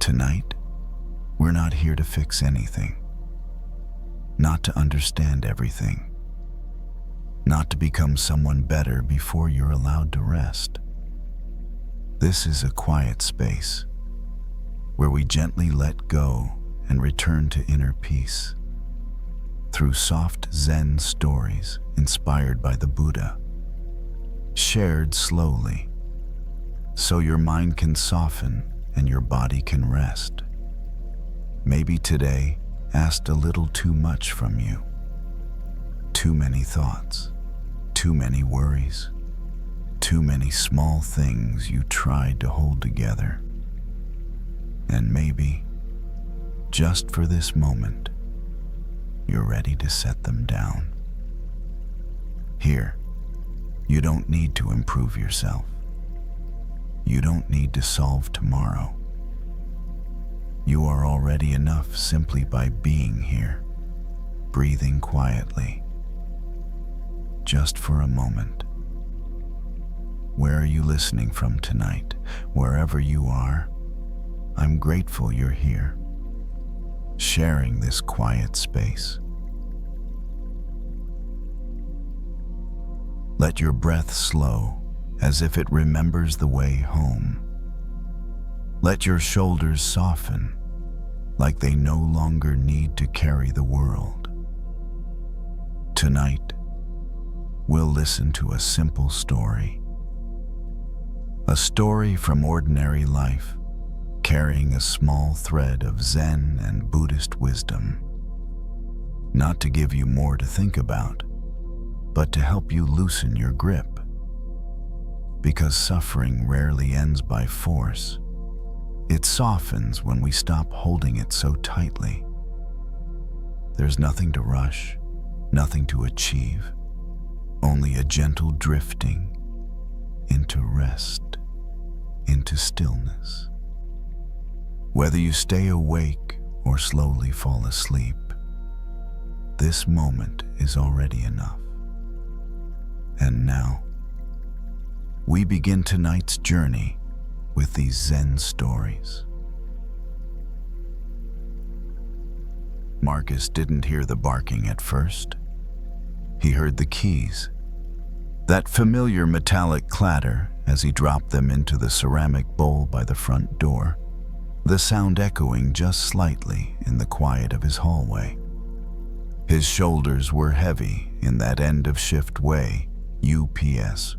Tonight, we're not here to fix anything, not to understand everything, not to become someone better before you're allowed to rest. This is a quiet space where we gently let go and return to inner peace through soft Zen stories inspired by the Buddha, shared slowly so your mind can soften and your body can rest. Maybe today asked a little too much from you. Too many thoughts, too many worries, too many small things you tried to hold together. And maybe, just for this moment, you're ready to set them down. Here, you don't need to improve yourself. You don't need to solve tomorrow. You are already enough simply by being here, breathing quietly. Just for a moment. Where are you listening from tonight? Wherever you are, I'm grateful you're here, sharing this quiet space. Let your breath slow, as if it remembers the way home. Let your shoulders soften, like they no longer need to carry the world. Tonight, we'll listen to a simple story. A story from ordinary life, carrying a small thread of Zen and Buddhist wisdom. Not to give you more to think about, but to help you loosen your grip. Because suffering rarely ends by force. It softens when we stop holding it so tightly. There's nothing to rush, nothing to achieve, only a gentle drifting into rest, into stillness. Whether you stay awake or slowly fall asleep, this moment is already enough. And now, we begin tonight's journey with these Zen stories. Marcus didn't hear the barking at first. He heard the keys, that familiar metallic clatter as he dropped them into the ceramic bowl by the front door, the sound echoing just slightly in the quiet of his hallway. His shoulders were heavy in that end-of-shift way, UPS.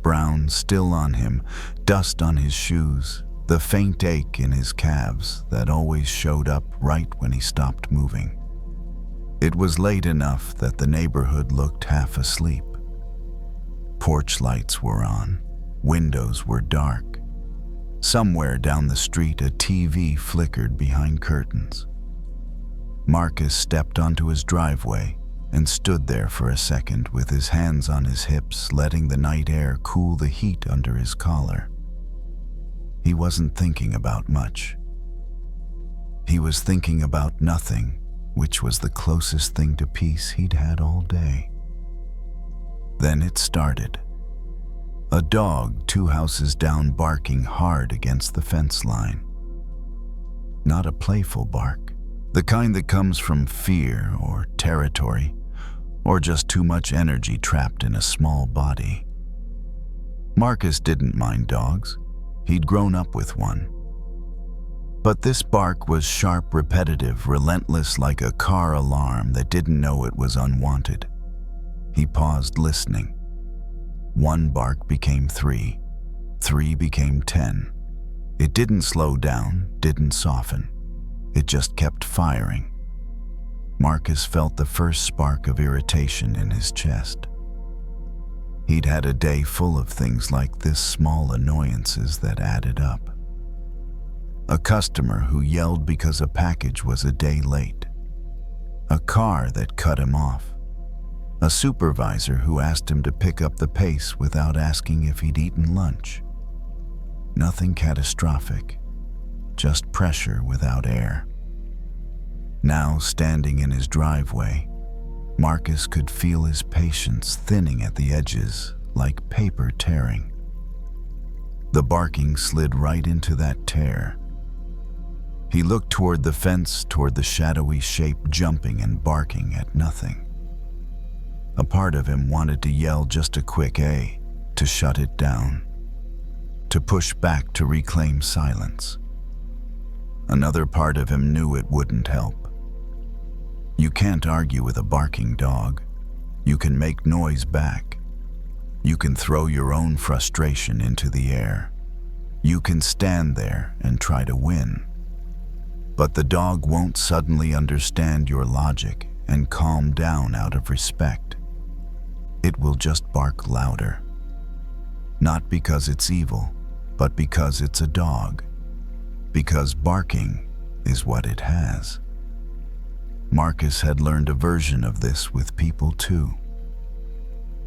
Brown still on him, dust on his shoes, the faint ache in his calves that always showed up right when he stopped moving. It was late enough that the neighborhood looked half asleep. Porch lights were on, windows were dark. Somewhere down the street, a TV flickered behind curtains. Marcus stepped onto his driveway and stood there for a second with his hands on his hips, letting the night air cool the heat under his collar. He wasn't thinking about much. He was thinking about nothing, which was the closest thing to peace he'd had all day. Then it started. A dog 2 houses down barking hard against the fence line. Not a playful bark, the kind that comes from fear or territory, or just too much energy trapped in a small body. Marcus didn't mind dogs. He'd grown up with one. But this bark was sharp, repetitive, relentless, like a car alarm that didn't know it was unwanted. He paused, listening. 1 bark became 3. 3 became 10. It didn't slow down, didn't soften. It just kept firing. Marcus felt the first spark of irritation in his chest. He'd had a day full of things like this, small annoyances that added up. A customer who yelled because a package was a day late. A car that cut him off. A supervisor who asked him to pick up the pace without asking if he'd eaten lunch. Nothing catastrophic, just pressure without air. Now, standing in his driveway, Marcus could feel his patience thinning at the edges like paper tearing. The barking slid right into that tear. He looked toward the fence, toward the shadowy shape jumping and barking at nothing. A part of him wanted to yell just a quick "A," to shut it down, to push back to reclaim silence. Another part of him knew it wouldn't help. You can't argue with a barking dog. You can make noise back. You can throw your own frustration into the air. You can stand there and try to win. But the dog won't suddenly understand your logic and calm down out of respect. It will just bark louder. Not because it's evil, but because it's a dog. Because barking is what it has. Marcus had learned a version of this with people too.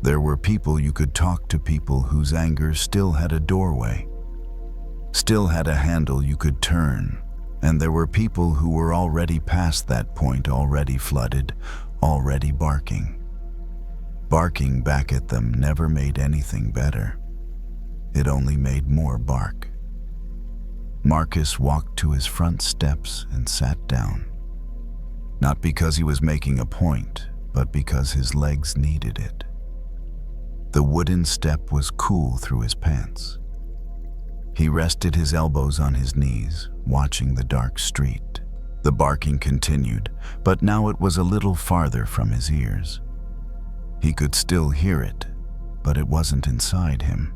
There were people you could talk to, people whose anger still had a doorway, still had a handle you could turn, and there were people who were already past that point, already flooded, already barking. Barking back at them never made anything better. It only made more bark. Marcus walked to his front steps and sat down. Not because he was making a point, but because his legs needed it. The wooden step was cool through his pants. He rested his elbows on his knees, watching the dark street. The barking continued, but now it was a little farther from his ears. He could still hear it, but it wasn't inside him.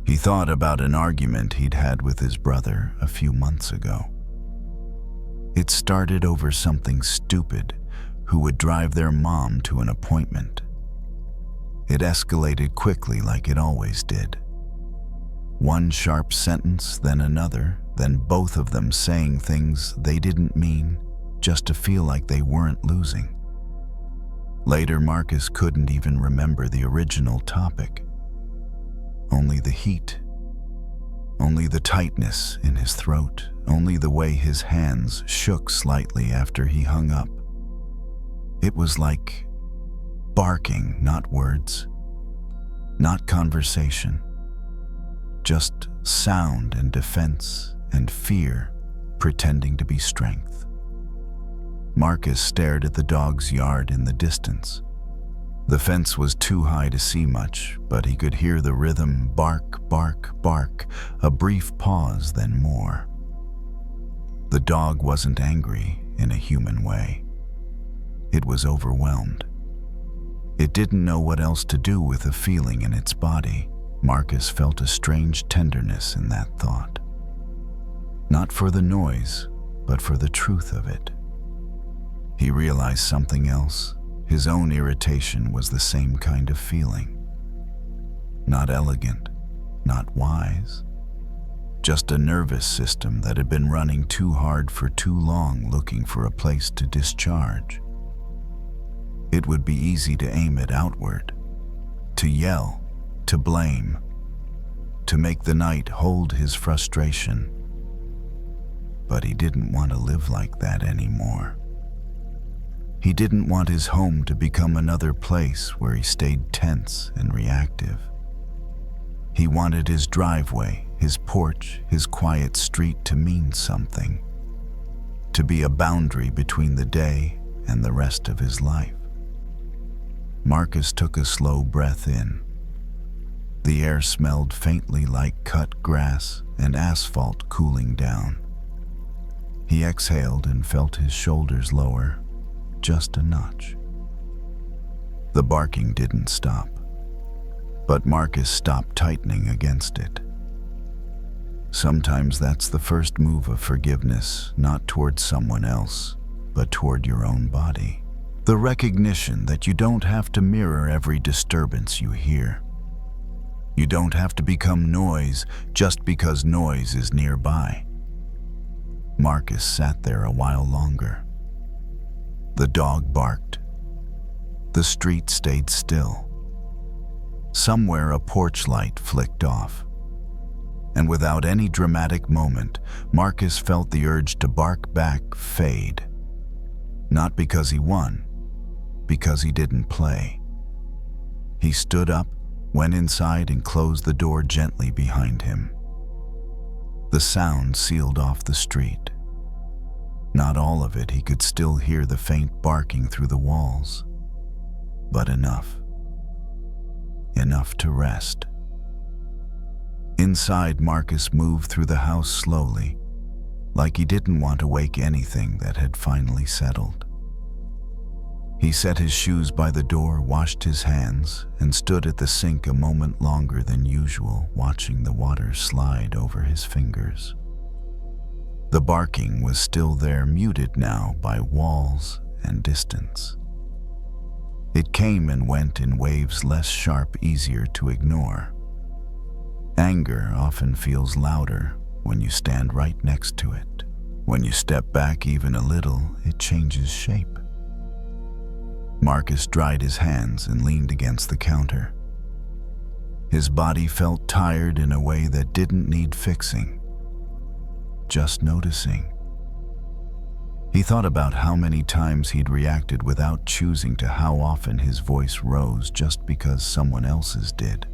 He thought about an argument he'd had with his brother a few months ago. It started over something stupid: who would drive their mom to an appointment. It escalated quickly, like it always did. One sharp sentence, then another, then both of them saying things they didn't mean, just to feel like they weren't losing. Later, Marcus couldn't even remember the original topic. Only the heat, only the tightness in his throat, only the way his hands shook slightly after he hung up. It was like barking, not words, not conversation, just sound and defense and fear pretending to be strength. Marcus stared at the dog's yard in the distance. The fence was too high to see much, but he could hear the rhythm: bark, bark, bark, a brief pause, then more. The dog wasn't angry in a human way. It was overwhelmed. It didn't know what else to do with the feeling in its body. Marcus felt a strange tenderness in that thought. Not for the noise, but for the truth of it. He realized something else. His own irritation was the same kind of feeling. Not elegant, not wise. Just a nervous system that had been running too hard for too long, looking for a place to discharge. It would be easy to aim it outward, to yell, to blame, to make the night hold his frustration. But he didn't want to live like that anymore. He didn't want his home to become another place where he stayed tense and reactive. He wanted his driveway, his porch, his quiet street to mean something, to be a boundary between the day and the rest of his life. Marcus took a slow breath in. The air smelled faintly like cut grass and asphalt cooling down. He exhaled and felt his shoulders lower, just a notch. The barking didn't stop, but Marcus stopped tightening against it. Sometimes that's the first move of forgiveness, not toward someone else, but toward your own body. The recognition that you don't have to mirror every disturbance you hear. You don't have to become noise just because noise is nearby. Marcus sat there a while longer. The dog barked. The street stayed still. Somewhere a porch light flicked off. And without any dramatic moment, Marcus felt the urge to bark back fade. Not because he won, because he didn't play. He stood up, went inside and closed the door gently behind him. The sound sealed off the street. Not all of it, he could still hear the faint barking through the walls, but enough. Enough to rest. Inside, Marcus moved through the house slowly, like he didn't want to wake anything that had finally settled. He set his shoes by the door, washed his hands, and stood at the sink a moment longer than usual, watching the water slide over his fingers. The barking was still there, muted now by walls and distance. It came and went in waves, less sharp, easier to ignore. Anger often feels louder when you stand right next to it. When you step back even a little, it changes shape. Marcus dried his hands and leaned against the counter. His body felt tired in a way that didn't need fixing, just noticing. He thought about how many times he'd reacted without choosing to, how often his voice rose just because someone else's did.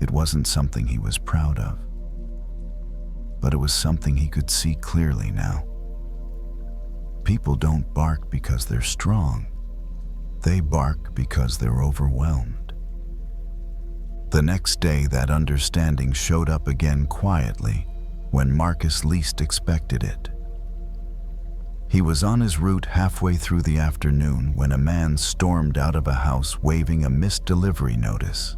It wasn't something he was proud of, but it was something he could see clearly now. People don't bark because they're strong. They bark because they're overwhelmed. The next day, that understanding showed up again quietly when Marcus least expected it. He was on his route halfway through the afternoon when a man stormed out of a house waving a missed delivery notice.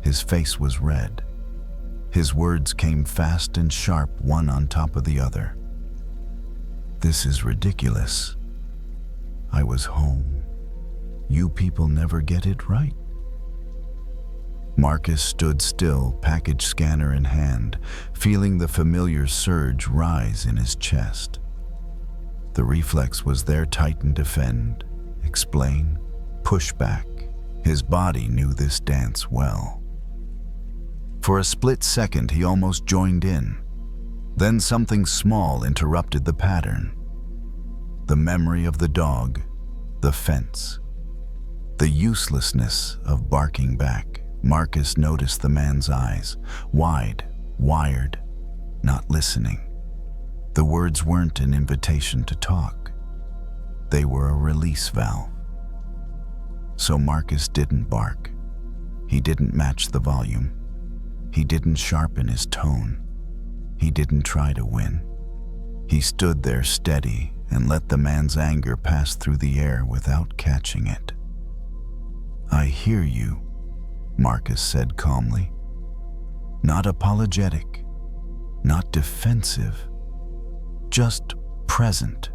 His face was red. His words came fast and sharp, one on top of the other. "This is ridiculous. I was home. You people never get it right." Marcus stood still, package scanner in hand, feeling the familiar surge rise in his chest. The reflex was there: tighten, defend, explain, push back. His body knew this dance well. For a split second, he almost joined in. Then something small interrupted the pattern. The memory of the dog, the fence, the uselessness of barking back. Marcus noticed the man's eyes, wide, wired, not listening. The words weren't an invitation to talk. They were a release valve. So Marcus didn't bark. He didn't match the volume. He didn't sharpen his tone. He didn't try to win. He stood there steady and let the man's anger pass through the air without catching it. "I hear you," Marcus said calmly. Not apologetic, not defensive, just present.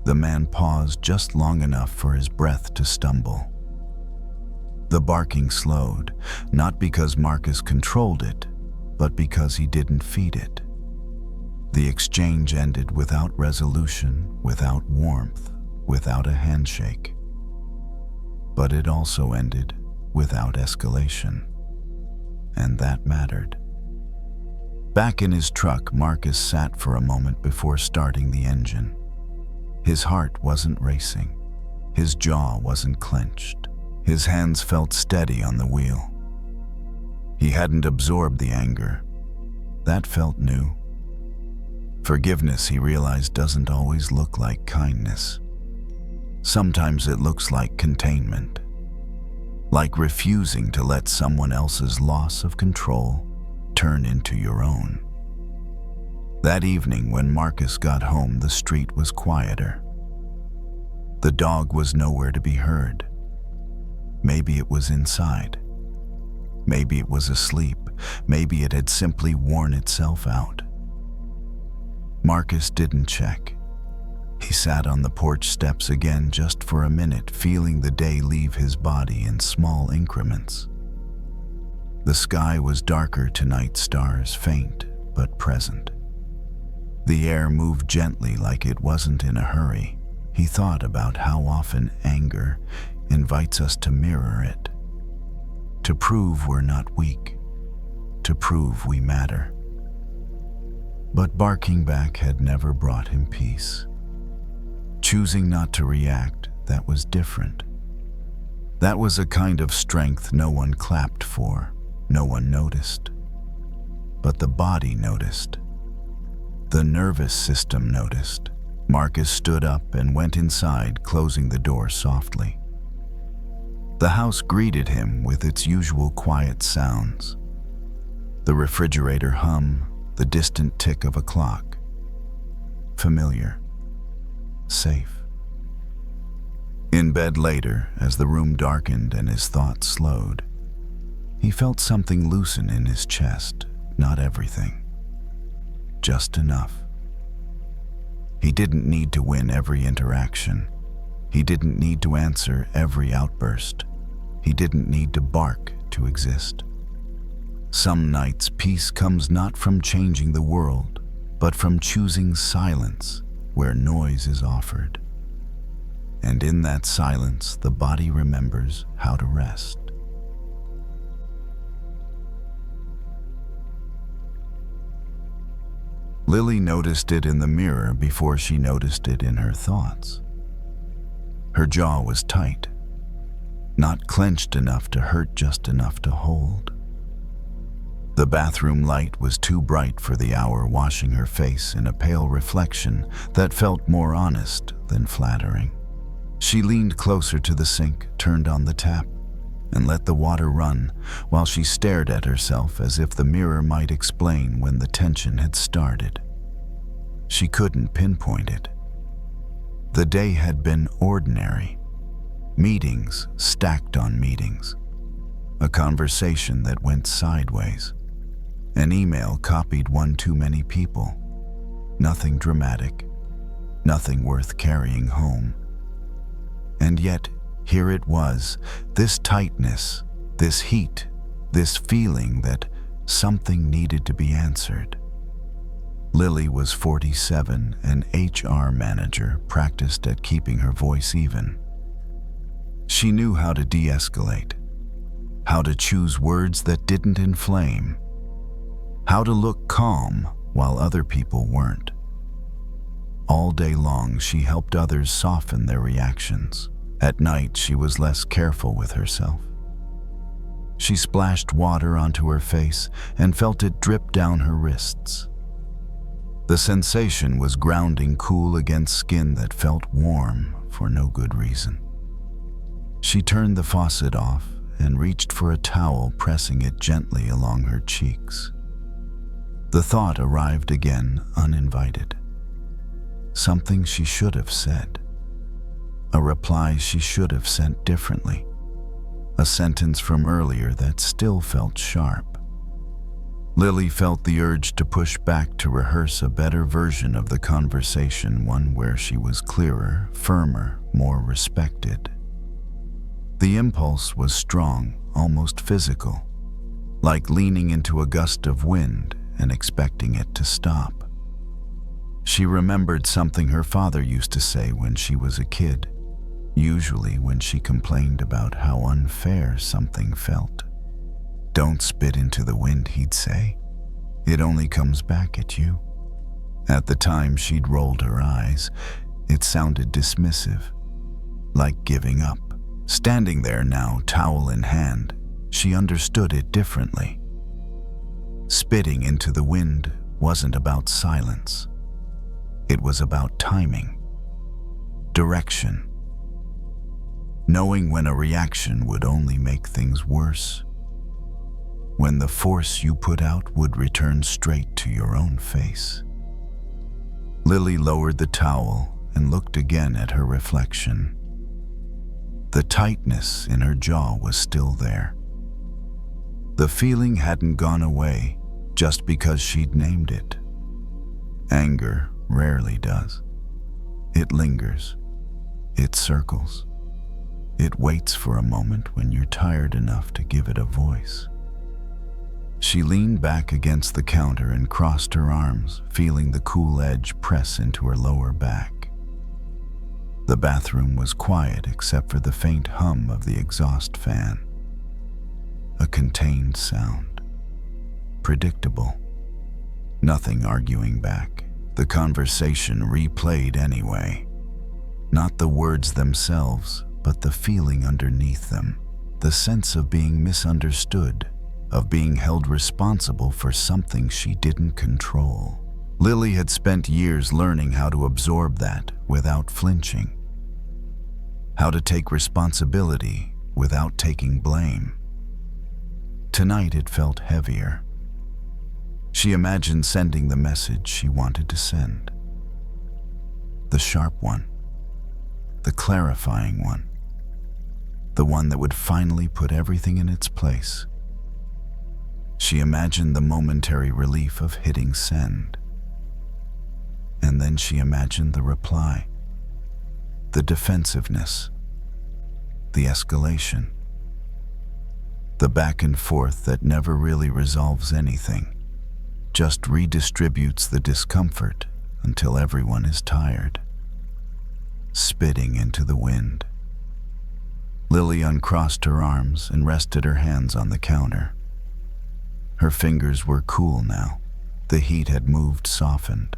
The man paused just long enough for his breath to stumble. The barking slowed, not because Marcus controlled it, but because he didn't feed it. The exchange ended without resolution, without warmth, without a handshake. But it also ended without escalation. And that mattered. Back in his truck, Marcus sat for a moment before starting the engine. His heart wasn't racing. His jaw wasn't clenched. His hands felt steady on the wheel. He hadn't absorbed the anger. That felt new. Forgiveness, he realized, doesn't always look like kindness. Sometimes it looks like containment, like refusing to let someone else's loss of control turn into your own. That evening, when Marcus got home, the street was quieter. The dog was nowhere to be heard. Maybe it was inside. Maybe it was asleep. Maybe it had simply worn itself out. Marcus didn't check. He sat on the porch steps again just for a minute, feeling the day leave his body in small increments. The sky was darker tonight, stars faint but present. The air moved gently, like it wasn't in a hurry. He thought about how often anger invites us to mirror it, to prove we're not weak, to prove we matter. But barking back had never brought him peace. Choosing not to react, that was different. That was a kind of strength no one clapped for, no one noticed. But the body noticed. The nervous system noticed. Marcus stood up and went inside, closing the door softly. The house greeted him with its usual quiet sounds. The refrigerator hum, the distant tick of a clock. Familiar. Safe. In bed later, as the room darkened and his thoughts slowed, he felt something loosen in his chest, not everything. Just enough. He didn't need to win every interaction. He didn't need to answer every outburst. He didn't need to bark to exist. Some nights peace comes not from changing the world, but from choosing silence where noise is offered. And in that silence, the body remembers how to rest. Lily noticed it in the mirror before she noticed it in her thoughts. Her jaw was tight, not clenched enough to hurt, just enough to hold. The bathroom light was too bright for the hour washing her face in a pale reflection that felt more honest than flattering. She leaned closer to the sink, turned on the tap, and let the water run while she stared at herself as if the mirror might explain when the tension had started. She couldn't pinpoint it. The day had been ordinary. Meetings stacked on meetings. A conversation that went sideways. An email copied one too many people. Nothing dramatic. Nothing worth carrying home. And yet, here it was, this tightness, this heat, this feeling that something needed to be answered. Lily was 47, an HR manager, practiced at keeping her voice even. She knew how to de-escalate, how to choose words that didn't inflame, how to look calm while other people weren't. All day long, she helped others soften their reactions. At night, she was less careful with herself. She splashed water onto her face and felt it drip down her wrists. The sensation was grounding cool against skin that felt warm for no good reason. She turned the faucet off and reached for a towel, pressing it gently along her cheeks. The thought arrived again, uninvited. Something she should have said. A reply she should have sent differently. A sentence from earlier that still felt sharp. Lily felt the urge to push back, to rehearse a better version of the conversation, one where she was clearer, firmer, more respected. The impulse was strong, almost physical, like leaning into a gust of wind and expecting it to stop. She remembered something her father used to say when she was a kid. Usually when she complained about how unfair something felt. "Don't spit into the wind," he'd say. "It only comes back at you." At the time, she'd rolled her eyes. It sounded dismissive, like giving up. Standing there now, towel in hand, she understood it differently. Spitting into the wind wasn't about silence. It was about timing, direction. Knowing when a reaction would only make things worse. When the force you put out would return straight to your own face. Lily lowered the towel and looked again at her reflection. The tightness in her jaw was still there. The feeling hadn't gone away just because she'd named it. Anger rarely does. It lingers. It circles. It waits for a moment when you're tired enough to give it a voice. She leaned back against the counter and crossed her arms, feeling the cool edge press into her lower back. The bathroom was quiet except for the faint hum of the exhaust fan. A contained sound. Predictable. Nothing arguing back. The conversation replayed anyway. Not the words themselves, but the feeling underneath them, the sense of being misunderstood, of being held responsible for something she didn't control. Lily had spent years learning how to absorb that without flinching, how to take responsibility without taking blame. Tonight it felt heavier. She imagined sending the message she wanted to send. The sharp one, the clarifying one, the one that would finally put everything in its place. She imagined the momentary relief of hitting send. And then she imagined the reply, the defensiveness, the escalation, the back and forth that never really resolves anything, just redistributes the discomfort until everyone is tired. Spitting into the wind. Lily uncrossed her arms and rested her hands on the counter. Her fingers were cool now. The heat had moved, softened.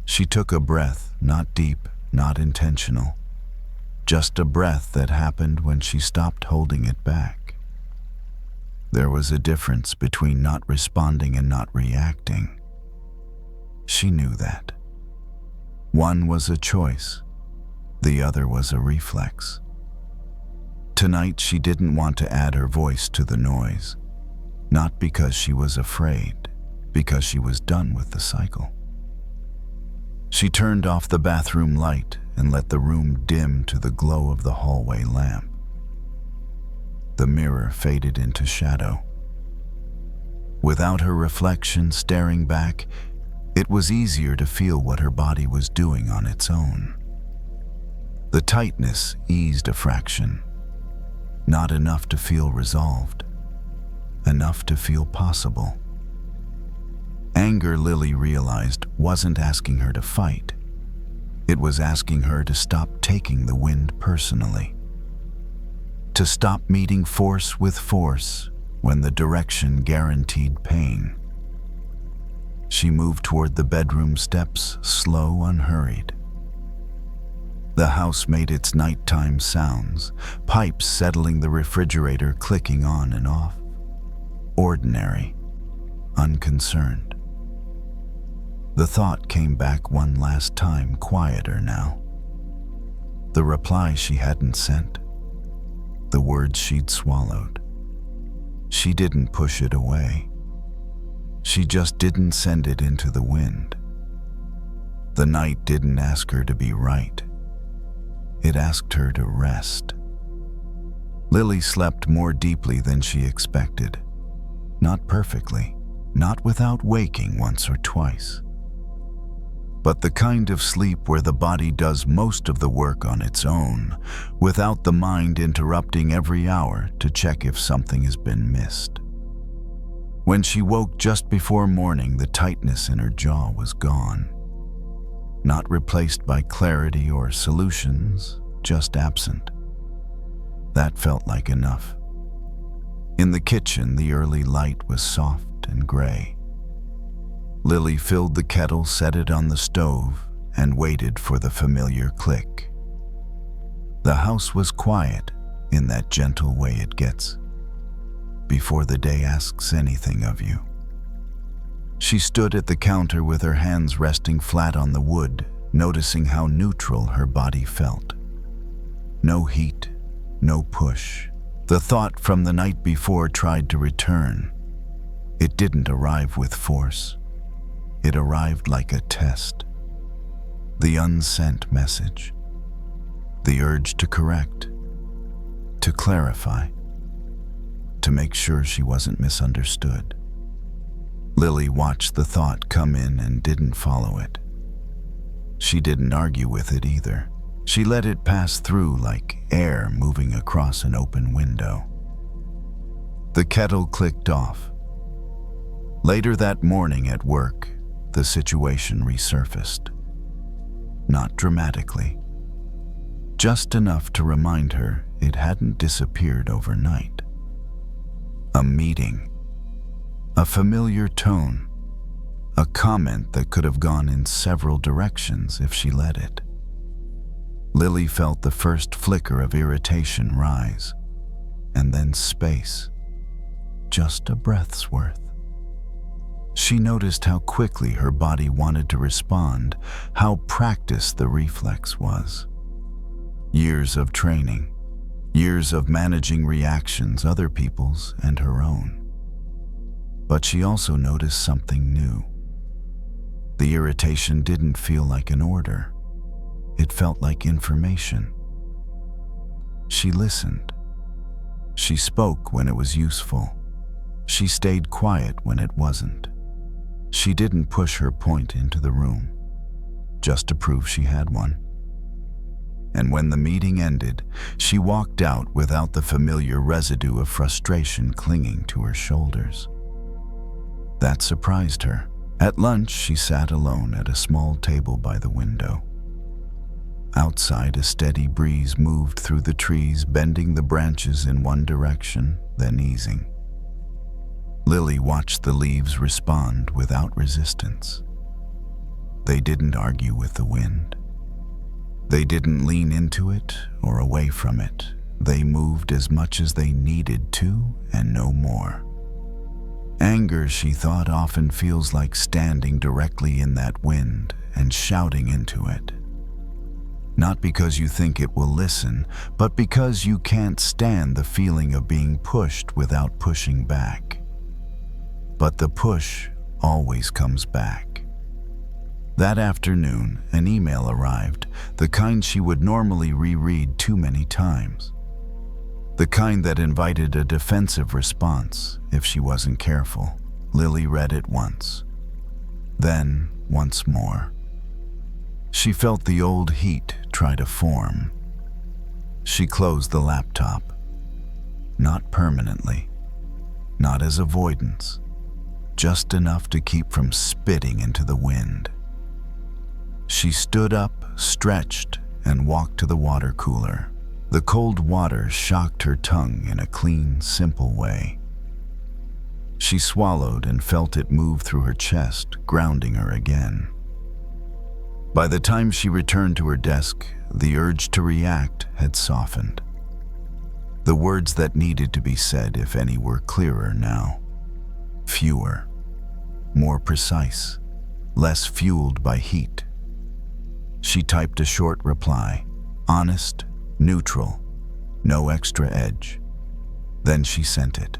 She took a breath, not deep, not intentional. Just a breath that happened when she stopped holding it back. There was a difference between not responding and not reacting. She knew that. One was a choice, the other was a reflex. Tonight she didn't want to add her voice to the noise, not because she was afraid, because she was done with the cycle. She turned off the bathroom light and let the room dim to the glow of the hallway lamp. The mirror faded into shadow. Without her reflection staring back, it was easier to feel what her body was doing on its own. The tightness eased a fraction, not enough to feel resolved, enough to feel possible. Anger, Lily realized, wasn't asking her to fight. It was asking her to stop taking the wind personally, to stop meeting force with force when the direction guaranteed pain. She moved toward the bedroom steps, slow, unhurried. The house made its nighttime sounds, pipes settling the refrigerator clicking on and off. Ordinary, unconcerned. The thought came back one last time, quieter now. The reply she hadn't sent, the words she'd swallowed. She didn't push it away. She just didn't send it into the wind. The night didn't ask her to be right. It asked her to rest. Lily slept more deeply than she expected. Not perfectly, not without waking once or twice. But the kind of sleep where the body does most of the work on its own, without the mind interrupting every hour to check if something has been missed. When she woke just before morning, the tightness in her jaw was gone. Not replaced by clarity or solutions, just absent. That felt like enough. In the kitchen, the early light was soft and gray. Lily filled the kettle, set it on the stove, and waited for the familiar click. The house was quiet in that gentle way it gets, before the day asks anything of you. She stood at the counter with her hands resting flat on the wood, noticing how neutral her body felt. No heat, no push. The thought from the night before tried to return. It didn't arrive with force. It arrived like a test. The unsent message. The urge to correct, to clarify, to make sure she wasn't misunderstood. Lily watched the thought come in and didn't follow it. She didn't argue with it either. She let it pass through like air moving across an open window. The kettle clicked off. Later that morning at work, the situation resurfaced. Not dramatically. Just enough to remind her it hadn't disappeared overnight. A meeting. A familiar tone. A comment that could have gone in several directions if she let it. Lily felt the first flicker of irritation rise, and then space, just a breath's worth. She noticed how quickly her body wanted to respond, how practiced the reflex was. Years of training, years of managing reactions, other people's and her own. But she also noticed something new. The irritation didn't feel like an order. It felt like information. She listened. She spoke when it was useful. She stayed quiet when it wasn't. She didn't push her point into the room, just to prove she had one. And when the meeting ended, she walked out without the familiar residue of frustration clinging to her shoulders. That surprised her. At lunch, she sat alone at a small table by the window. Outside, a steady breeze moved through the trees, bending the branches in one direction, then easing. Lily watched the leaves respond without resistance. They didn't argue with the wind. They didn't lean into it or away from it. They moved as much as they needed to and no more. Anger, she thought, often feels like standing directly in that wind and shouting into it. Not because you think it will listen, but because you can't stand the feeling of being pushed without pushing back. But the push always comes back. That afternoon, an email arrived, the kind she would normally reread too many times. The kind that invited a defensive response if she wasn't careful. Lily read it once, then once more. She felt the old heat try to form. She closed the laptop. Not permanently, not as avoidance, just enough to keep from spitting into the wind. She stood up, stretched, and walked to the water cooler. The cold water shocked her tongue in a clean, simple way. She swallowed and felt it move through her chest, grounding her again. By the time she returned to her desk, the urge to react had softened. The words that needed to be said, if any, were clearer now. Fewer, more precise, less fueled by heat. She typed a short reply, honest, neutral, no extra edge. Then she sent it.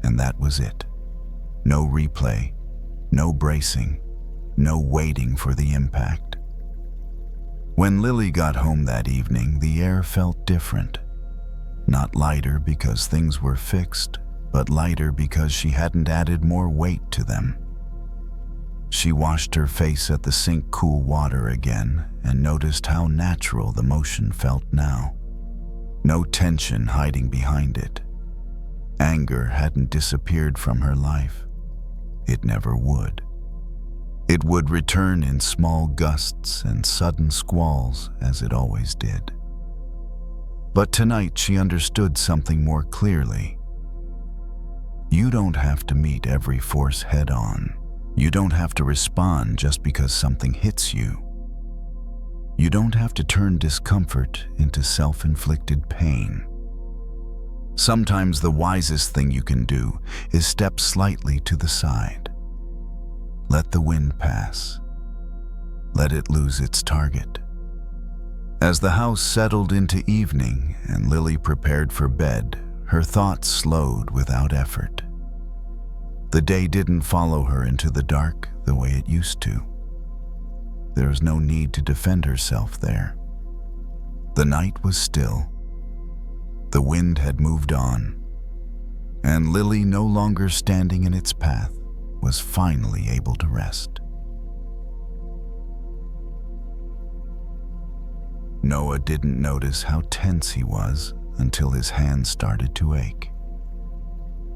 And that was it. No replay, no bracing, no waiting for the impact. When Lily got home that evening, the air felt different. Not lighter because things were fixed, but lighter because she hadn't added more weight to them. She washed her face at the sink cool water again and noticed how natural the motion felt now. No tension hiding behind it. Anger hadn't disappeared from her life. It never would. It would return in small gusts and sudden squalls as it always did. But tonight she understood something more clearly. You don't have to meet every force head-on. You don't have to respond just because something hits you. You don't have to turn discomfort into self-inflicted pain. Sometimes the wisest thing you can do is step slightly to the side. Let the wind pass. Let it lose its target. As the house settled into evening and Lily prepared for bed, her thoughts slowed without effort. The day didn't follow her into the dark the way it used to. There was no need to defend herself there. The night was still. The wind had moved on, and Lily, no longer standing in its path, was finally able to rest. Noah didn't notice how tense he was until his hands started to ache.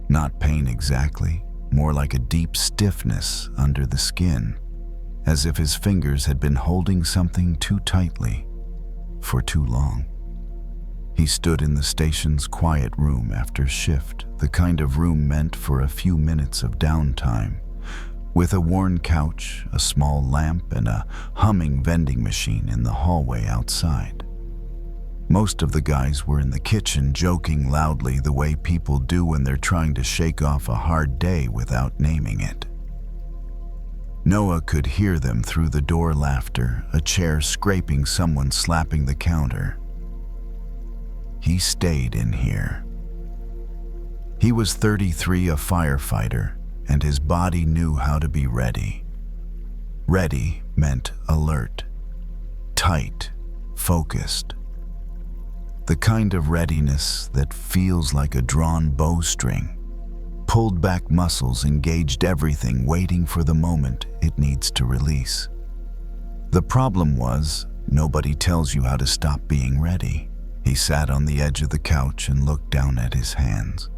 Not pain exactly, more like a deep stiffness under the skin, as if his fingers had been holding something too tightly for too long. He stood in the station's quiet room after shift, the kind of room meant for a few minutes of downtime, with a worn couch, a small lamp, and a humming vending machine in the hallway outside. Most of the guys were in the kitchen joking loudly the way people do when they're trying to shake off a hard day without naming it. Noah could hear them through the door laughter, a chair scraping, someone slapping the counter. He stayed in here. He was 33, a firefighter, and his body knew how to be ready. Ready meant alert, tight, focused. The kind of readiness that feels like a drawn bowstring. Pulled back muscles engaged everything, waiting for the moment it needs to release. The problem was, nobody tells you how to stop being ready. He sat on the edge of the couch and looked down at his hands.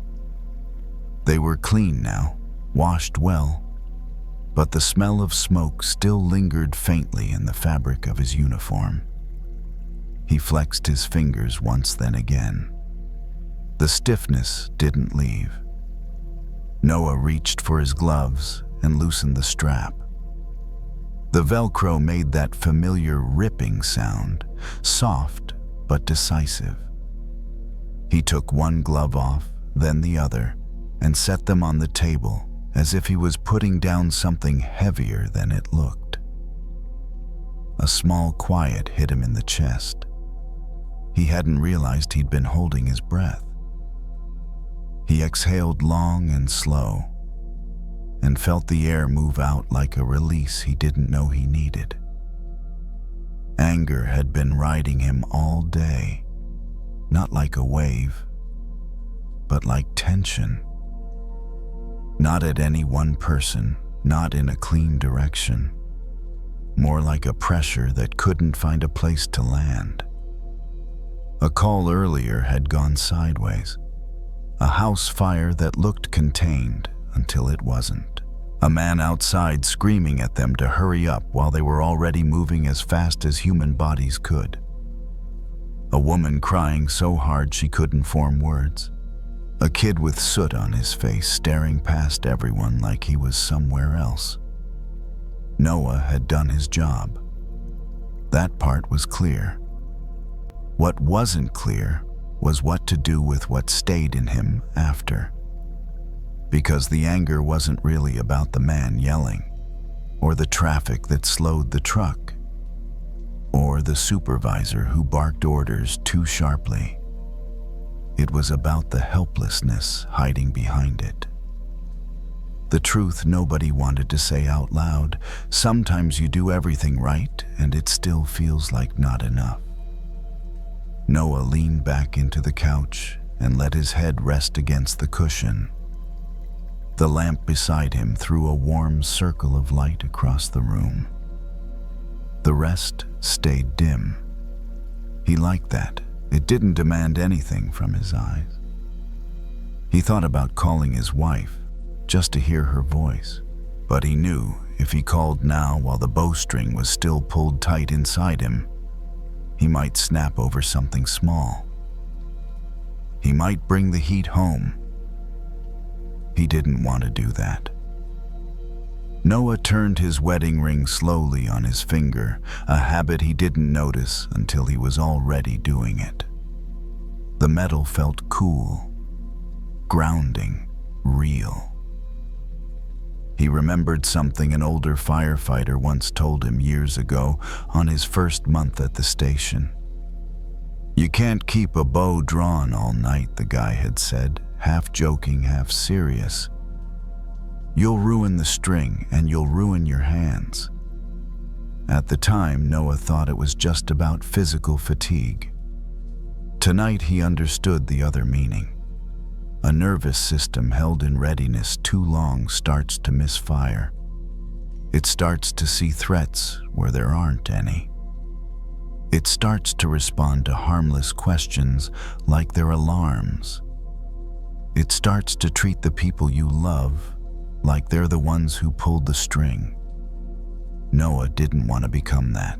They were clean now, washed well, but the smell of smoke still lingered faintly in the fabric of his uniform. He flexed his fingers once, then again. The stiffness didn't leave. Noah reached for his gloves and loosened the strap. The Velcro made that familiar ripping sound, soft but decisive. He took one glove off, then the other, and set them on the table as if he was putting down something heavier than it looked. A small quiet hit him in the chest. He hadn't realized he'd been holding his breath. He exhaled long and slow, and felt the air move out like a release he didn't know he needed. Anger had been riding him all day, not like a wave, but like tension. Not at any one person, not in a clean direction, more like a pressure that couldn't find a place to land. A call earlier had gone sideways. A house fire that looked contained until it wasn't. A man outside screaming at them to hurry up while they were already moving as fast as human bodies could. A woman crying so hard she couldn't form words. A kid with soot on his face staring past everyone like he was somewhere else. Noah had done his job. That part was clear. What wasn't clear was what to do with what stayed in him after. Because the anger wasn't really about the man yelling, or the traffic that slowed the truck, or the supervisor who barked orders too sharply. It was about the helplessness hiding behind it. The truth nobody wanted to say out loud. Sometimes you do everything right and it still feels like not enough. Noah leaned back into the couch and let his head rest against the cushion. The lamp beside him threw a warm circle of light across the room. The rest stayed dim. He liked that. It didn't demand anything from his eyes. He thought about calling his wife, just to hear her voice. But he knew if he called now while the bowstring was still pulled tight inside him, he might snap over something small. He might bring the heat home. He didn't want to do that. Noah turned his wedding ring slowly on his finger, a habit he didn't notice until he was already doing it. The metal felt cool, grounding, real. He remembered something an older firefighter once told him years ago on his first month at the station. "You can't keep a bow drawn all night," the guy had said, half joking, half serious. "You'll ruin the string and you'll ruin your hands." At the time, Noah thought it was just about physical fatigue. Tonight he understood the other meaning. A nervous system held in readiness too long starts to misfire. It starts to see threats where there aren't any. It starts to respond to harmless questions like they're alarms. It starts to treat the people you love like they're the ones who pulled the string. Noah didn't want to become that.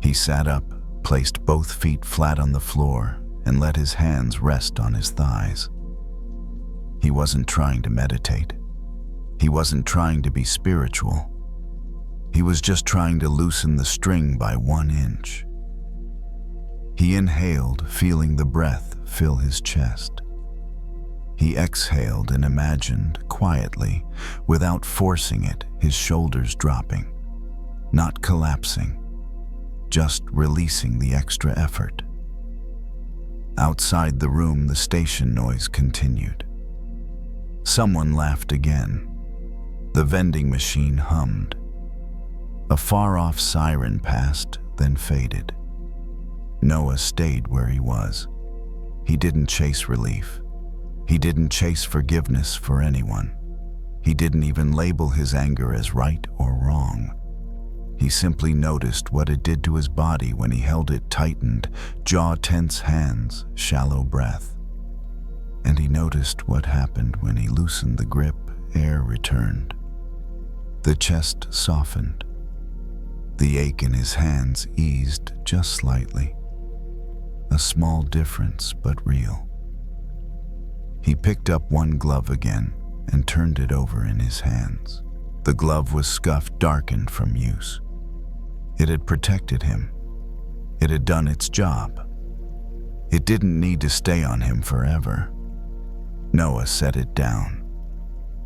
He sat up, placed both feet flat on the floor, and let his hands rest on his thighs. He wasn't trying to meditate. He wasn't trying to be spiritual. He was just trying to loosen the string by 1 inch. He inhaled, feeling the breath fill his chest. He exhaled and imagined, quietly, without forcing it, his shoulders dropping, not collapsing, just releasing the extra effort. Outside the room, the station noise continued. Someone laughed again. The vending machine hummed. A far-off siren passed, then faded. Noah stayed where he was. He didn't chase relief. He didn't chase forgiveness for anyone. He didn't even label his anger as right or wrong. He simply noticed what it did to his body when he held it tightened, jaw-tense hands, shallow breath. And he noticed what happened when he loosened the grip, air returned. The chest softened. The ache in his hands eased just slightly. A small difference, but real. He picked up one glove again and turned it over in his hands. The glove was scuffed, darkened from use. It had protected him. It had done its job. It didn't need to stay on him forever. Noah set it down.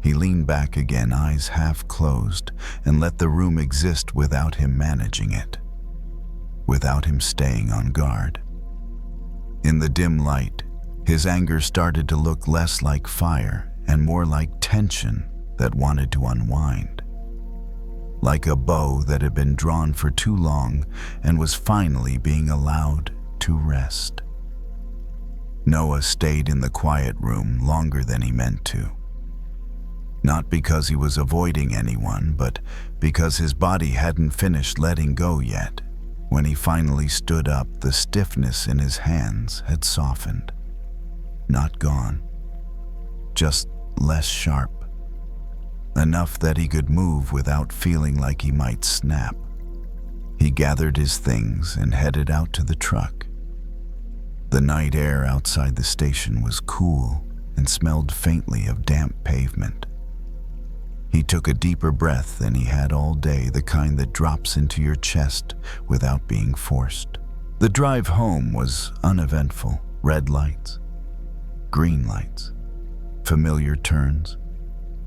He leaned back again, eyes half closed, and let the room exist without him managing it, without him staying on guard. In the dim light, his anger started to look less like fire and more like tension that wanted to unwind. Like a bow that had been drawn for too long and was finally being allowed to rest. Noah stayed in the quiet room longer than he meant to. Not because he was avoiding anyone, but because his body hadn't finished letting go yet. When he finally stood up, the stiffness in his hands had softened. Not gone, just less sharp. Enough that he could move without feeling like he might snap. He gathered his things and headed out to the truck. The night air outside the station was cool and smelled faintly of damp pavement. He took a deeper breath than he had all day, the kind that drops into your chest without being forced. The drive home was uneventful. Red lights, green lights, familiar turns.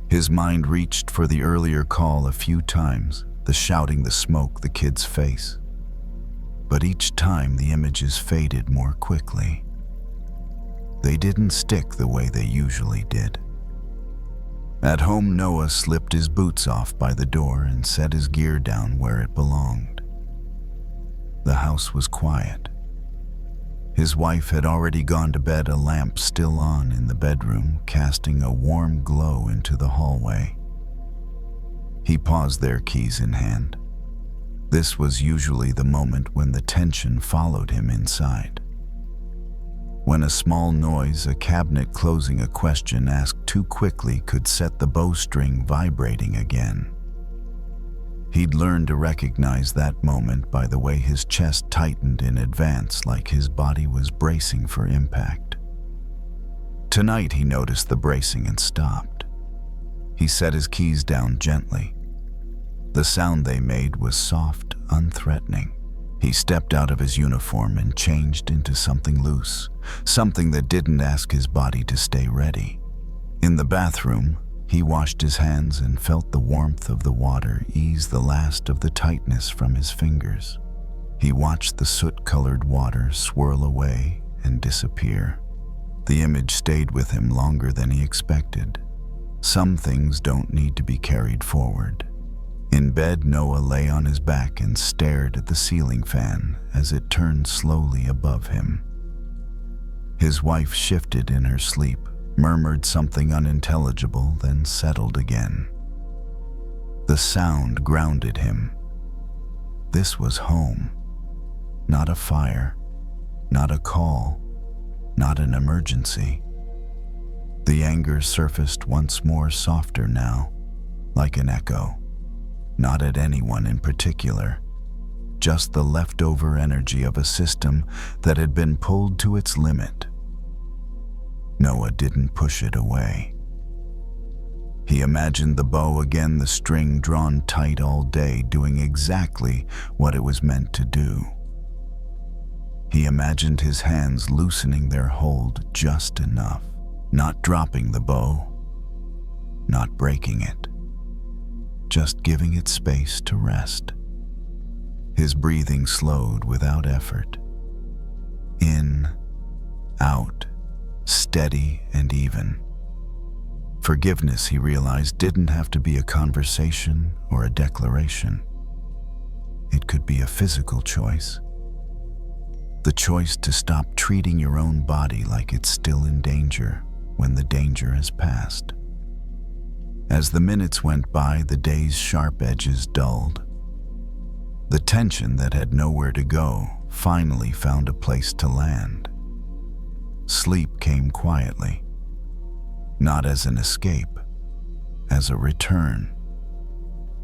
His mind reached for the earlier call a few times, the shouting, the smoke, the kid's face. But each time the images faded more quickly. They didn't stick the way they usually did. At home, Noah slipped his boots off by the door and set his gear down where it belonged. The house was quiet. His wife had already gone to bed, a lamp still on in the bedroom, casting a warm glow into the hallway. He paused there, keys in hand. This was usually the moment when the tension followed him inside. When a small noise, a cabinet closing, a question asked too quickly, could set the bowstring vibrating again. He'd learned to recognize that moment by the way his chest tightened in advance, like his body was bracing for impact. Tonight he noticed the bracing and stopped. He set his keys down gently. The sound they made was soft, unthreatening. He stepped out of his uniform and changed into something loose, something that didn't ask his body to stay ready. In the bathroom, he washed his hands and felt the warmth of the water ease the last of the tightness from his fingers. He watched the soot-colored water swirl away and disappear. The image stayed with him longer than he expected. Some things don't need to be carried forward. In bed, Noah lay on his back and stared at the ceiling fan as it turned slowly above him. His wife shifted in her sleep, murmured something unintelligible, then settled again. The sound grounded him. This was home. Not a fire, not a call, not an emergency. The anger surfaced once more, softer now, like an echo. Not at anyone in particular, just the leftover energy of a system that had been pulled to its limit. Noah didn't push it away. He imagined the bow again, the string drawn tight all day, doing exactly what it was meant to do. He imagined his hands loosening their hold just enough, not dropping the bow, not breaking it, just giving it space to rest. His breathing slowed without effort. In, out, steady and even. Forgiveness, he realized, didn't have to be a conversation or a declaration. It could be a physical choice. The choice to stop treating your own body like it's still in danger when the danger has passed. As the minutes went by, the day's sharp edges dulled. The tension that had nowhere to go finally found a place to land. Sleep came quietly, not as an escape, as a return.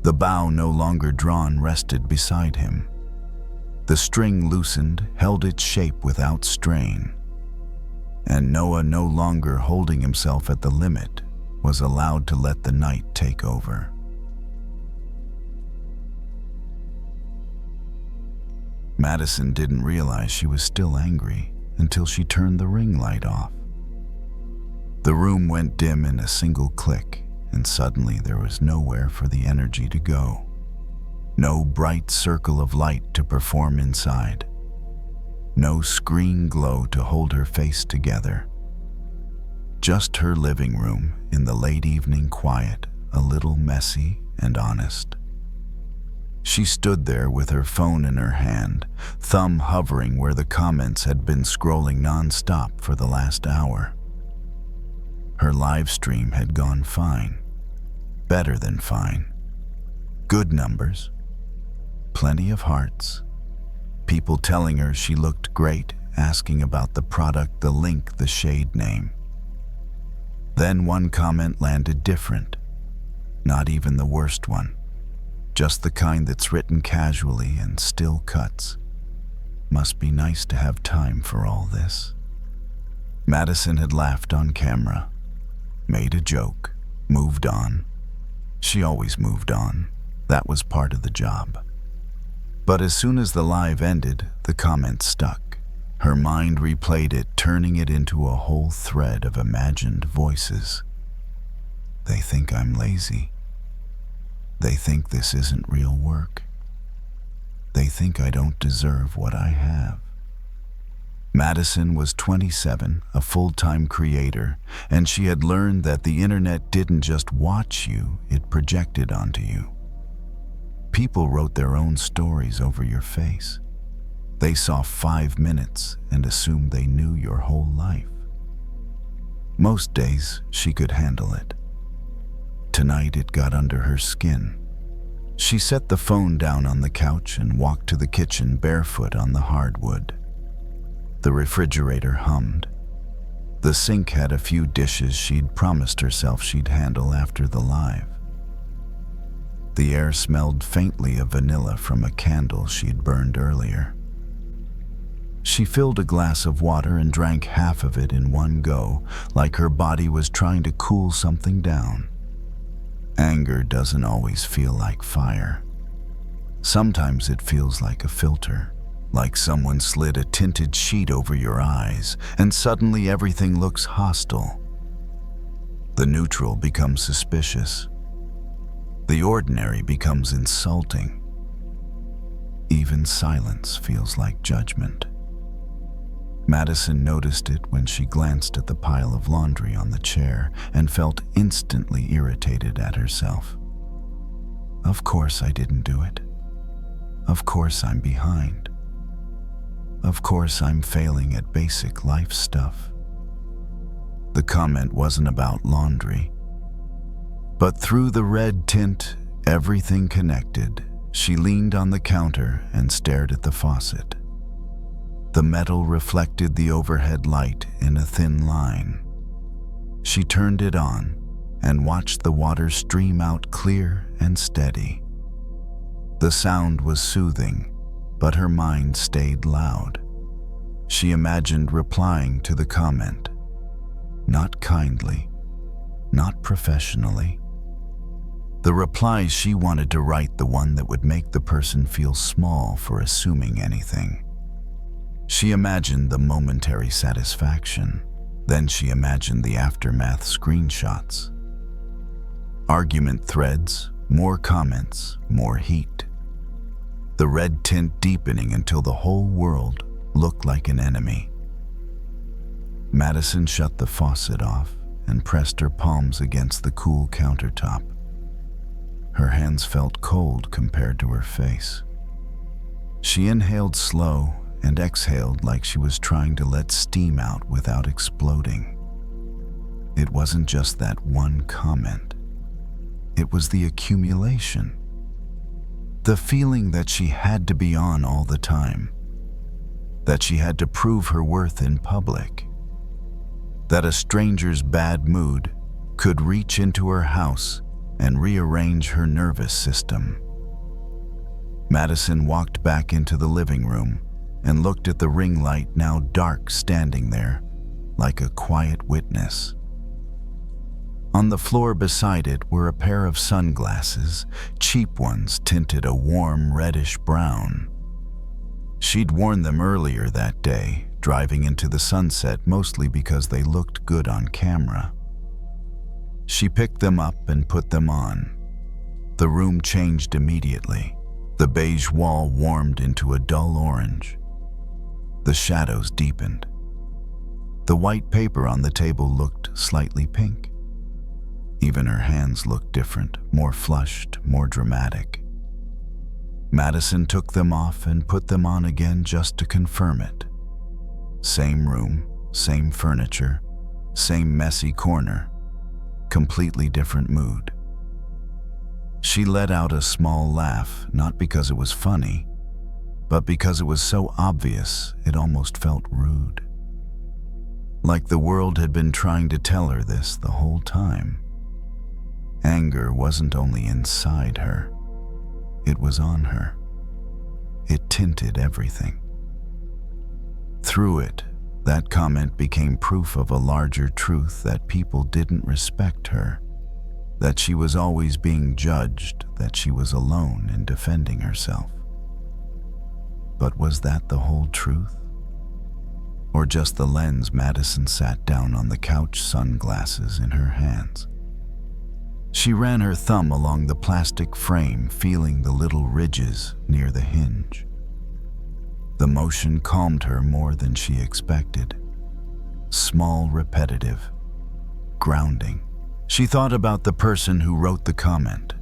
The bow, no longer drawn, rested beside him. The string loosened, held its shape without strain, and Noah, no longer holding himself at the limit, was allowed to let the night take over. Madison didn't realize she was still angry until she turned the ring light off. The room went dim in a single click, and suddenly there was nowhere for the energy to go. No bright circle of light to perform inside. No screen glow to hold her face together. Just her living room in the late evening quiet, a little messy and honest. She stood there with her phone in her hand, thumb hovering where the comments had been scrolling non-stop for the last hour. Her live stream had gone fine. Better than fine. Good numbers. Plenty of hearts. People telling her she looked great, asking about the product, the link, the shade name. Then one comment landed different. Not even the worst one. Just the kind that's written casually and still cuts. Must be nice to have time for all this. Madison had laughed on camera, made a joke, moved on. She always moved on. That was part of the job. But as soon as the live ended, the comment stuck. Her mind replayed it, turning it into a whole thread of imagined voices. They think I'm lazy. They think this isn't real work. They think I don't deserve what I have. Madison was 27, a full-time creator, and she had learned that the internet didn't just watch you, it projected onto you. People wrote their own stories over your face. They saw 5 minutes and assumed they knew your whole life. Most days, she could handle it. Tonight, it got under her skin. She set the phone down on the couch and walked to the kitchen barefoot on the hardwood. The refrigerator hummed. The sink had a few dishes she'd promised herself she'd handle after the live. The air smelled faintly of vanilla from a candle she'd burned earlier. She filled a glass of water and drank half of it in one go, like her body was trying to cool something down. Anger doesn't always feel like fire. Sometimes it feels like a filter, like someone slid a tinted sheet over your eyes, and suddenly everything looks hostile. The neutral becomes suspicious. The ordinary becomes insulting. Even silence feels like judgment. Madison noticed it when she glanced at the pile of laundry on the chair and felt instantly irritated at herself. Of course I didn't do it. Of course I'm behind. Of course I'm failing at basic life stuff. The comment wasn't about laundry. But through the red tint, everything connected. She leaned on the counter and stared at the faucet. The metal reflected the overhead light in a thin line. She turned it on and watched the water stream out clear and steady. The sound was soothing, but her mind stayed loud. She imagined replying to the comment. Not kindly, not professionally, The replies she wanted to write, the one that would make the person feel small for assuming anything. She imagined the momentary satisfaction. Then she imagined the aftermath screenshots. Argument threads, more comments, more heat. The red tint deepening until the whole world looked like an enemy. Madison shut the faucet off and pressed her palms against the cool countertop. Her hands felt cold compared to her face. She inhaled slow and exhaled like she was trying to let steam out without exploding. It wasn't just that one comment. It was the accumulation. The feeling that she had to be on all the time. That she had to prove her worth in public. That a stranger's bad mood could reach into her house and rearrange her nervous system. Madison walked back into the living room and looked at the ring light, now dark, standing there like a quiet witness. On the floor beside it were a pair of sunglasses, cheap ones tinted a warm reddish brown. She'd worn them earlier that day, driving into the sunset, mostly because they looked good on camera. She picked them up and put them on. The room changed immediately. The beige wall warmed into a dull orange. The shadows deepened. The white paper on the table looked slightly pink. Even her hands looked different, more flushed, more dramatic. Madison took them off and put them on again just to confirm it. Same room, same furniture, same messy corner, completely different mood. She let out a small laugh, not because it was funny, but because it was so obvious it almost felt rude. Like the world had been trying to tell her this the whole time. Anger wasn't only inside her, it was on her. It tinted everything. Through it, that comment became proof of a larger truth, that people didn't respect her, that she was always being judged, that she was alone in defending herself. But was that the whole truth? Or just the lens? Madison sat down on the couch, sunglasses in her hands. She ran her thumb along the plastic frame, feeling the little ridges near the hinge. The motion calmed her more than she expected. Small, repetitive, grounding. She thought about the person who wrote the comment.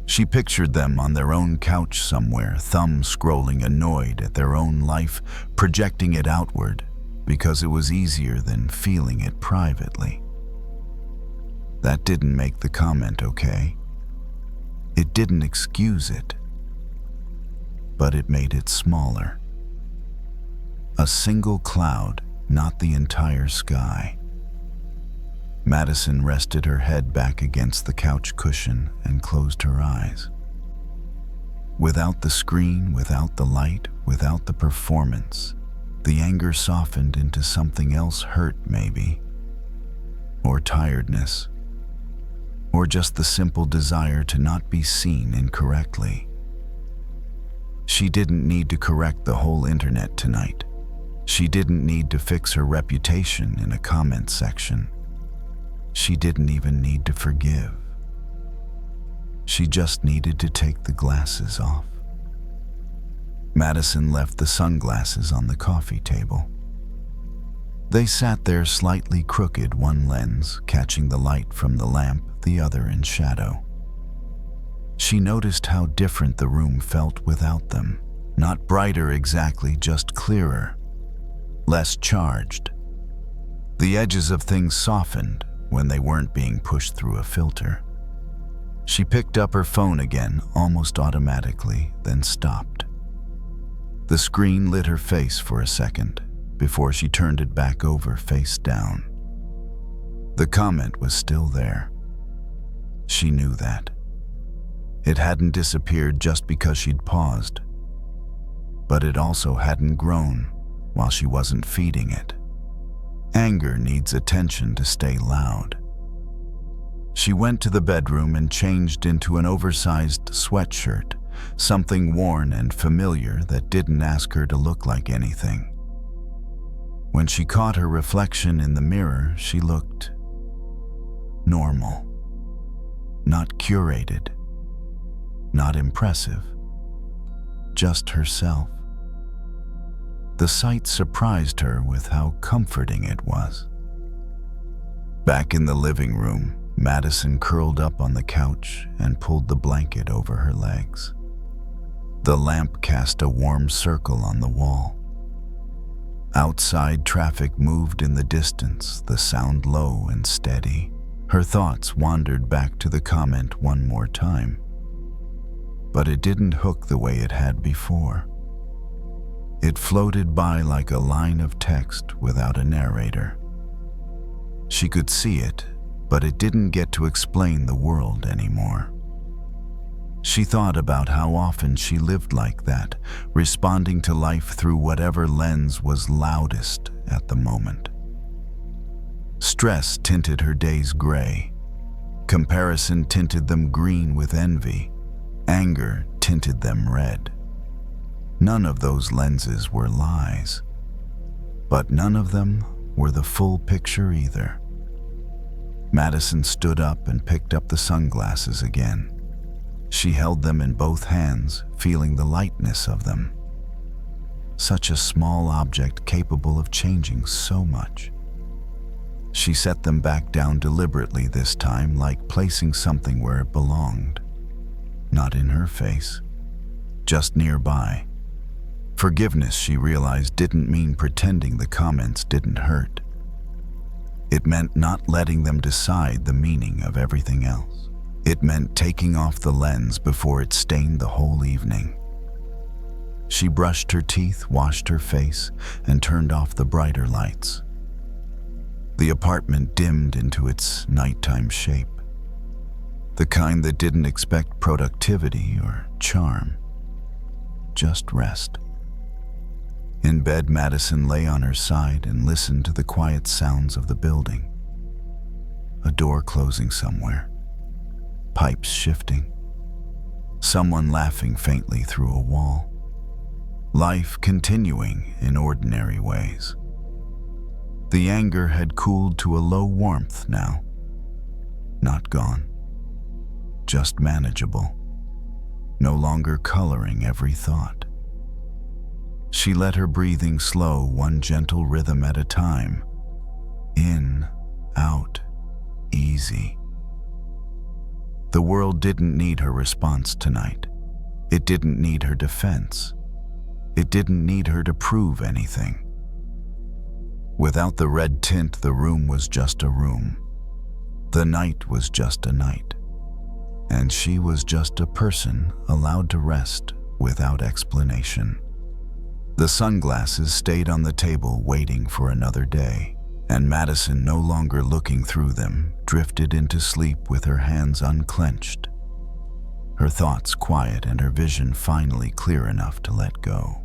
She pictured them on their own couch somewhere, thumb scrolling, annoyed at their own life, projecting it outward because it was easier than feeling it privately. That didn't make the comment okay. It didn't excuse it, but it made it smaller. A single cloud, not the entire sky. Madison rested her head back against the couch cushion and closed her eyes. Without the screen, without the light, without the performance, the anger softened into something else, hurt maybe, or tiredness, or just the simple desire to not be seen incorrectly. She didn't need to correct the whole internet tonight. She didn't need to fix her reputation in a comment section. She didn't even need to forgive. She just needed to take the glasses off. Madison left the sunglasses on the coffee table. They sat there slightly crooked, one lens catching the light from the lamp, the other in shadow. She noticed how different the room felt without them. Not brighter exactly, just clearer, less charged. The edges of things softened when they weren't being pushed through a filter. She picked up her phone again, almost automatically, then stopped. The screen lit her face for a second before she turned it back over, face down. The comment was still there. She knew that. It hadn't disappeared just because she'd paused, but it also hadn't grown while she wasn't feeding it. Anger needs attention to stay loud. She went to the bedroom and changed into an oversized sweatshirt, something worn and familiar that didn't ask her to look like anything. When she caught her reflection in the mirror, she looked normal. Not curated, not impressive, just herself. The sight surprised her with how comforting it was. Back in the living room, Madison curled up on the couch and pulled the blanket over her legs. The lamp cast a warm circle on the wall. Outside, traffic moved in the distance, the sound low and steady. Her thoughts wandered back to the comment one more time. But it didn't hook the way it had before. It floated by like a line of text without a narrator. She could see it, but it didn't get to explain the world anymore. She thought about how often she lived like that, responding to life through whatever lens was loudest at the moment. Stress tinted her days gray. Comparison tinted them green with envy. Anger tinted them red. None of those lenses were lies, but none of them were the full picture either. Madison stood up and picked up the sunglasses again. She held them in both hands, feeling the lightness of them. Such a small object capable of changing so much. She set them back down deliberately this time, like placing something where it belonged. Not in her face, just nearby. Forgiveness, she realized, didn't mean pretending the comments didn't hurt. It meant not letting them decide the meaning of everything else. It meant taking off the lens before it stained the whole evening. She brushed her teeth, washed her face, and turned off the brighter lights. The apartment dimmed into its nighttime shape, the kind that didn't expect productivity or charm, just rest. In bed, Madison lay on her side and listened to the quiet sounds of the building. A door closing somewhere, pipes shifting, someone laughing faintly through a wall. Life continuing in ordinary ways. The anger had cooled to a low warmth now. Not gone, just manageable, no longer coloring every thought. She let her breathing slow, one gentle rhythm at a time. In, out, easy. The world didn't need her response tonight. It didn't need her defense. It didn't need her to prove anything. Without the red tint, the room was just a room. The night was just a night. And she was just a person allowed to rest without explanation. The sunglasses stayed on the table waiting for another day, and Madison, no longer looking through them, drifted into sleep with her hands unclenched, her thoughts quiet and her vision finally clear enough to let go.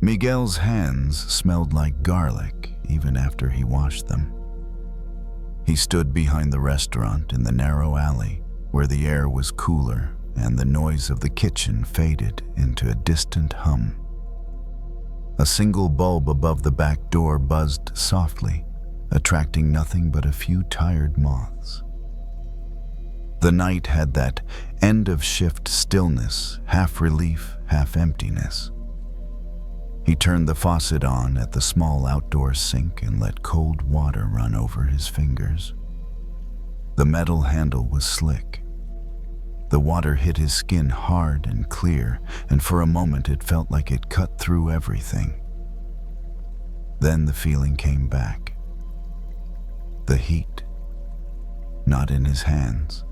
Miguel's hands smelled like garlic even after he washed them. He stood behind the restaurant in the narrow alley, where the air was cooler and the noise of the kitchen faded into a distant hum. A single bulb above the back door buzzed softly, attracting nothing but a few tired moths. The night had that end-of-shift stillness, half relief, half emptiness. He turned the faucet on at the small outdoor sink and let cold water run over his fingers. The metal handle was slick. The water hit his skin hard and clear, and for a moment it felt like it cut through everything. Then the feeling came back. The heat. Not in his hands,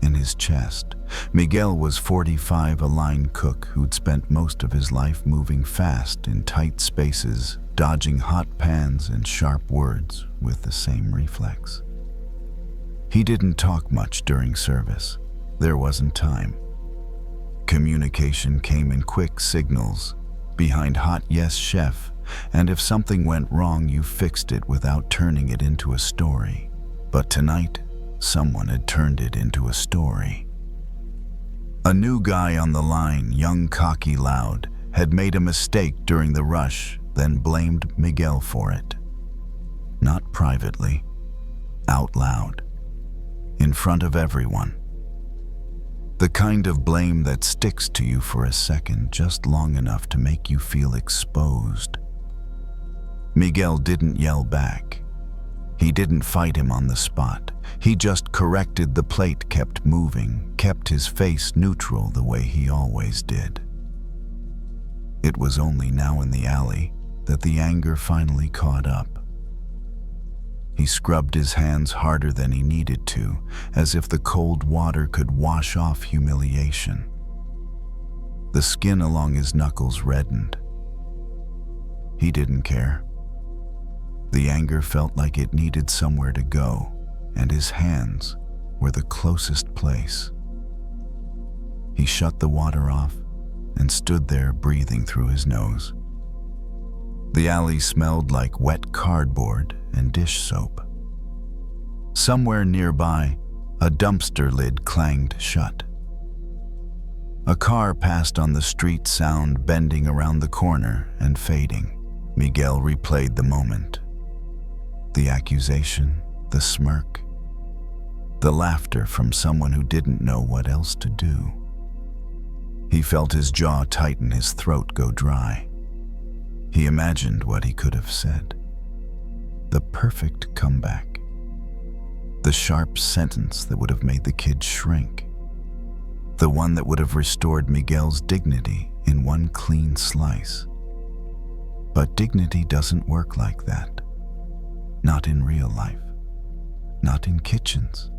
in his chest. Miguel was 45, a line cook who'd spent most of his life moving fast in tight spaces, dodging hot pans and sharp words with the same reflex. He didn't talk much during service. There wasn't time. Communication came in quick signals. Behind hot yes chef, and if something went wrong, you fixed it without turning it into a story. But tonight, someone had turned it into a story. A new guy on the line, young, cocky, loud, had made a mistake during the rush, then blamed Miguel for it. Not privately, out loud, in front of everyone. The kind of blame that sticks to you for a second, just long enough to make you feel exposed. Miguel didn't yell back. He didn't fight him on the spot. He just corrected the plate, kept moving, kept his face neutral the way he always did. It was only now in the alley that the anger finally caught up. He scrubbed his hands harder than he needed to, as if the cold water could wash off humiliation. The skin along his knuckles reddened. He didn't care. The anger felt like it needed somewhere to go, and his hands were the closest place. He shut the water off and stood there breathing through his nose. The alley smelled like wet cardboard and dish soap. Somewhere nearby, a dumpster lid clanged shut. A car passed on the street, sound bending around the corner and fading. Miguel replayed the moment. The accusation, the smirk, the laughter from someone who didn't know what else to do. He felt his jaw tighten, his throat go dry. He imagined what he could have said. The perfect comeback. The sharp sentence that would have made the kid shrink. The one that would have restored Miguel's dignity in one clean slice. But dignity doesn't work like that. Not in real life. Not in kitchens.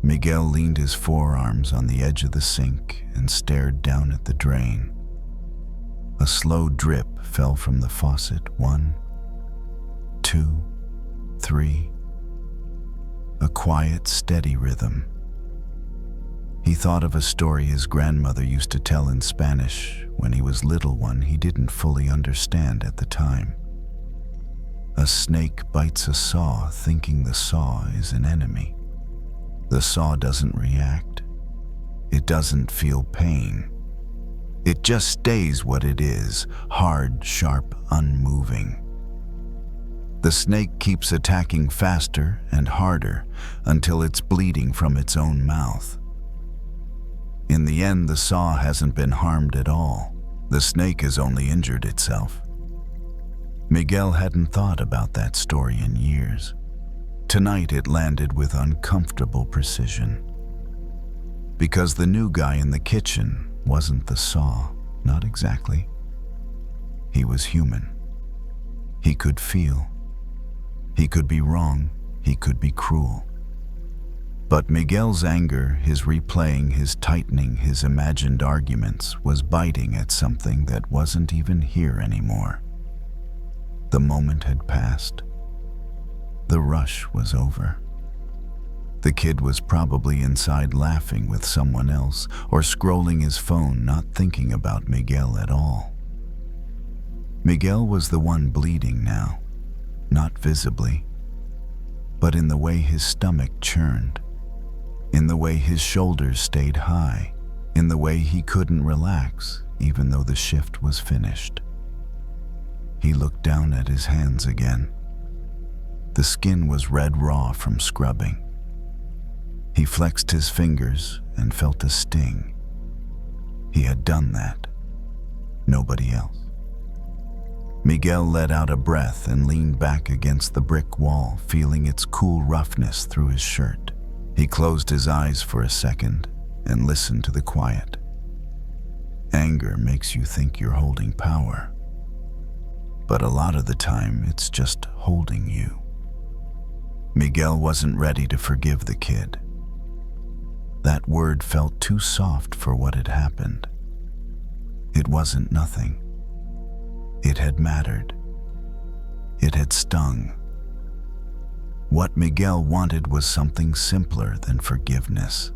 Miguel leaned his forearms on the edge of the sink and stared down at the drain. A slow drip fell from the faucet. 1, 2, 3. A quiet, steady rhythm. He thought of a story his grandmother used to tell in Spanish when he was little, one he didn't fully understand at the time. A snake bites a saw, thinking the saw is an enemy. The saw doesn't react. It doesn't feel pain. It just stays what it is, hard, sharp, unmoving. The snake keeps attacking faster and harder until it's bleeding from its own mouth. In the end, the saw hasn't been harmed at all. The snake has only injured itself. Miguel hadn't thought about that story in years. Tonight it landed with uncomfortable precision. Because the new guy in the kitchen wasn't the saw, not exactly. He was human. He could feel. He could be wrong. He could be cruel. But Miguel's anger, his replaying, his tightening, his imagined arguments, was biting at something that wasn't even here anymore. The moment had passed. The rush was over. The kid was probably inside laughing with someone else or scrolling his phone, not thinking about Miguel at all. Miguel was the one bleeding now, not visibly, but in the way his stomach churned, in the way his shoulders stayed high, in the way he couldn't relax even though the shift was finished. He looked down at his hands again. The skin was red raw from scrubbing. He flexed his fingers and felt a sting. He had done that. Nobody else. Miguel let out a breath and leaned back against the brick wall, feeling its cool roughness through his shirt. He closed his eyes for a second and listened to the quiet. Anger makes you think you're holding power. But a lot of the time, it's just holding you. Miguel wasn't ready to forgive the kid. That word felt too soft for what had happened. It wasn't nothing. It had mattered. It had stung. What Miguel wanted was something simpler than forgiveness.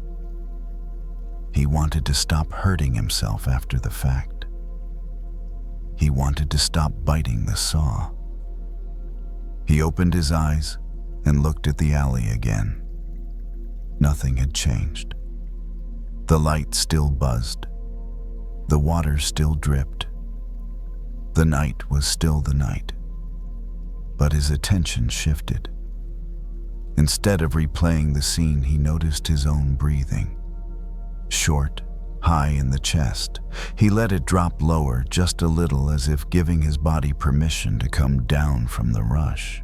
He wanted to stop hurting himself after the fact. He wanted to stop biting the saw. He opened his eyes and looked at the alley again. Nothing had changed. The light still buzzed. The water still dripped. The night was still the night. But his attention shifted. Instead of replaying the scene, he noticed his own breathing. Short, high in the chest, he let it drop lower just a little, as if giving his body permission to come down from the rush.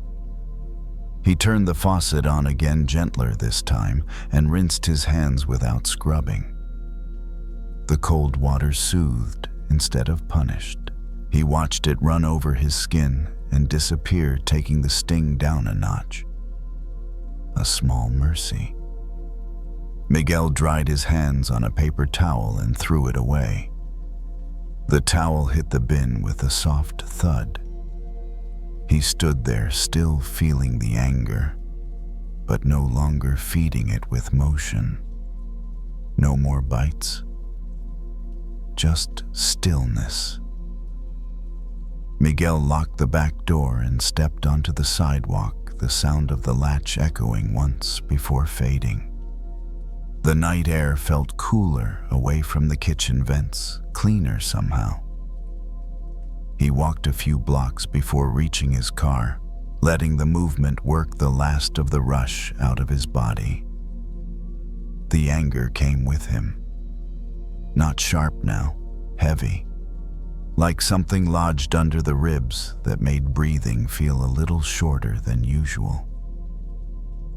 He turned the faucet on again, gentler this time, and rinsed his hands without scrubbing. The cold water soothed instead of punished. He watched it run over his skin and disappear, taking the sting down a notch. A small mercy. Miguel dried his hands on a paper towel and threw it away. The towel hit the bin with a soft thud. He stood there, still feeling the anger, but no longer feeding it with motion. No more bites. Just stillness. Miguel locked the back door and stepped onto the sidewalk, the sound of the latch echoing once before fading. The night air felt cooler away from the kitchen vents, cleaner somehow. He walked a few blocks before reaching his car, letting the movement work the last of the rush out of his body. The anger came with him. Not sharp now, heavy, like something lodged under the ribs that made breathing feel a little shorter than usual.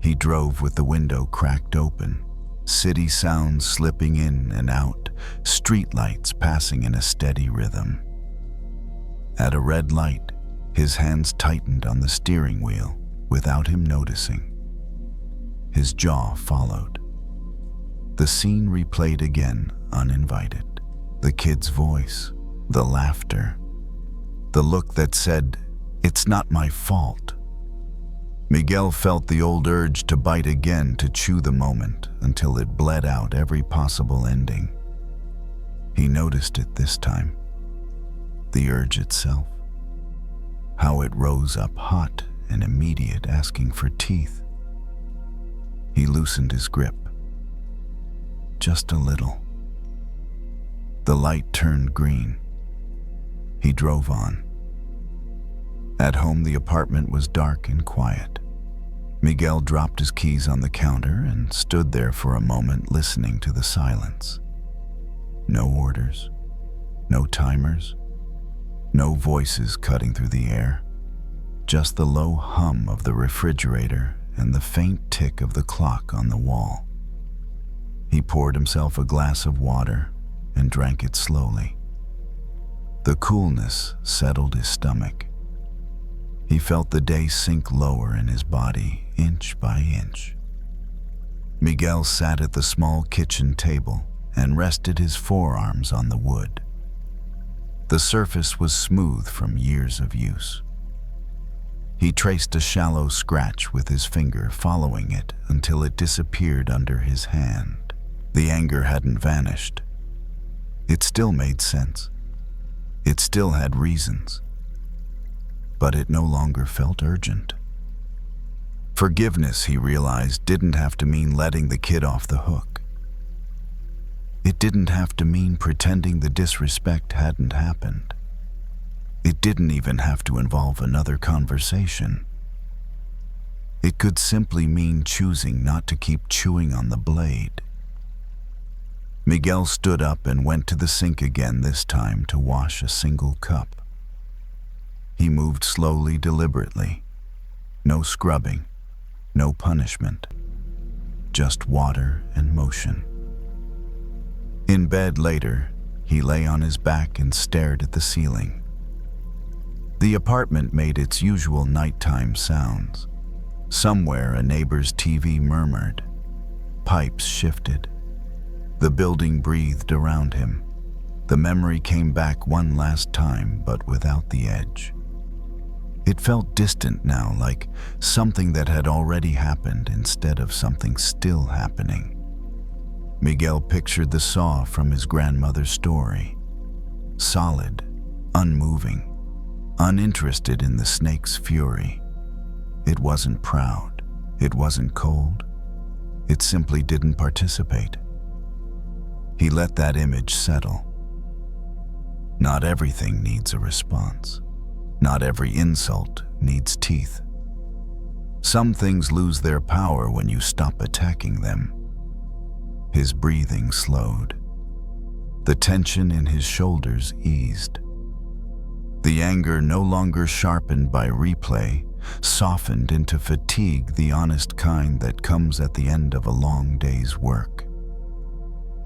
He drove with the window cracked open, city sounds slipping in and out, streetlights passing in a steady rhythm. At a red light, his hands tightened on the steering wheel without him noticing. His jaw followed. The scene replayed again, uninvited. The kid's voice, the laughter, the look that said, "It's not my fault." Miguel felt the old urge to bite again, to chew the moment until it bled out every possible ending. He noticed it this time. The urge itself. How it rose up hot and immediate, asking for teeth. He loosened his grip. Just a little. The light turned green. He drove on. At home, the apartment was dark and quiet. Miguel dropped his keys on the counter and stood there for a moment, listening to the silence. No orders, no timers, no voices cutting through the air, just the low hum of the refrigerator and the faint tick of the clock on the wall. He poured himself a glass of water and drank it slowly. The coolness settled his stomach. He felt the day sink lower in his body, inch by inch. Miguel sat at the small kitchen table and rested his forearms on the wood. The surface was smooth from years of use. He traced a shallow scratch with his finger, following it until it disappeared under his hand. The anger hadn't vanished. It still made sense. It still had reasons. But it no longer felt urgent. Forgiveness, he realized, didn't have to mean letting the kid off the hook. It didn't have to mean pretending the disrespect hadn't happened. It didn't even have to involve another conversation. It could simply mean choosing not to keep chewing on the blade. Miguel stood up and went to the sink again, this time to wash a single cup. He moved slowly, deliberately. No scrubbing, no punishment, just water and motion. In bed later, he lay on his back and stared at the ceiling. The apartment made its usual nighttime sounds. Somewhere a neighbor's TV murmured. Pipes shifted. The building breathed around him. The memory came back one last time, but without the edge. It felt distant now, like something that had already happened instead of something still happening. Miguel pictured the saw from his grandmother's story. Solid, unmoving, uninterested in the snake's fury. It wasn't proud, it wasn't cold, it simply didn't participate. He let that image settle. Not everything needs a response. Not every insult needs teeth. Some things lose their power when you stop attacking them. His breathing slowed. The tension in his shoulders eased. The anger, no longer sharpened by replay, softened into fatigue, the honest kind that comes at the end of a long day's work.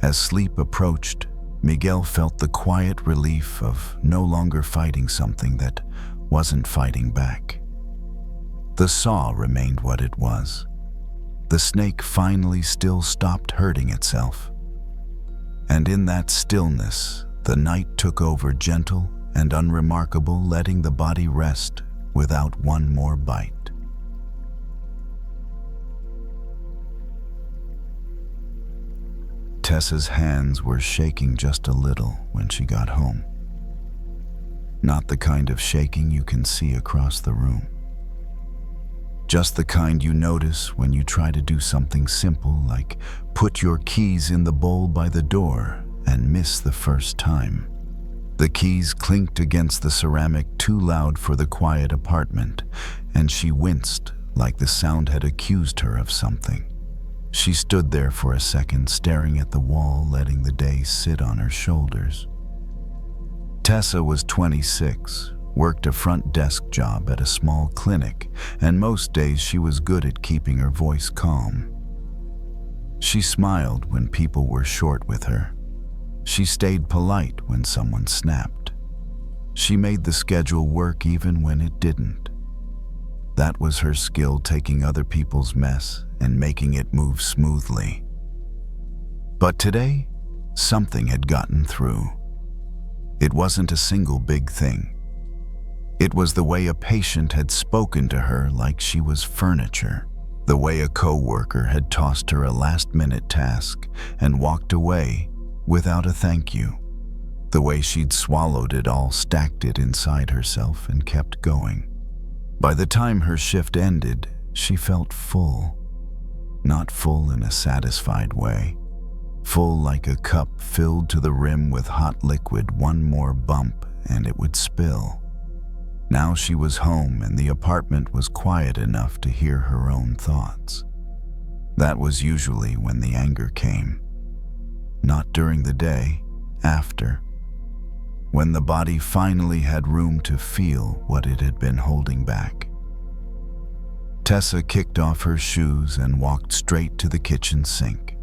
As sleep approached, Miguel felt the quiet relief of no longer fighting something that wasn't fighting back. The saw remained what it was. The snake finally still stopped hurting itself. And in that stillness, the night took over, gentle and unremarkable, letting the body rest without one more bite. Tessa's hands were shaking just a little when she got home. Not the kind of shaking you can see across the room. Just the kind you notice when you try to do something simple like put your keys in the bowl by the door and miss the first time. The keys clinked against the ceramic, too loud for the quiet apartment, and she winced like the sound had accused her of something. She stood there for a second, staring at the wall, letting the day sit on her shoulders. Tessa was 26, worked a front desk job at a small clinic, and most days she was good at keeping her voice calm. She smiled when people were short with her. She stayed polite when someone snapped. She made the schedule work even when it didn't. That was her skill, taking other people's mess and making it move smoothly. But today, something had gotten through. It wasn't a single big thing. It was the way a patient had spoken to her like she was furniture, the way a coworker had tossed her a last-minute task and walked away without a thank you, the way she'd swallowed it all, stacked it inside herself, and kept going. By the time her shift ended, she felt full. Not full in a satisfied way. Full like a cup filled to the rim with hot liquid. One more bump and it would spill. Now she was home and the apartment was quiet enough to hear her own thoughts. That was usually when the anger came. Not during the day, after. When the body finally had room to feel what it had been holding back. Tessa kicked off her shoes and walked straight to the kitchen sink.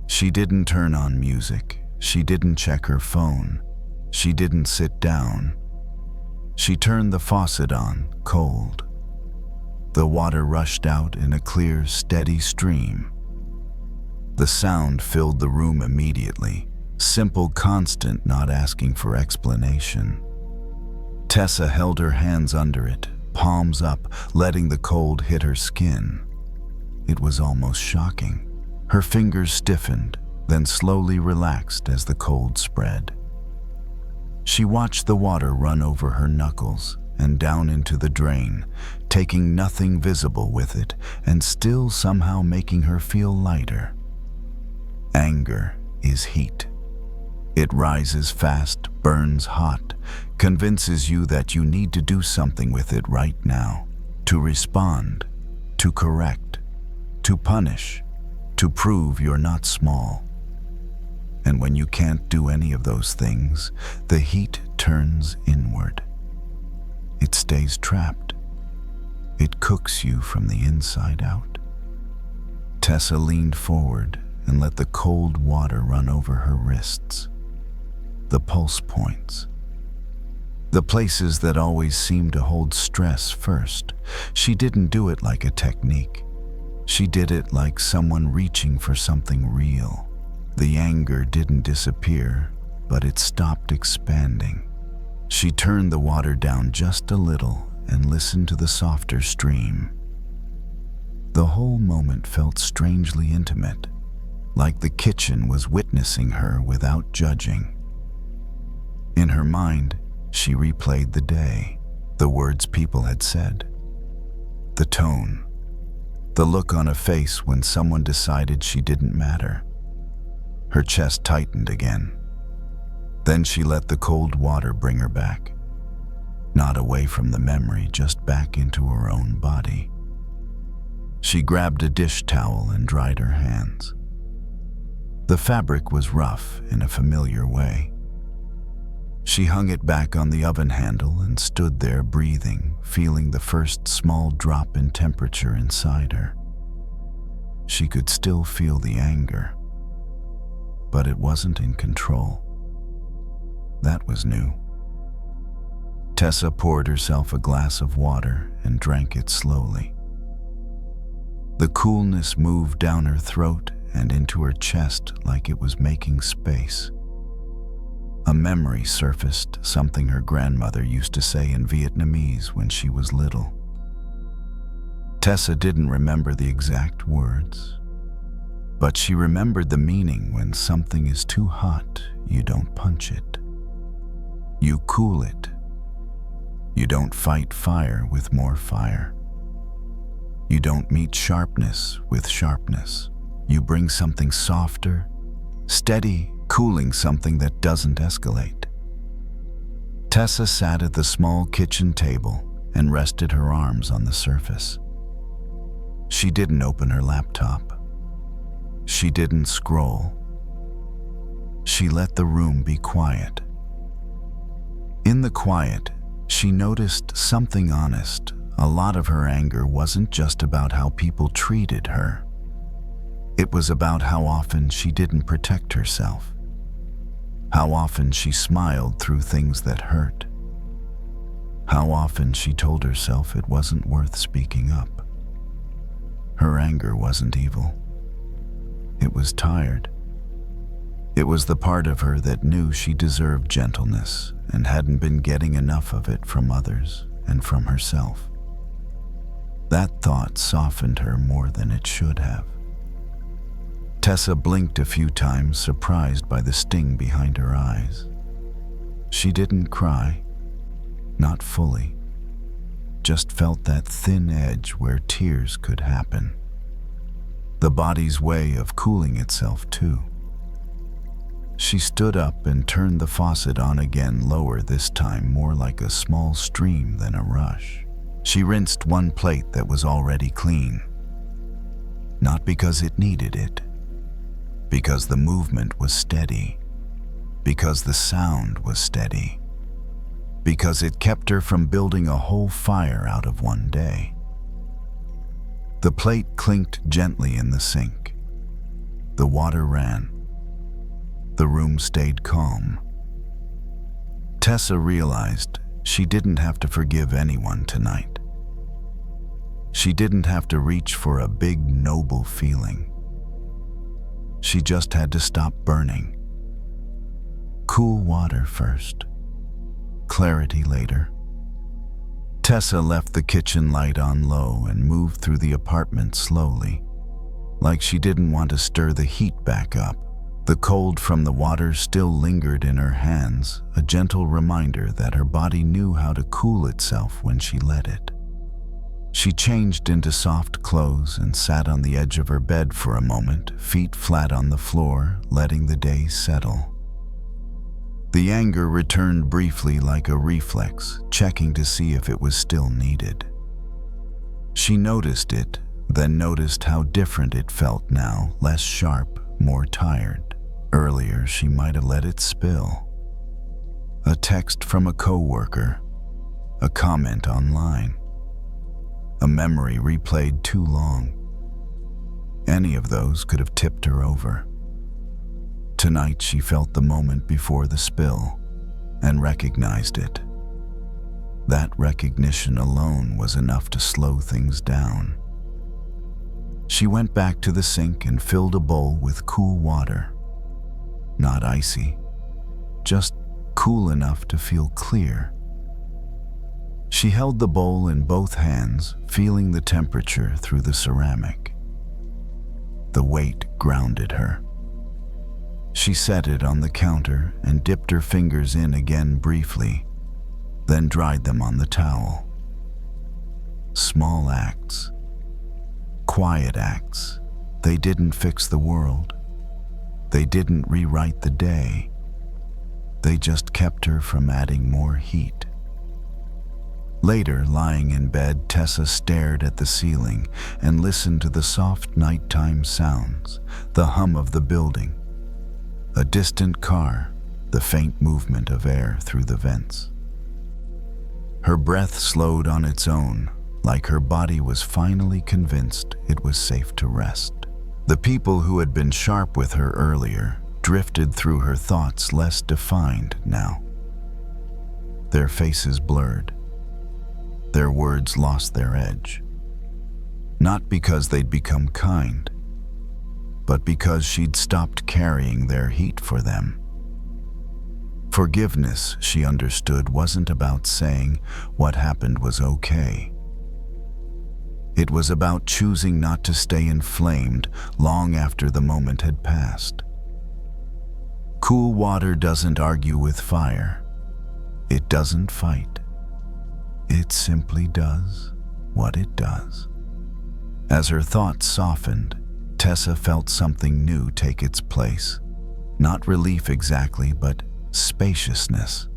She didn't turn on music. She didn't check her phone. She didn't sit down. She turned the faucet on, cold. The water rushed out in a clear, steady stream. The sound filled the room immediately. Simple, constant, not asking for explanation. Tessa held her hands under it, palms up, letting the cold hit her skin. It was almost shocking. Her fingers stiffened, then slowly relaxed as the cold spread. She watched the water run over her knuckles and down into the drain, taking nothing visible with it, and still somehow making her feel lighter. Anger is heat. It rises fast, burns hot, convinces you that you need to do something with it right now, to respond, to correct, to punish, to prove you're not small. And when you can't do any of those things, the heat turns inward. It stays trapped. It cooks you from the inside out. Tessa leaned forward and let the cold water run over her wrists. The pulse points. The places that always seem to hold stress first. She didn't do it like a technique. She did it like someone reaching for something real. The anger didn't disappear, but it stopped expanding. She turned the water down just a little and listened to the softer stream. The whole moment felt strangely intimate, like the kitchen was witnessing her without judging. In her mind, she replayed the day, the words people had said, the tone, the look on a face when someone decided she didn't matter. Her chest tightened again. Then she let the cold water bring her back. Not away from the memory, just back into her own body. She grabbed a dish towel and dried her hands. The fabric was rough in a familiar way. She hung it back on the oven handle and stood there breathing, feeling the first small drop in temperature inside her. She could still feel the anger, but it wasn't in control. That was new. Tessa poured herself a glass of water and drank it slowly. The coolness moved down her throat and into her chest like it was making space. A memory surfaced, something her grandmother used to say in Vietnamese when she was little. Tessa didn't remember the exact words, but she remembered the meaning: when something is too hot, you don't punch it. You cool it. You don't fight fire with more fire. You don't meet sharpness with sharpness. You bring something softer, steady, cooling something that doesn't escalate. Tessa sat at the small kitchen table and rested her arms on the surface. She didn't open her laptop. She didn't scroll. She let the room be quiet. In the quiet, she noticed something honest. A lot of her anger wasn't just about how people treated her. It was about how often she didn't protect herself. How often she smiled through things that hurt. How often she told herself it wasn't worth speaking up. Her anger wasn't evil. It was tired. It was the part of her that knew she deserved gentleness and hadn't been getting enough of it from others and from herself. That thought softened her more than it should have. Tessa blinked a few times, surprised by the sting behind her eyes. She didn't cry, not fully, just felt that thin edge where tears could happen. The body's way of cooling itself too. She stood up and turned the faucet on again, lower this time, more like a small stream than a rush. She rinsed one plate that was already clean. Not because it needed it, because the movement was steady, because the sound was steady, because it kept her from building a whole fire out of one day. The plate clinked gently in the sink. The water ran. The room stayed calm. Tessa realized she didn't have to forgive anyone tonight. She didn't have to reach for a big, noble feeling. She just had to stop burning. Cool water first, clarity later. Tessa left the kitchen light on low and moved through the apartment slowly, like she didn't want to stir the heat back up. The cold from the water still lingered in her hands, a gentle reminder that her body knew how to cool itself when she let it. She changed into soft clothes and sat on the edge of her bed for a moment, feet flat on the floor, letting the day settle. The anger returned briefly like a reflex, checking to see if it was still needed. She noticed it, then noticed how different it felt now, less sharp, more tired. Earlier, she might have let it spill. A text from a coworker, a comment online, a memory replayed too long. Any of those could have tipped her over. Tonight, she felt the moment before the spill and recognized it. That recognition alone was enough to slow things down. She went back to the sink and filled a bowl with cool water. Not icy, just cool enough to feel clear. She held the bowl in both hands, feeling the temperature through the ceramic. The weight grounded her. She set it on the counter and dipped her fingers in again briefly, then dried them on the towel. Small acts, quiet acts. They didn't fix the world. They didn't rewrite the day. They just kept her from adding more heat. Later, lying in bed, Tessa stared at the ceiling and listened to the soft nighttime sounds, the hum of the building, a distant car, the faint movement of air through the vents. Her breath slowed on its own, like her body was finally convinced it was safe to rest. The people who had been sharp with her earlier drifted through her thoughts, less defined now. Their faces blurred. Their words lost their edge. Not because they'd become kind, but because she'd stopped carrying their heat for them. Forgiveness, she understood, wasn't about saying what happened was okay. It was about choosing not to stay inflamed long after the moment had passed. Cool water doesn't argue with fire. It doesn't fight. It simply does what it does. As her thoughts softened, Tessa felt something new take its place. Not relief exactly, but spaciousness.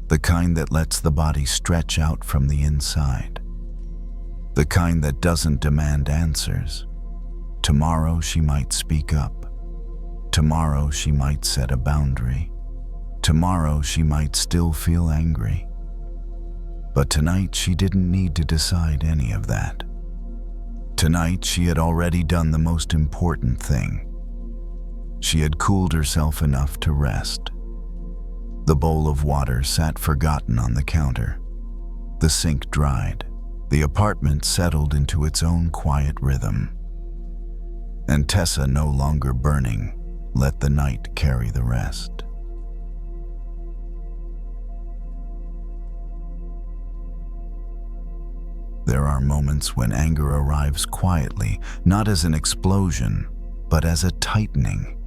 The kind that lets the body stretch out from the inside. The kind that doesn't demand answers. Tomorrow she might speak up. Tomorrow she might set a boundary. Tomorrow she might still feel angry. But tonight she didn't need to decide any of that. Tonight she had already done the most important thing. She had cooled herself enough to rest. The bowl of water sat forgotten on the counter. The sink dried. The apartment settled into its own quiet rhythm. And Tessa, no longer burning, let the night carry the rest. There are moments when anger arrives quietly, not as an explosion, but as a tightening.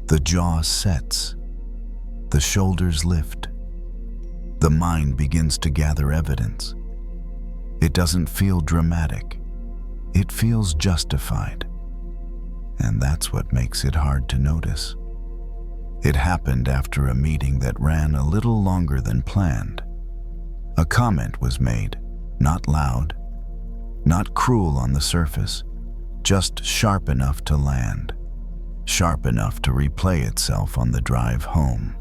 The jaw sets. The shoulders lift. The mind begins to gather evidence. It doesn't feel dramatic. It feels justified. And that's what makes it hard to notice. It happened after a meeting that ran a little longer than planned. A comment was made, not loud, not cruel on the surface, just sharp enough to land, sharp enough to replay itself on the drive home.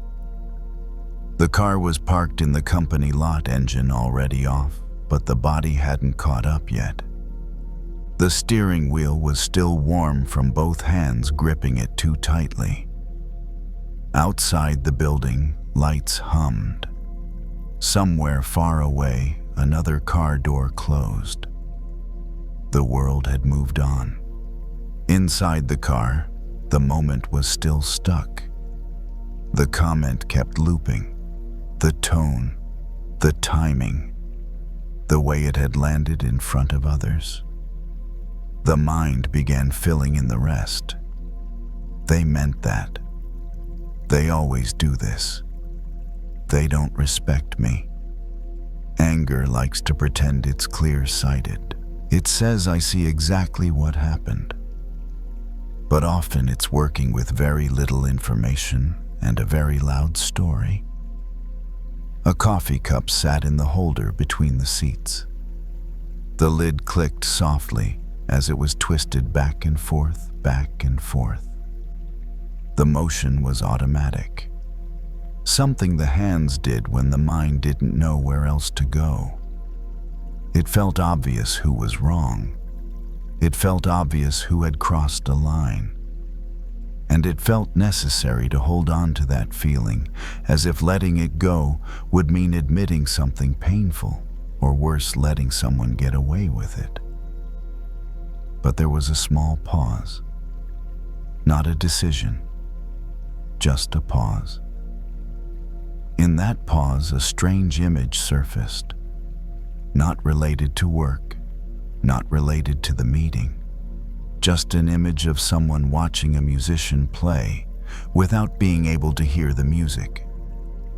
The car was parked in the company lot, engine already off, but the body hadn't caught up yet. The steering wheel was still warm from both hands gripping it too tightly. Outside the building, lights hummed. Somewhere far away, another car door closed. The world had moved on. Inside the car, the moment was still stuck. The comment kept looping. The tone, the timing, the way it had landed in front of others. The mind began filling in the rest. They meant that. They always do this. They don't respect me. Anger likes to pretend it's clear-sighted. It says I see exactly what happened. But often it's working with very little information and a very loud story. A coffee cup sat in the holder between the seats. The lid clicked softly as it was twisted back and forth, back and forth. The motion was automatic. Something the hands did when the mind didn't know where else to go. It felt obvious who was wrong. It felt obvious who had crossed a line. And it felt necessary to hold on to that feeling, as if letting it go would mean admitting something painful, or worse, letting someone get away with it. But there was a small pause. Not a decision, just a pause. In that pause, a strange image surfaced. Not related to work, not related to the meeting. Just an image of someone watching a musician play, without being able to hear the music.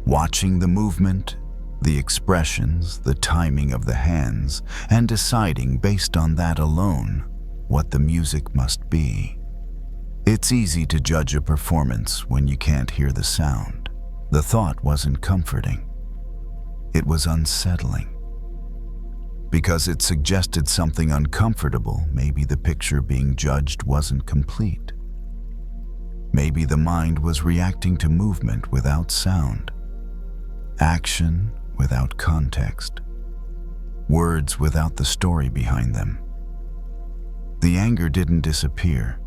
Watching the movement, the expressions, the timing of the hands, and deciding based on that alone what the music must be. It's easy to judge a performance when you can't hear the sound. The thought wasn't comforting. It was unsettling. Because it suggested something uncomfortable, maybe the picture being judged wasn't complete. Maybe the mind was reacting to movement without sound, action without context, words without the story behind them. The anger didn't disappear.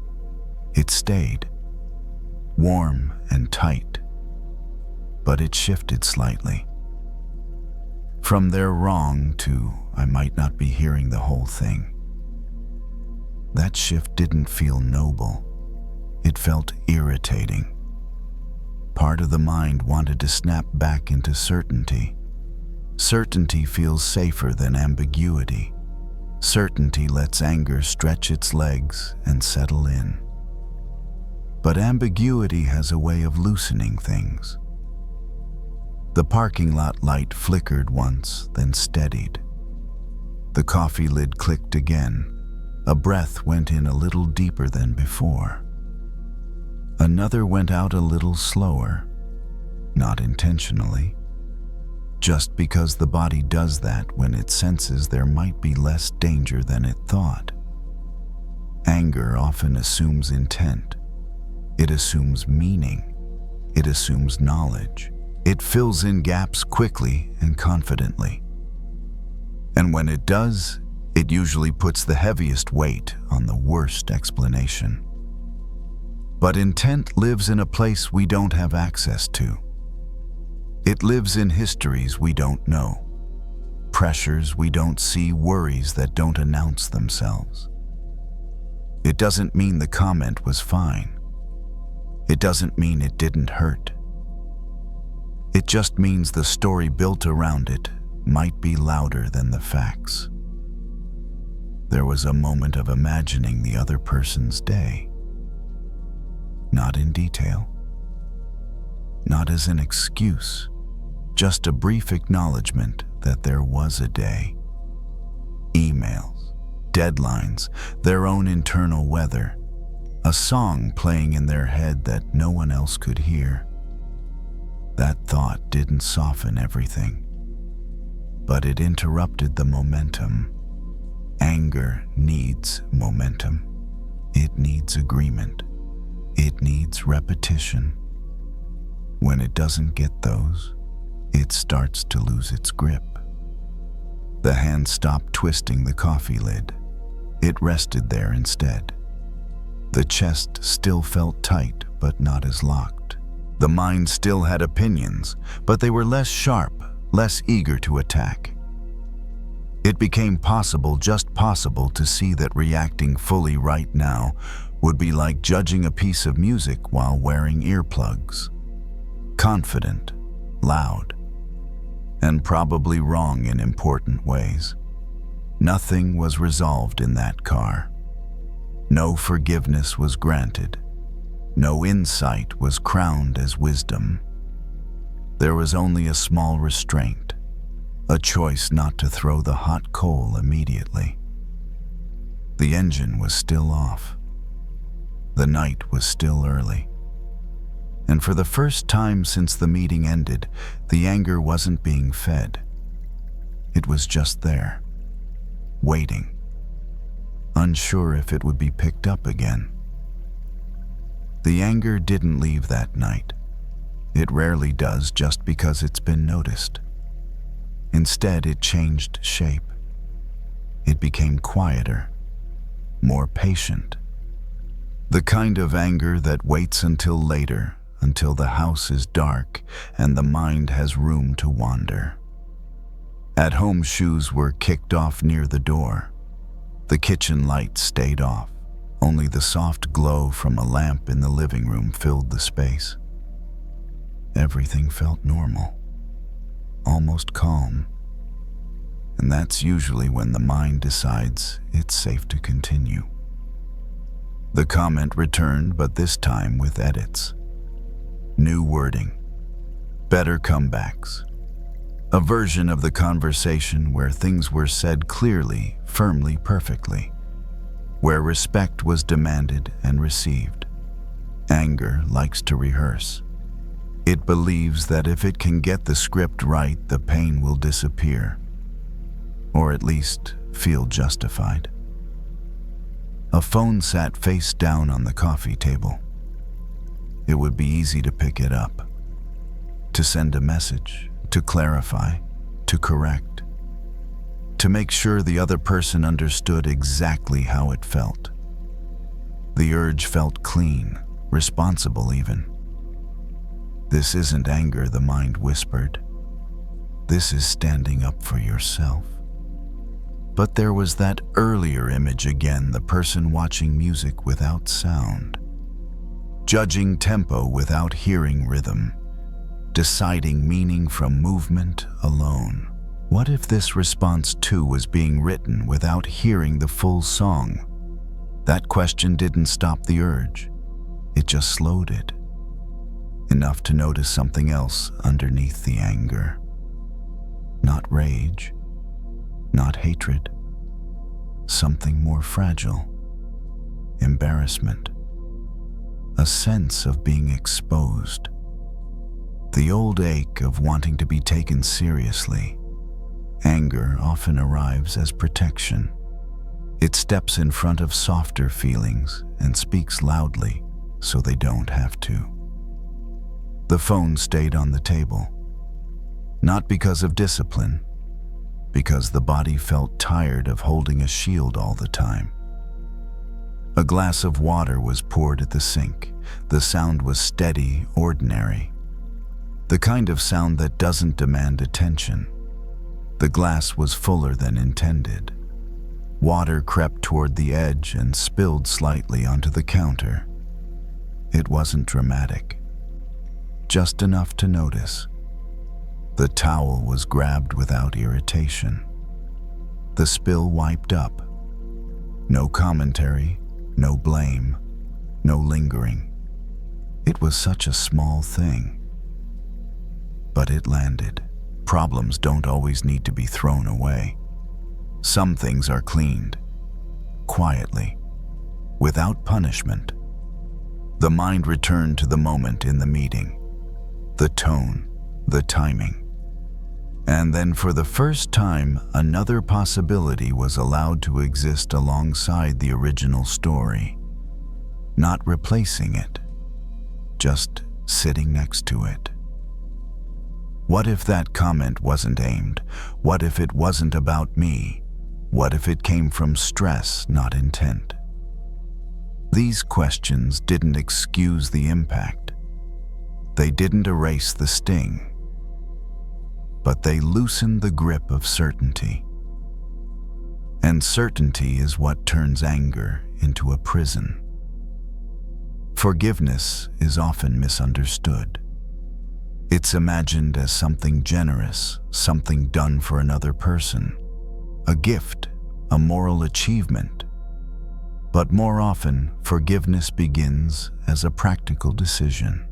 It stayed, warm and tight, but it shifted slightly. From "they're wrong" to "I might not be hearing the whole thing." That shift didn't feel noble. It felt irritating. Part of the mind wanted to snap back into certainty. Certainty feels safer than ambiguity. Certainty lets anger stretch its legs and settle in. But ambiguity has a way of loosening things. The parking lot light flickered once, then steadied. The coffee lid clicked again. A breath went in a little deeper than before. Another went out a little slower, not intentionally, just because the body does that when it senses there might be less danger than it thought. Anger often assumes intent. It assumes meaning. It assumes knowledge. It fills in gaps quickly and confidently. And when it does, it usually puts the heaviest weight on the worst explanation. But intent lives in a place we don't have access to. It lives in histories we don't know, pressures we don't see, worries that don't announce themselves. It doesn't mean the comment was fine. It doesn't mean it didn't hurt. It just means the story built around it might be louder than the facts. There was a moment of imagining the other person's day. Not in detail. Not as an excuse. Just a brief acknowledgement that there was a day. Emails, deadlines, their own internal weather, a song playing in their head that no one else could hear. That thought didn't soften everything, but it interrupted the momentum. Anger needs momentum. It needs agreement. It needs repetition. When it doesn't get those, it starts to lose its grip. The hand stopped twisting the coffee lid. It rested there instead. The chest still felt tight, but not as locked. The mind still had opinions, but they were less sharp, less eager to attack. It became possible, just possible, to see that reacting fully right now would be like judging a piece of music while wearing earplugs. Confident, loud, and probably wrong in important ways. Nothing was resolved in that car. No forgiveness was granted. No insight was crowned as wisdom. There was only a small restraint, a choice not to throw the hot coal immediately. The engine was still off. The night was still early. And for the first time since the meeting ended, the anger wasn't being fed. It was just there, waiting, unsure if it would be picked up again. The anger didn't leave that night. It rarely does just because it's been noticed. Instead, it changed shape. It became quieter, more patient. The kind of anger that waits until later, until the house is dark and the mind has room to wander. At-home shoes were kicked off near the door. The kitchen light stayed off. Only the soft glow from a lamp in the living room filled the space. Everything felt normal, almost calm. And that's usually when the mind decides it's safe to continue. The comment returned, but this time with edits. new wording, better comebacks. A version of the conversation where things were said clearly, firmly, perfectly. Where respect was demanded and received. Anger likes to rehearse. It believes that if it can get the script right, the pain will disappear. Or at least feel justified. A phone sat face down on the coffee table. It would be easy to pick it up, to send a message, to clarify, to correct, to make sure the other person understood exactly how it felt. The urge felt clean, responsible even. This isn't anger, the mind whispered. This is standing up for yourself. But there was that earlier image again, the person watching music without sound, judging tempo without hearing rhythm, deciding meaning from movement alone. What if this response too was being written without hearing the full song? That question didn't stop the urge. It just slowed it. Enough to notice something else underneath the anger. Not rage, not hatred. Something more fragile. Embarrassment. A sense of being exposed. The old ache of wanting to be taken seriously. Anger often arrives as protection. It steps in front of softer feelings and speaks loudly so they don't have to. The phone stayed on the table. Not because of discipline, because the body felt tired of holding a shield all the time. A glass of water was poured at the sink. The sound was steady, ordinary. The kind of sound that doesn't demand attention. The glass was fuller than intended. Water crept toward the edge and spilled slightly onto the counter. It wasn't dramatic. Just enough to notice. The towel was grabbed without irritation. The spill wiped up. No commentary, no blame, no lingering. It was such a small thing. But it landed. Problems don't always need to be thrown away. Some things are cleaned, quietly, without punishment. The mind returned to the moment in the meeting, the tone, the timing. And then for the first time, another possibility was allowed to exist alongside the original story. Not replacing it, just sitting next to it. What if that comment wasn't aimed? What if it wasn't about me? What if it came from stress, not intent? These questions didn't excuse the impact. They didn't erase the sting. But they loosened the grip of certainty. And certainty is what turns anger into a prison. Forgiveness is often misunderstood. It's imagined as something generous, something done for another person, a gift, a moral achievement. But more often, forgiveness begins as a practical decision.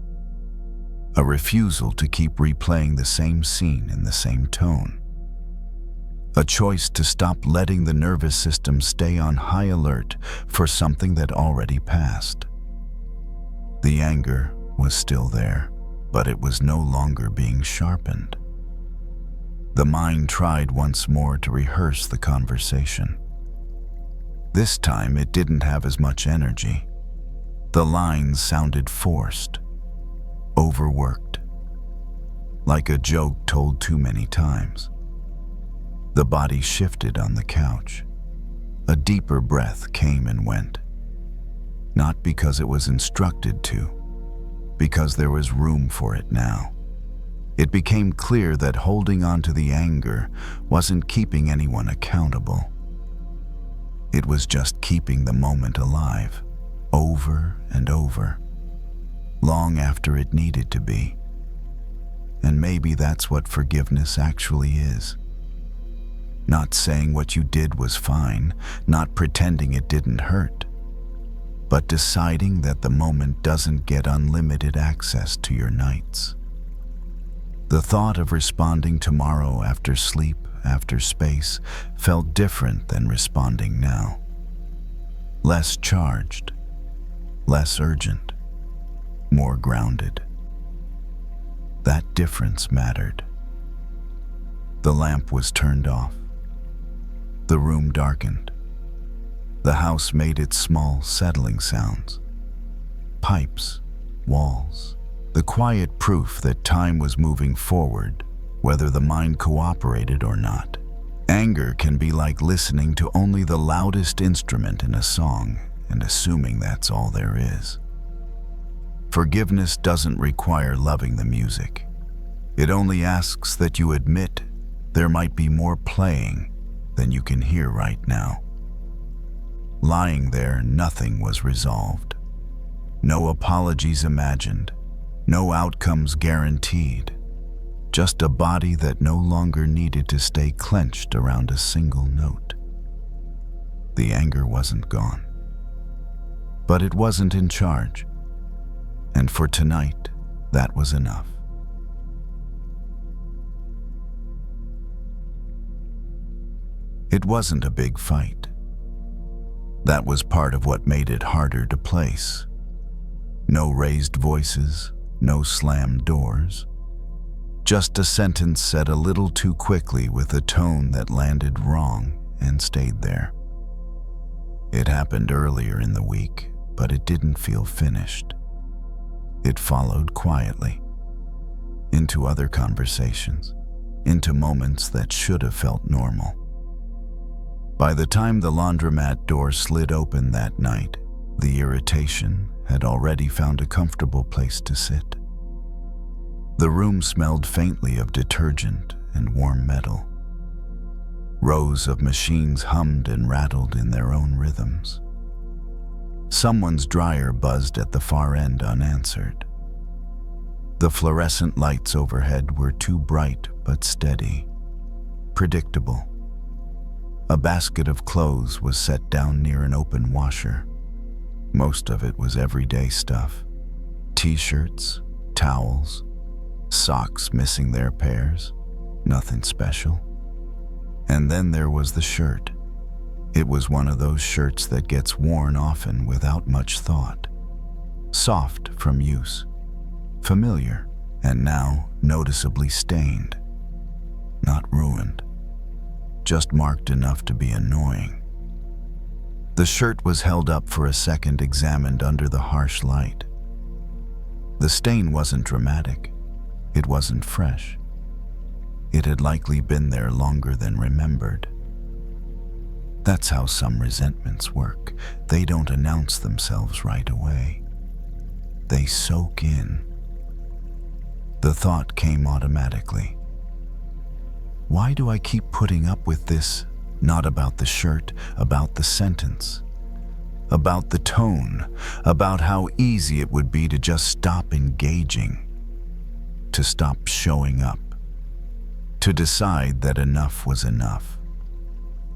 A refusal to keep replaying the same scene in the same tone. A choice to stop letting the nervous system stay on high alert for something that already passed. The anger was still there, but it was no longer being sharpened. The mind tried once more to rehearse the conversation. This time it didn't have as much energy. The lines sounded forced, overworked, like a joke told too many times. The body shifted on the couch. A deeper breath came and went. Not because it was instructed to, because there was room for it now. It became clear that holding on to the anger wasn't keeping anyone accountable. It was just keeping the moment alive, over and over, long after it needed to be. And maybe that's what forgiveness actually is. Not saying what you did was fine, not pretending it didn't hurt, but deciding that the moment doesn't get unlimited access to your nights. The thought of responding tomorrow after sleep, after space, felt different than responding now. Less charged, less urgent, more grounded. That difference mattered. The lamp was turned off. The room darkened. The house made its small, settling sounds. Pipes, walls, the quiet proof that time was moving forward, whether the mind cooperated or not. Anger can be like listening to only the loudest instrument in a song and assuming that's all there is. Forgiveness doesn't require loving the music. It only asks that you admit there might be more playing than you can hear right now. Lying there, nothing was resolved. No apologies imagined, no outcomes guaranteed. Just a body that no longer needed to stay clenched around a single note. The anger wasn't gone, but it wasn't in charge. And for tonight, that was enough. It wasn't a big fight. That was part of what made it harder to place. No raised voices, no slammed doors. Just a sentence said a little too quickly with a tone that landed wrong and stayed there. It happened earlier in the week, but it didn't feel finished. It followed quietly, into other conversations, into moments that should have felt normal. By the time the laundromat door slid open that night, the irritation had already found a comfortable place to sit. The room smelled faintly of detergent and warm metal. Rows of machines hummed and rattled in their own rhythms. Someone's dryer buzzed at the far end unanswered. The fluorescent lights overhead were too bright but steady, predictable. A basket of clothes was set down near an open washer. Most of it was everyday stuff. T-shirts, towels, socks missing their pairs, nothing special. And then there was the shirt. It was one of those shirts that gets worn often without much thought. Soft from use, familiar, and now noticeably stained. Not ruined, just marked enough to be annoying. The shirt was held up for a second, examined under the harsh light. The stain wasn't dramatic. It wasn't fresh. It had likely been there longer than remembered. That's how some resentments work. They don't announce themselves right away. They soak in. The thought came automatically. Why do I keep putting up with this? Not about the shirt, about the sentence. About the tone, about how easy it would be to just stop engaging. To stop showing up. To decide that enough was enough.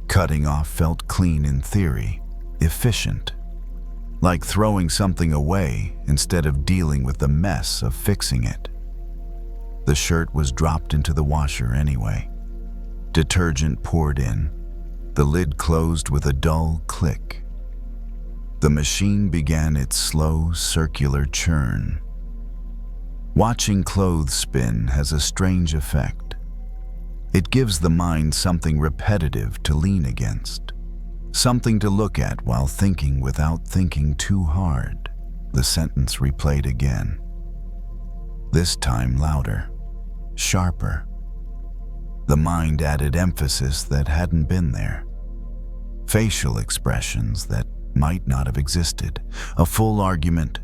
Cutting off felt clean in theory, efficient. Like throwing something away instead of dealing with the mess of fixing it. The shirt was dropped into the washer anyway. Detergent poured in. The lid closed with a dull click. The machine began its slow, circular churn. Watching clothes spin has a strange effect. It gives the mind something repetitive to lean against, something to look at while thinking without thinking too hard. The sentence replayed again. This time louder, sharper. The mind added emphasis that hadn't been there. Facial expressions that might not have existed. A full argument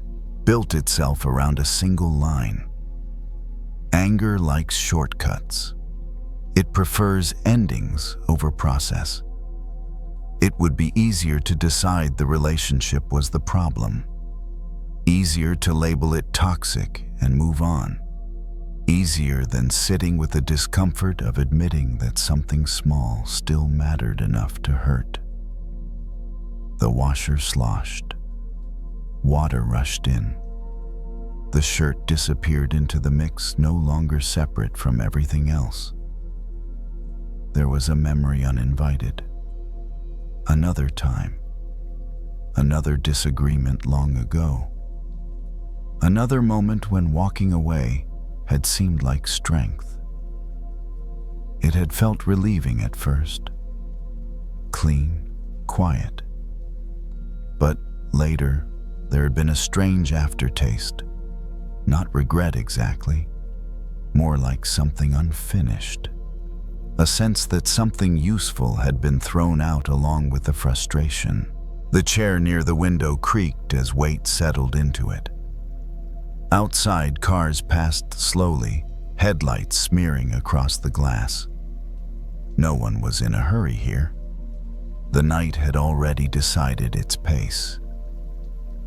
built itself around a single line. Anger likes shortcuts. It prefers endings over process. It would be easier to decide the relationship was the problem. Easier to label it toxic and move on. Easier than sitting with the discomfort of admitting that something small still mattered enough to hurt. The washer sloshed. Water rushed in. The shirt disappeared into the mix, no longer separate from everything else. There was a memory uninvited. Another time. Another disagreement long ago. Another moment when walking away had seemed like strength. It had felt relieving at first. Clean, quiet. But later, there had been a strange aftertaste. Not regret exactly, more like something unfinished. A sense that something useful had been thrown out along with the frustration. The chair near the window creaked as weight settled into it. Outside, cars passed slowly, headlights smearing across the glass. No one was in a hurry here. The night had already decided its pace.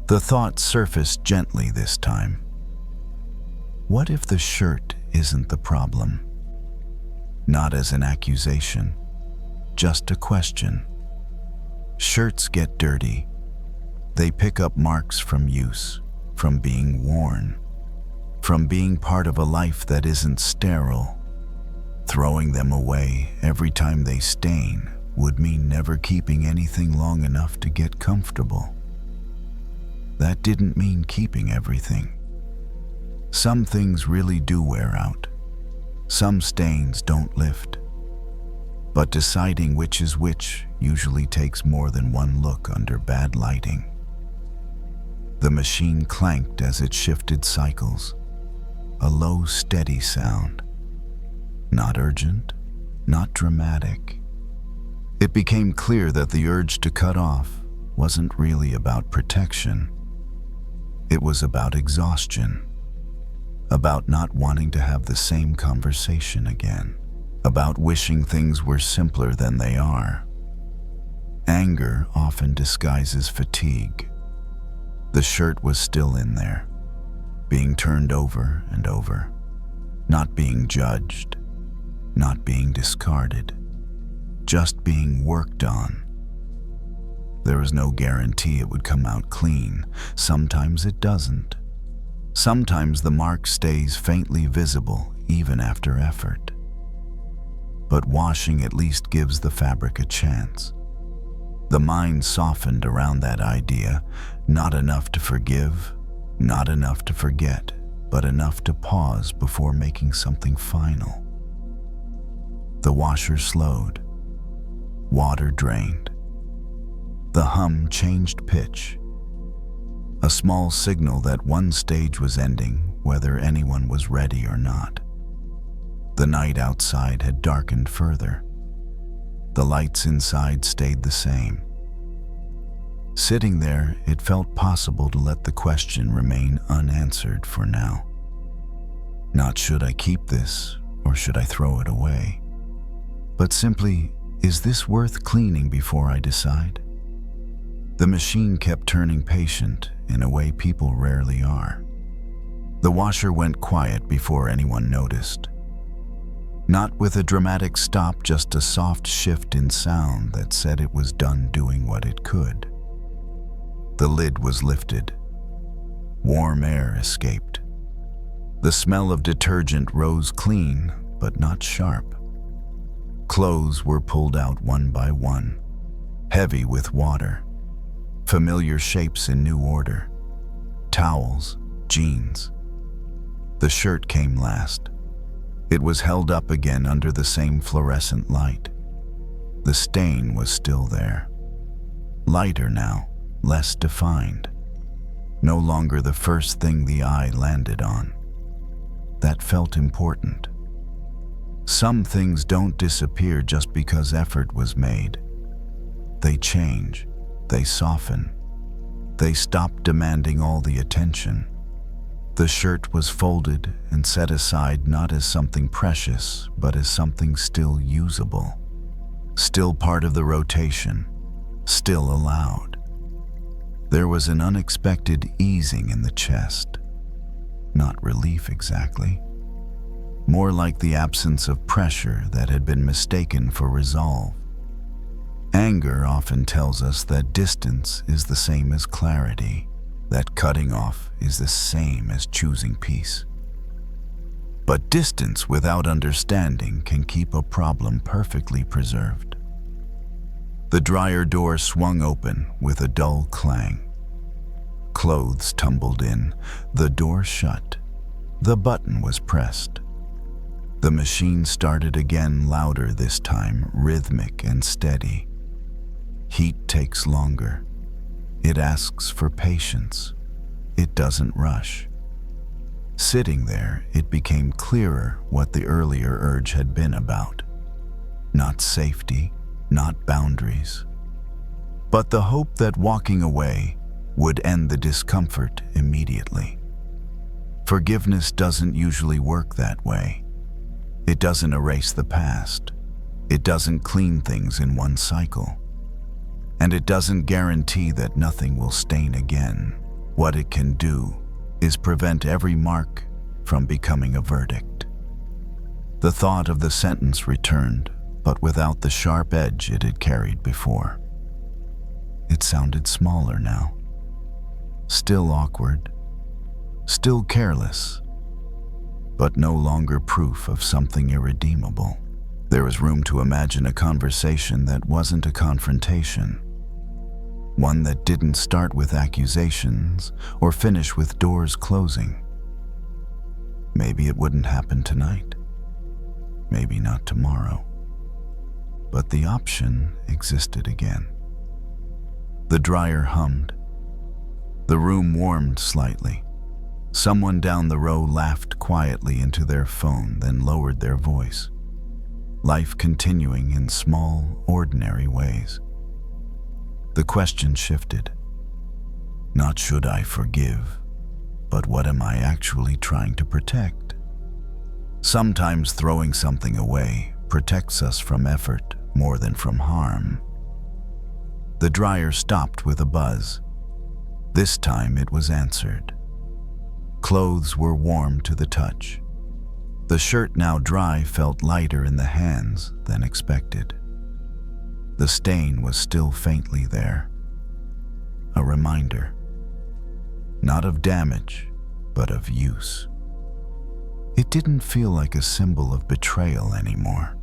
The thought surfaced gently this time. What if the shirt isn't the problem? Not as an accusation, just a question. Shirts get dirty. They pick up marks from use, from being worn, from being part of a life that isn't sterile. Throwing them away every time they stain would mean never keeping anything long enough to get comfortable. That didn't mean keeping everything. Some things really do wear out. Some stains don't lift. But deciding which is which usually takes more than one look under bad lighting. The machine clanked as it shifted cycles. A low, steady sound. Not urgent, not dramatic. It became clear that the urge to cut off wasn't really about protection. It was about exhaustion. About not wanting to have the same conversation again. About wishing things were simpler than they are. Anger often disguises fatigue. The shirt was still in there, being turned over and over, not being judged, not being discarded, just being worked on. There was no guarantee it would come out clean. Sometimes it doesn't. Sometimes the mark stays faintly visible even after effort. But washing at least gives the fabric a chance. The mind softened around that idea, not enough to forgive, not enough to forget, but enough to pause before making something final. The washer slowed. Water drained. The hum changed pitch. A small signal that one stage was ending, whether anyone was ready or not. The night outside had darkened further. The lights inside stayed the same. Sitting there, it felt possible to let the question remain unanswered for now. Not should I keep this, or should I throw it away? But simply, is this worth cleaning before I decide? The machine kept turning patient in a way people rarely are. The washer went quiet before anyone noticed. Not with a dramatic stop, just a soft shift in sound that said it was done doing what it could. The lid was lifted. Warm air escaped. The smell of detergent rose clean, but not sharp. Clothes were pulled out one by one, heavy with water. Familiar shapes in new order. Towels, jeans. The shirt came last. It was held up again under the same fluorescent light. The stain was still there. Lighter now, less defined. No longer the first thing the eye landed on. That felt important. Some things don't disappear just because effort was made. They change. They soften. They stop demanding all the attention. The shirt was folded and set aside not as something precious, but as something still usable. Still part of the rotation. Still allowed. There was an unexpected easing in the chest. Not relief exactly. More like the absence of pressure that had been mistaken for resolve. Anger often tells us that distance is the same as clarity. that cutting off is the same as choosing peace. But distance without understanding can keep a problem perfectly preserved. The dryer door swung open with a dull clang. Clothes tumbled in, the door shut. The button was pressed. The machine started again, louder this time, rhythmic and steady. Heat takes longer. It asks for patience. It doesn't rush. Sitting there, it became clearer what the earlier urge had been about. Not safety, not boundaries, but the hope that walking away would end the discomfort immediately. Forgiveness doesn't usually work that way. It doesn't erase the past. It doesn't clean things in one cycle. And it doesn't guarantee that nothing will stain again. What it can do is prevent every mark from becoming a verdict. The thought of the sentence returned, but without the sharp edge it had carried before. It sounded smaller now. Still awkward, still careless, but no longer proof of something irredeemable. There was room to imagine a conversation that wasn't a confrontation. One that didn't start with accusations or finish with doors closing. Maybe it wouldn't happen tonight. Maybe not tomorrow. But the option existed again. The dryer hummed. The room warmed slightly. Someone down the row laughed quietly into their phone, then lowered their voice. Life continuing in small, ordinary ways. The question shifted. Not should I forgive, but what am I actually trying to protect? Sometimes throwing something away protects us from effort more than from harm. The dryer stopped with a buzz. This time it was answered. Clothes were warm to the touch. The shirt, now dry, felt lighter in the hands than expected. The stain was still faintly there. A reminder. Not of damage, but of use. It didn't feel like a symbol of betrayal anymore.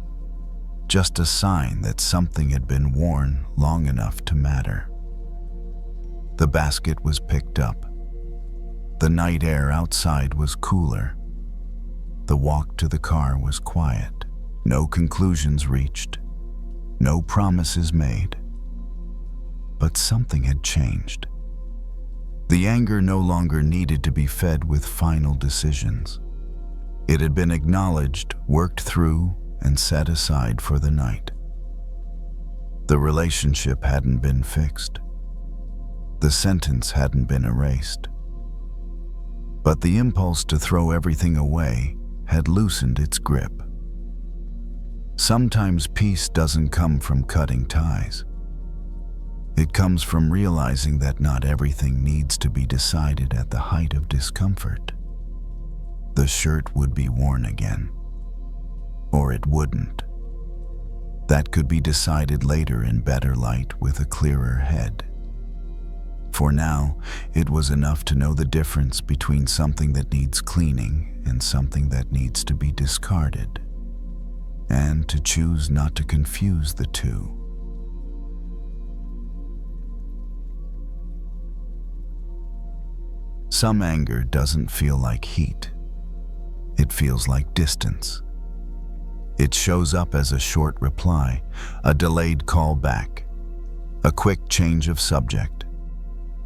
Just a sign that something had been worn long enough to matter. The basket was picked up. The night air outside was cooler. The walk to the car was quiet. No conclusions reached. No promises made. But something had changed. The anger no longer needed to be fed with final decisions. It had been acknowledged, worked through, and set aside for the night. The relationship hadn't been fixed. The sentence hadn't been erased. But the impulse to throw everything away had loosened its grip. Sometimes peace doesn't come from cutting ties. It comes from realizing that not everything needs to be decided at the height of discomfort. The shirt would be worn again. Or it wouldn't. That could be decided later in better light with a clearer head. For now, it was enough to know the difference between something that needs cleaning and something that needs to be discarded, and to choose not to confuse the two. Some anger doesn't feel like heat. It feels like distance. It shows up as a short reply, a delayed call back, a quick change of subject.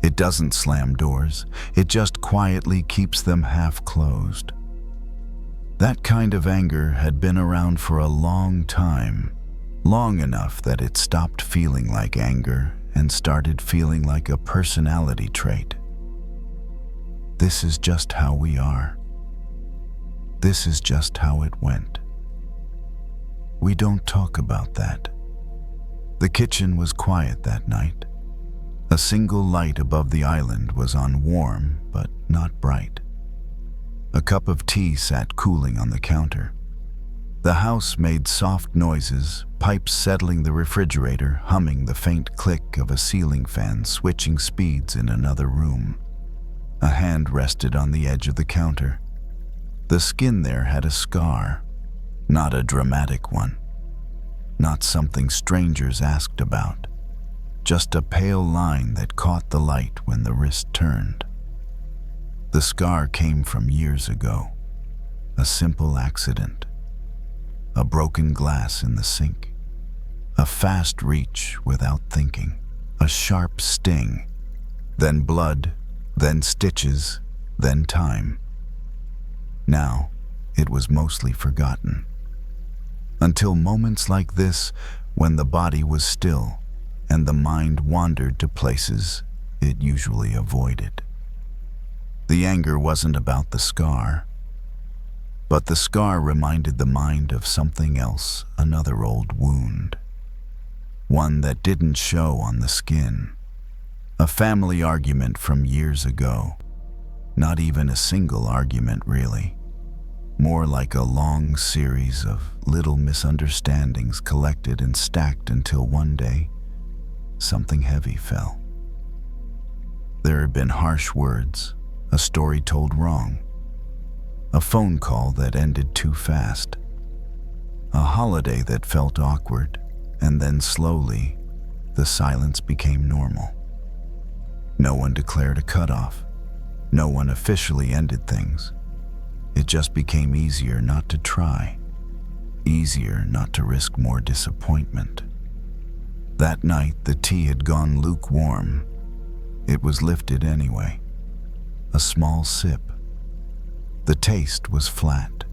It doesn't slam doors, it just quietly keeps them half closed. That kind of anger had been around for a long time, long enough that it stopped feeling like anger and started feeling like a personality trait. This is just how we are. This is just how it went. We don't talk about that. The kitchen was quiet that night. A single light above the island was on, warm but not bright. A cup of tea sat cooling on the counter. The house made soft noises, pipes settling the refrigerator, humming the faint click of a ceiling fan switching speeds in another room. A hand rested on the edge of the counter. The skin there had a scar, not a dramatic one, not something strangers asked about, just a pale line that caught the light when the wrist turned. The scar came from years ago, a simple accident, a broken glass in the sink, a fast reach without thinking, a sharp sting, then blood, then stitches, then time. Now, it was mostly forgotten. Until moments like this, when the body was still and the mind wandered to places it usually avoided. The anger wasn't about the scar, but the scar reminded the mind of something else, another old wound. One that didn't show on the skin. A family argument from years ago. Not even a single argument, really. More like a long series of little misunderstandings collected and stacked until one day, something heavy fell. There had been harsh words, a story told wrong, a phone call that ended too fast, a holiday that felt awkward, and then slowly, the silence became normal. No one declared a cutoff. No one officially ended things. It just became easier not to try, easier not to risk more disappointment. That night, the tea had gone lukewarm. It was lifted anyway. A small sip. The taste was flat.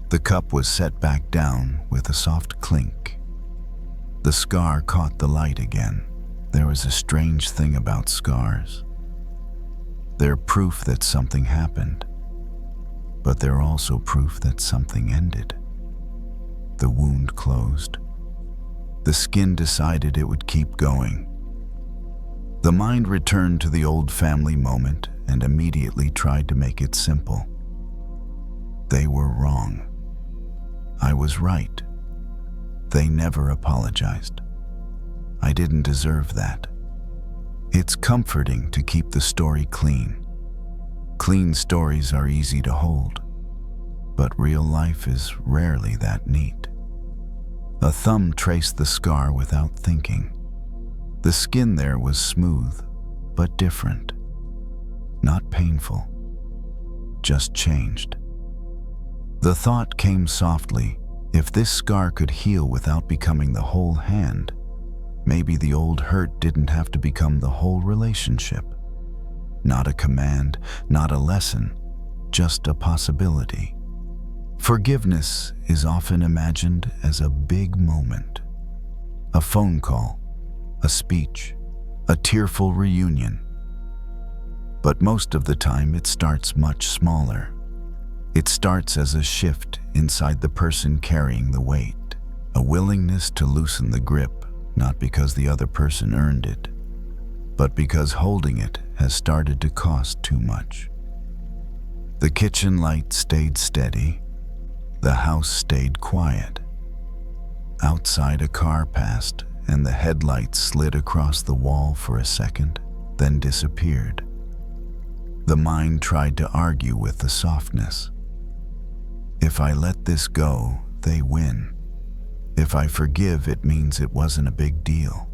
The cup was set back down with a soft clink. The scar caught the light again. There was a strange thing about scars. They're proof that something happened, but they're also proof that something ended. The wound closed. The skin decided it would keep going. The mind returned to the old family moment and immediately tried to make it simple. They were wrong. I was right. They never apologized. I didn't deserve that. It's comforting to keep the story clean. Clean stories are easy to hold, but real life is rarely that neat. A thumb traced the scar without thinking. The skin there was smooth, but different. Not painful, just changed. The thought came softly, if this scar could heal without becoming the whole hand, maybe the old hurt didn't have to become the whole relationship. Not a command, not a lesson, just a possibility. Forgiveness is often imagined as a big moment. A phone call, a speech, a tearful reunion. But most of the time it starts much smaller. It starts as a shift inside the person carrying the weight, a willingness to loosen the grip, not because the other person earned it, but because holding it has started to cost too much. The kitchen light stayed steady. The house stayed quiet. Outside, a car passed, and the headlights slid across the wall for a second, then disappeared. The mind tried to argue with the softness. If I let this go, they win. If I forgive, it means it wasn't a big deal.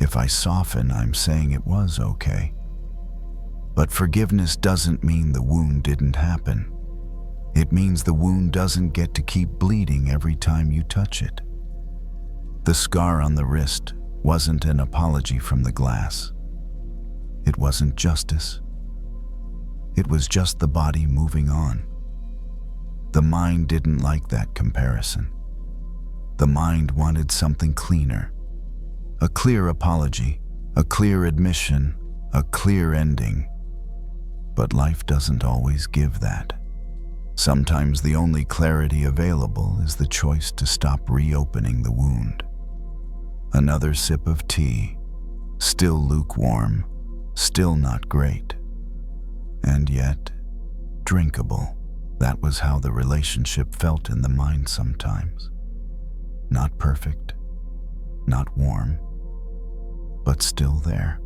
If I soften, I'm saying it was okay. But forgiveness doesn't mean the wound didn't happen. It means the wound doesn't get to keep bleeding every time you touch it. The scar on the wrist wasn't an apology from the glass. It wasn't justice. It was just the body moving on. The mind didn't like that comparison. The mind wanted something cleaner. A clear apology, a clear admission, a clear ending. But life doesn't always give that. Sometimes the only clarity available is the choice to stop reopening the wound. Another sip of tea, still lukewarm, still not great, and yet drinkable. That was how the relationship felt in the mind sometimes. Not perfect, not warm, but still there,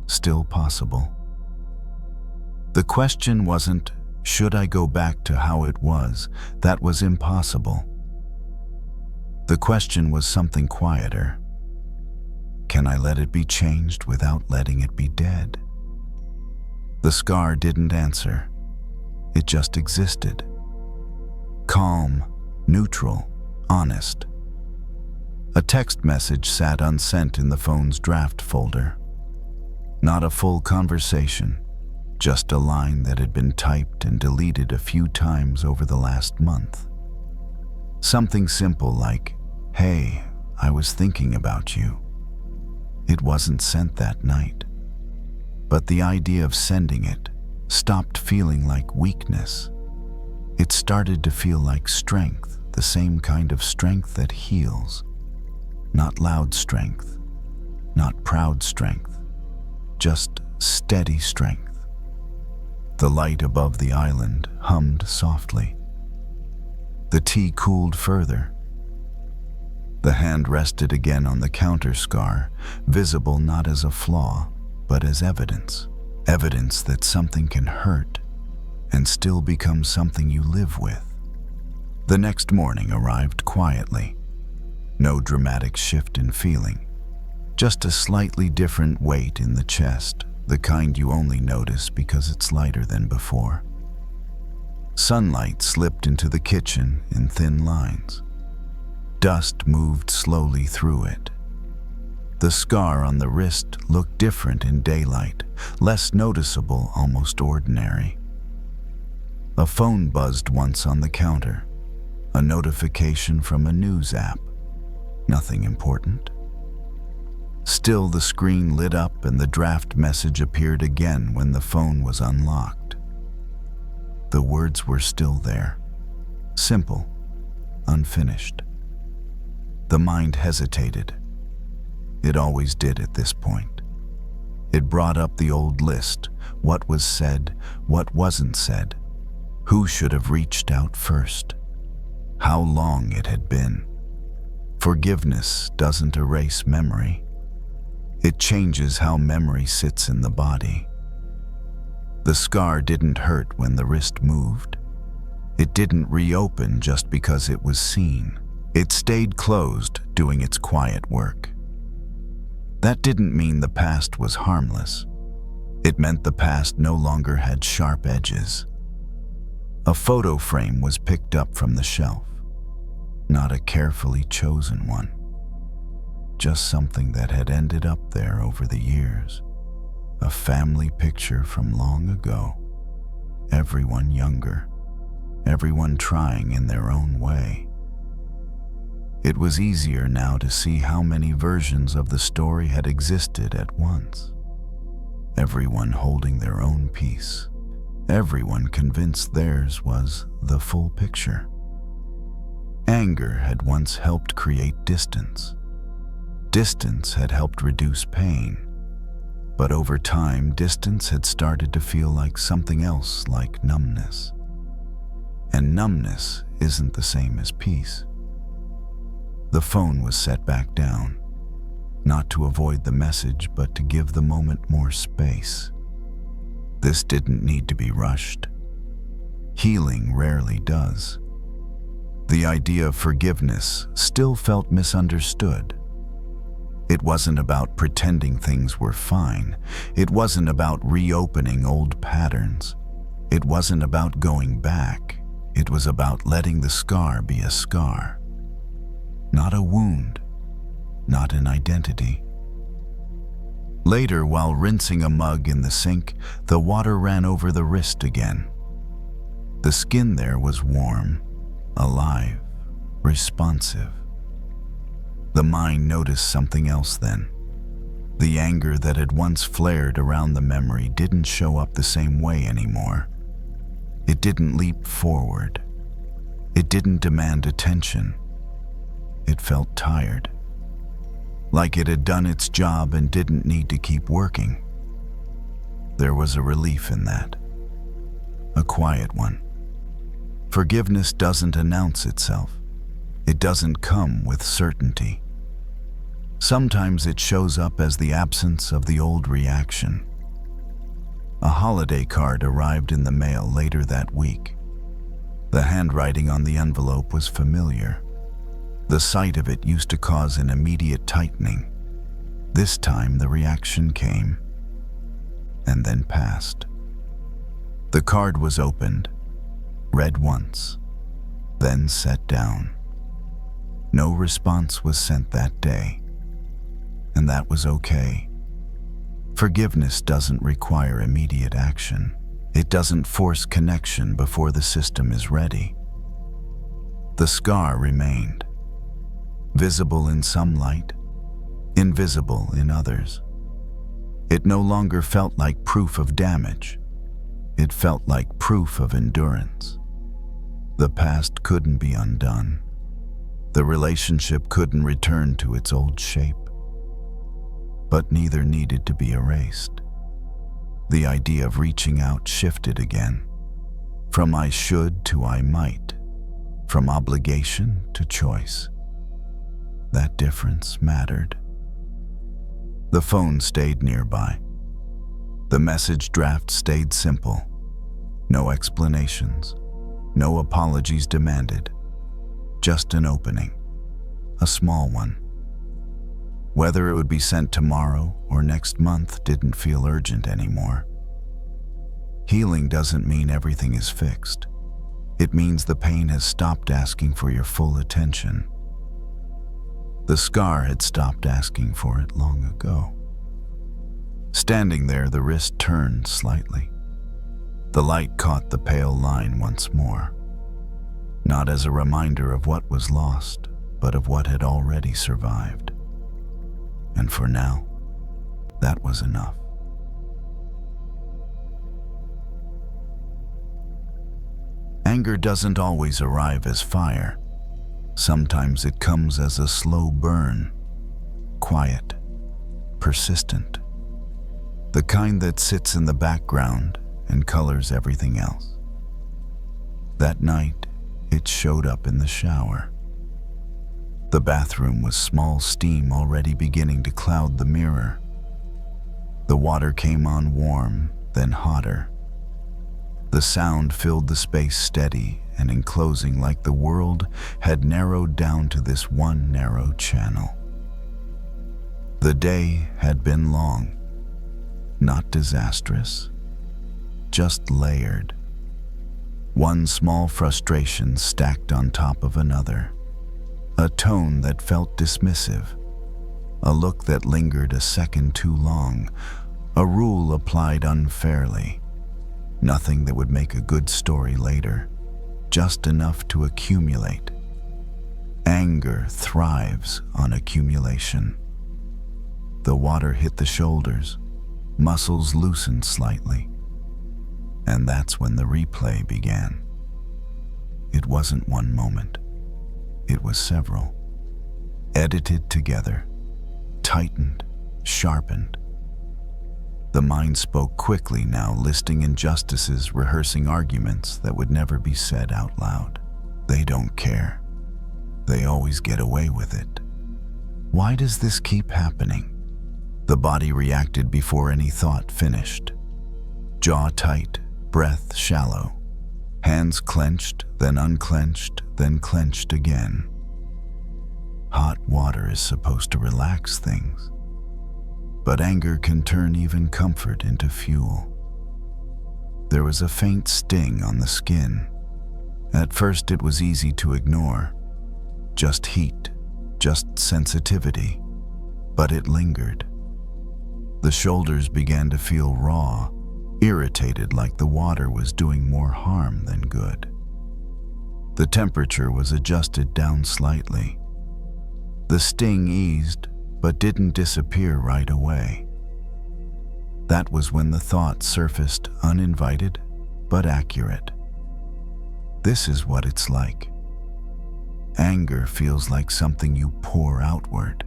still possible. The question wasn't, should I go back to how it was? That was impossible. The question was something quieter. Can I let it be changed without letting it be dead? The scar didn't answer. It just existed. Calm, neutral, honest. A text message sat unsent in the phone's draft folder. Not a full conversation, just a line that had been typed and deleted a few times over the last month. Something simple like, "Hey, I was thinking about you." It wasn't sent that night. But the idea of sending it stopped feeling like weakness. It started to feel like strength, the same kind of strength that heals. Not loud strength, not proud strength, just steady strength. The light above the island hummed softly. The tea cooled further. The hand rested again on the counter scar, visible not as a flaw, but as evidence. Evidence that something can hurt and still become something you live with. The next morning arrived quietly. No dramatic shift in feeling, just a slightly different weight in the chest, the kind you only notice because it's lighter than before. Sunlight slipped into the kitchen in thin lines. Dust moved slowly through it. The scar on the wrist looked different in daylight, less noticeable, almost ordinary. A phone buzzed once on the counter, a notification from a news app. Nothing important. Still, the screen lit up and the draft message appeared again when the phone was unlocked. The words were still there, simple, unfinished. The mind hesitated. It always did at this point. It brought up the old list, what was said, what wasn't said, who should have reached out first, how long it had been. Forgiveness doesn't erase memory. It changes how memory sits in the body. The scar didn't hurt when the wrist moved. It didn't reopen just because it was seen. It stayed closed, doing its quiet work. That didn't mean the past was harmless. It meant the past no longer had sharp edges. A photo frame was picked up from the shelf. Not a carefully chosen one. Just something that had ended up there over the years. A family picture from long ago. Everyone younger. Everyone trying in their own way. It was easier now to see how many versions of the story had existed at once. Everyone holding their own piece. Everyone convinced theirs was the full picture. Anger had once helped create distance. Distance had helped reduce pain. But over time, distance had started to feel like something else, like numbness. And numbness isn't the same as peace. The phone was set back down, not to avoid the message, but to give the moment more space. This didn't need to be rushed. Healing rarely does. The idea of forgiveness still felt misunderstood. It wasn't about pretending things were fine. It wasn't about reopening old patterns. It wasn't about going back. It was about letting the scar be a scar. Not a wound, not an identity. Later, while rinsing a mug in the sink, the water ran over the wrist again. The skin there was warm, alive, responsive. The mind noticed something else then. The anger that had once flared around the memory didn't show up the same way anymore. It didn't leap forward. It didn't demand attention. It felt tired. Like it had done its job and didn't need to keep working. There was a relief in that. A quiet one. Forgiveness doesn't announce itself. It doesn't come with certainty. Sometimes it shows up as the absence of the old reaction. A holiday card arrived in the mail later that week. The handwriting on the envelope was familiar. The sight of it used to cause an immediate tightening. This time the reaction came, and then passed. The card was opened, read once, then set down. No response was sent that day, and that was okay. Forgiveness doesn't require immediate action. It doesn't force connection before the system is ready. The scar remained, visible in some light, invisible in others. It no longer felt like proof of damage. It felt like proof of endurance. The past couldn't be undone. The relationship couldn't return to its old shape. But neither needed to be erased. The idea of reaching out shifted again, from I should to I might, from obligation to choice. That difference mattered. The phone stayed nearby. The message draft stayed simple. No explanations, no apologies demanded. Just an opening, a small one. Whether it would be sent tomorrow or next month didn't feel urgent anymore. Healing doesn't mean everything is fixed. It means the pain has stopped asking for your full attention. The scar had stopped asking for it long ago. Standing there, the wrist turned slightly. The light caught the pale line once more, not as a reminder of what was lost, but of what had already survived. And for now, that was enough. Anger doesn't always arrive as fire. Sometimes it comes as a slow burn, quiet, persistent. The kind that sits in the background and colors everything else. That night, it showed up in the shower. The bathroom was small steam already beginning to cloud the mirror. The water came on warm, then hotter. The sound filled the space steady and enclosing, like the world had narrowed down to this one narrow channel. The day had been long, not disastrous, just layered. One small frustration stacked on top of another. A tone that felt dismissive, a look that lingered a second too long, a rule applied unfairly. Nothing that would make a good story later, just enough to accumulate. Anger thrives on accumulation. The water hit the shoulders, muscles loosened slightly, and that's when the replay began. It wasn't one moment. It was several, edited together, tightened, sharpened. The mind spoke quickly now, listing injustices, rehearsing arguments that would never be said out loud. They don't care. They always get away with it. Why does this keep happening? The body reacted before any thought finished. Jaw tight, breath shallow. Hands clenched, then unclenched, then clenched again. Hot water is supposed to relax things, but anger can turn even comfort into fuel. There was a faint sting on the skin. At first it was easy to ignore. Just heat, just sensitivity, but it lingered. The shoulders began to feel raw, irritated, like the water was doing more harm than good. The temperature was adjusted down slightly. The sting eased, but didn't disappear right away. That was when the thought surfaced, uninvited, but accurate. This is what it's like. Anger feels like something you pour outward,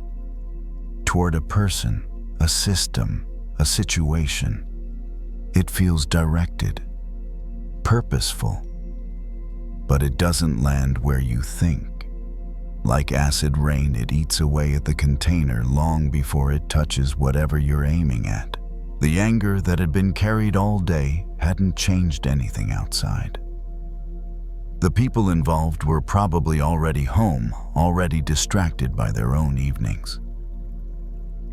toward a person, a system, a situation. It feels directed, purposeful, but it doesn't land where you think. Like acid rain, it eats away at the container long before it touches whatever you're aiming at. The anger that had been carried all day hadn't changed anything outside. The people involved were probably already home, already distracted by their own evenings.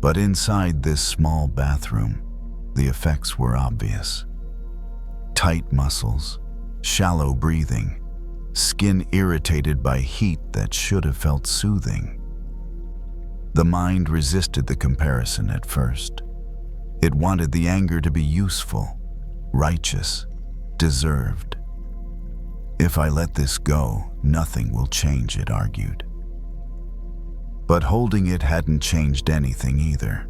But inside this small bathroom, the effects were obvious. Tight muscles, shallow breathing, skin irritated by heat that should have felt soothing. The mind resisted the comparison at first. It wanted the anger to be useful, righteous, deserved. If I let this go, nothing will change, it argued. But holding it hadn't changed anything either.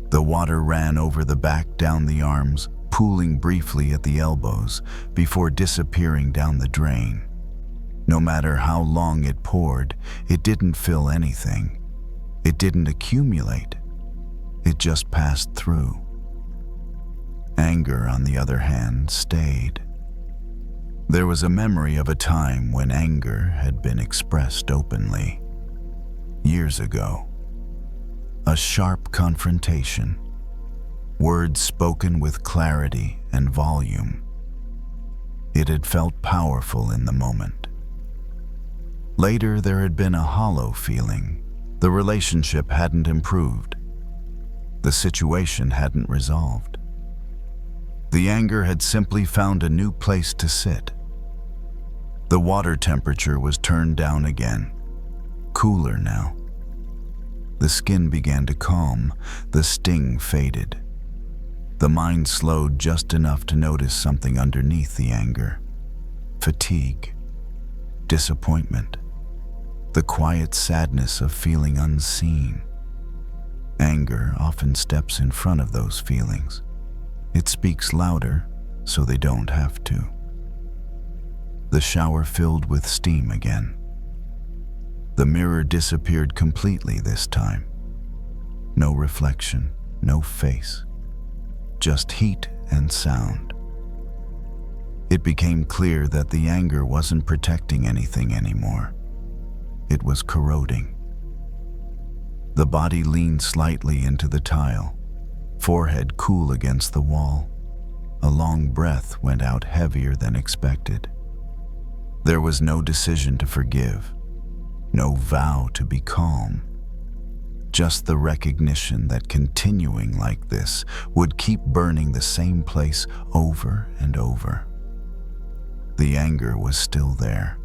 The water ran over the back, down the arms, pooling briefly at the elbows before disappearing down the drain. No matter how long it poured, it didn't fill anything. It didn't accumulate. It just passed through. Anger, on the other hand, stayed. There was a memory of a time when anger had been expressed openly. Years ago. A sharp confrontation. Words spoken with clarity and volume. It had felt powerful in the moment. Later, there had been a hollow feeling. The relationship hadn't improved. The situation hadn't resolved. The anger had simply found a new place to sit. The water temperature was turned down again, cooler now. The skin began to calm, the sting faded. The mind slowed just enough to notice something underneath the anger. Fatigue, disappointment, the quiet sadness of feeling unseen. Anger often steps in front of those feelings. It speaks louder, so they don't have to. The shower filled with steam again. The mirror disappeared completely this time. No reflection, no face, just heat and sound. It became clear that the anger wasn't protecting anything anymore. It was corroding. The body leaned slightly into the tile, forehead cool against the wall. A long breath went out heavier than expected. There was no decision to forgive, no vow to be calm. Just the recognition that continuing like this would keep burning the same place over and over. The anger was still there,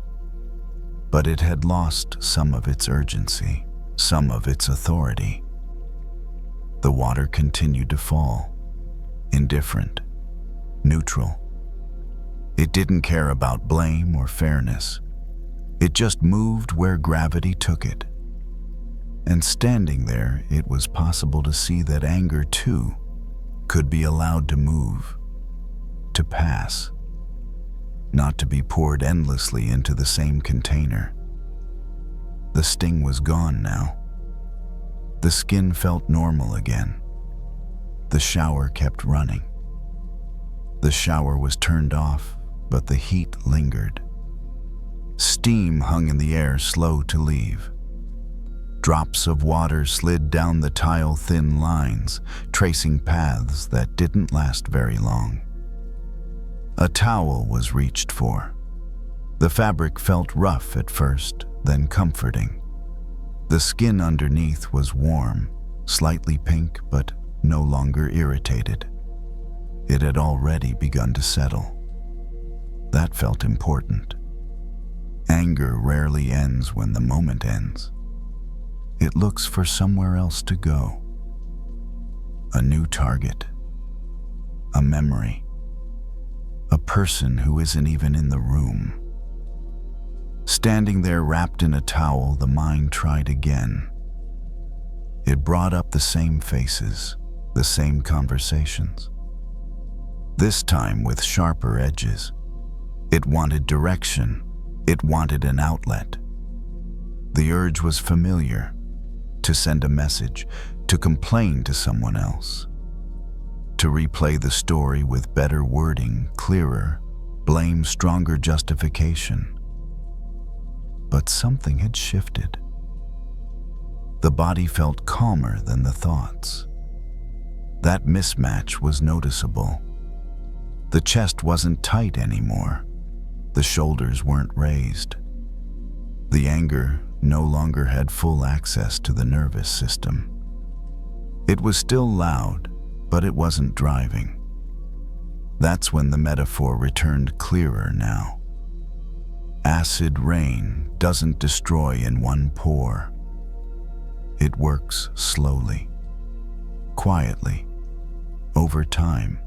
but it had lost some of its urgency, some of its authority. The water continued to fall, indifferent, neutral. It didn't care about blame or fairness. It just moved where gravity took it. And standing there, it was possible to see that anger, too, could be allowed to move, to pass, not to be poured endlessly into the same container. The sting was gone now. The skin felt normal again. The shower kept running. The shower was turned off, but the heat lingered. Steam hung in the air, slow to leave. Drops of water slid down the tile-thin lines, tracing paths that didn't last very long. A towel was reached for. The fabric felt rough at first, then comforting. The skin underneath was warm, slightly pink, but no longer irritated. It had already begun to settle. That felt important. Anger rarely ends when the moment ends. It looks for somewhere else to go. A new target. A memory. A person who isn't even in the room. Standing there wrapped in a towel, the mind tried again. It brought up the same faces, the same conversations. This time with sharper edges. It wanted direction. It wanted an outlet. The urge was familiar. To send a message, to complain to someone else. To replay the story with better wording, clearer, blame, stronger justification. But something had shifted. The body felt calmer than the thoughts. That mismatch was noticeable. The chest wasn't tight anymore. The shoulders weren't raised. The anger no longer had full access to the nervous system. It was still loud, but it wasn't driving. That's when the metaphor returned clearer now. Acid rain doesn't destroy in one pour. It works slowly, quietly, over time.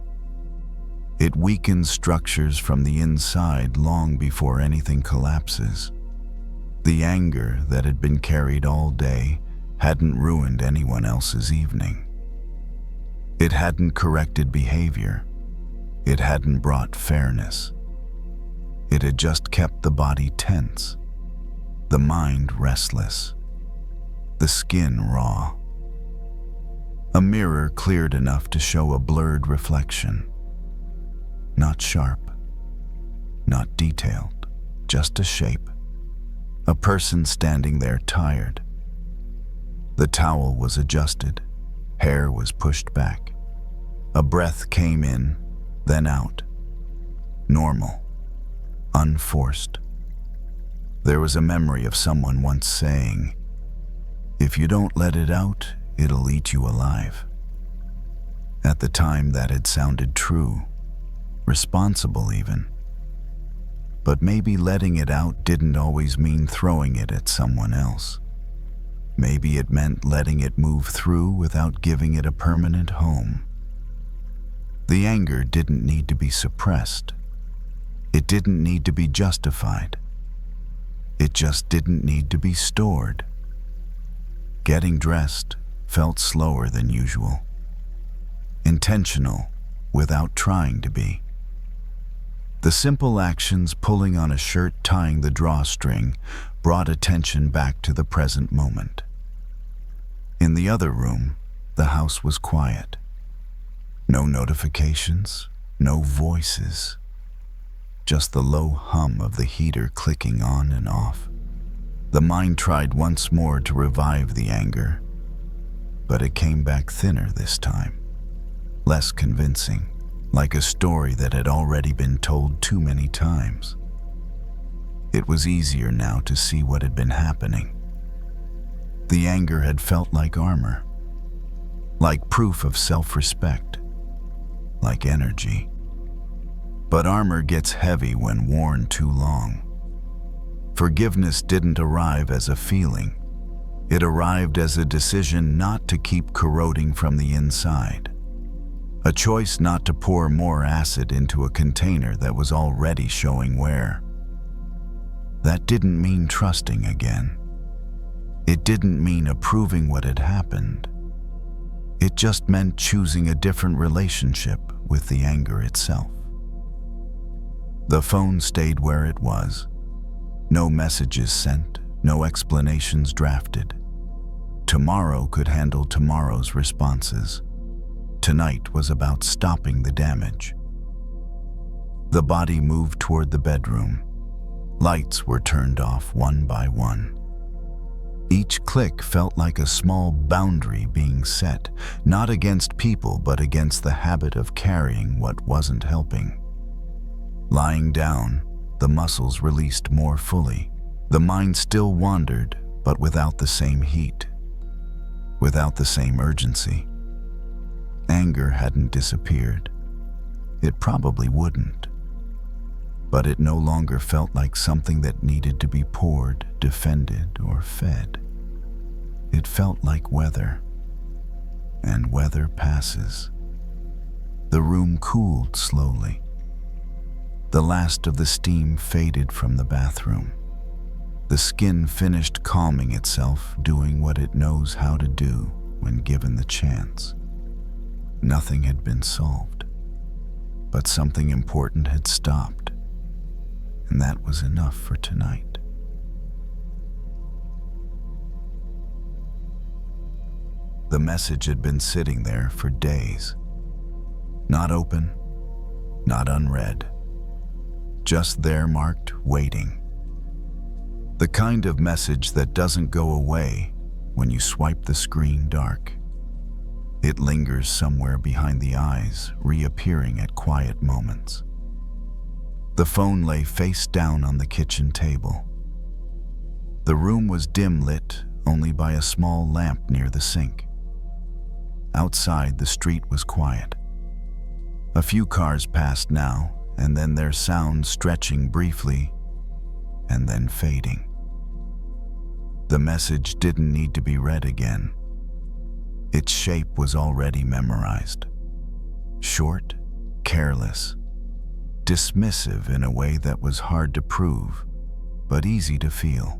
It weakens structures from the inside long before anything collapses. The anger that had been carried all day hadn't ruined anyone else's evening. It hadn't corrected behavior. It hadn't brought fairness. It had just kept the body tense, the mind restless, the skin raw. A mirror cleared enough to show a blurred reflection. Not sharp, not detailed, just a shape. A person standing there tired. The towel was adjusted, hair was pushed back. A breath came in, then out. Normal, unforced. There was a memory of someone once saying, "If you don't let it out, it'll eat you alive." At the time that had sounded true, responsible even. But maybe letting it out didn't always mean throwing it at someone else. Maybe it meant letting it move through without giving it a permanent home. The anger didn't need to be suppressed. It didn't need to be justified. It just didn't need to be stored. Getting dressed felt slower than usual. Intentional without trying to be. The simple actions, pulling on a shirt, tying the drawstring, brought attention back to the present moment. In the other room, the house was quiet. No notifications, no voices. Just the low hum of the heater clicking on and off. The mind tried once more to revive the anger, but it came back thinner this time, less convincing. Like a story that had already been told too many times. It was easier now to see what had been happening. The anger had felt like armor, like proof of self-respect, like energy. But armor gets heavy when worn too long. Forgiveness didn't arrive as a feeling. It arrived as a decision not to keep corroding from the inside. A choice not to pour more acid into a container that was already showing wear. That didn't mean trusting again. It didn't mean approving what had happened. It just meant choosing a different relationship with the anger itself. The phone stayed where it was. No messages sent, no explanations drafted. Tomorrow could handle tomorrow's responses. Tonight was about stopping the damage. The body moved toward the bedroom. Lights were turned off one by one. Each click felt like a small boundary being set, not against people but against the habit of carrying what wasn't helping. Lying down, the muscles released more fully. The mind still wandered, but without the same heat, without the same urgency. Anger hadn't disappeared. It probably wouldn't. But it no longer felt like something that needed to be poured, defended, or fed. It felt like weather. And weather passes. The room cooled slowly. The last of the steam faded from the bathroom. The skin finished calming itself, doing what it knows how to do when given the chance. Nothing had been solved, but something important had stopped, and that was enough for tonight. The message had been sitting there for days. Not open, not unread. Just there marked waiting. The kind of message that doesn't go away when you swipe the screen dark. It lingers somewhere behind the eyes, reappearing at quiet moments. The phone lay face down on the kitchen table. The room was dim lit only by a small lamp near the sink. Outside, the street was quiet. A few cars passed now, and then their sound stretching briefly and then fading. The message didn't need to be read again. Its shape was already memorized. Short, careless, dismissive in a way that was hard to prove, but easy to feel.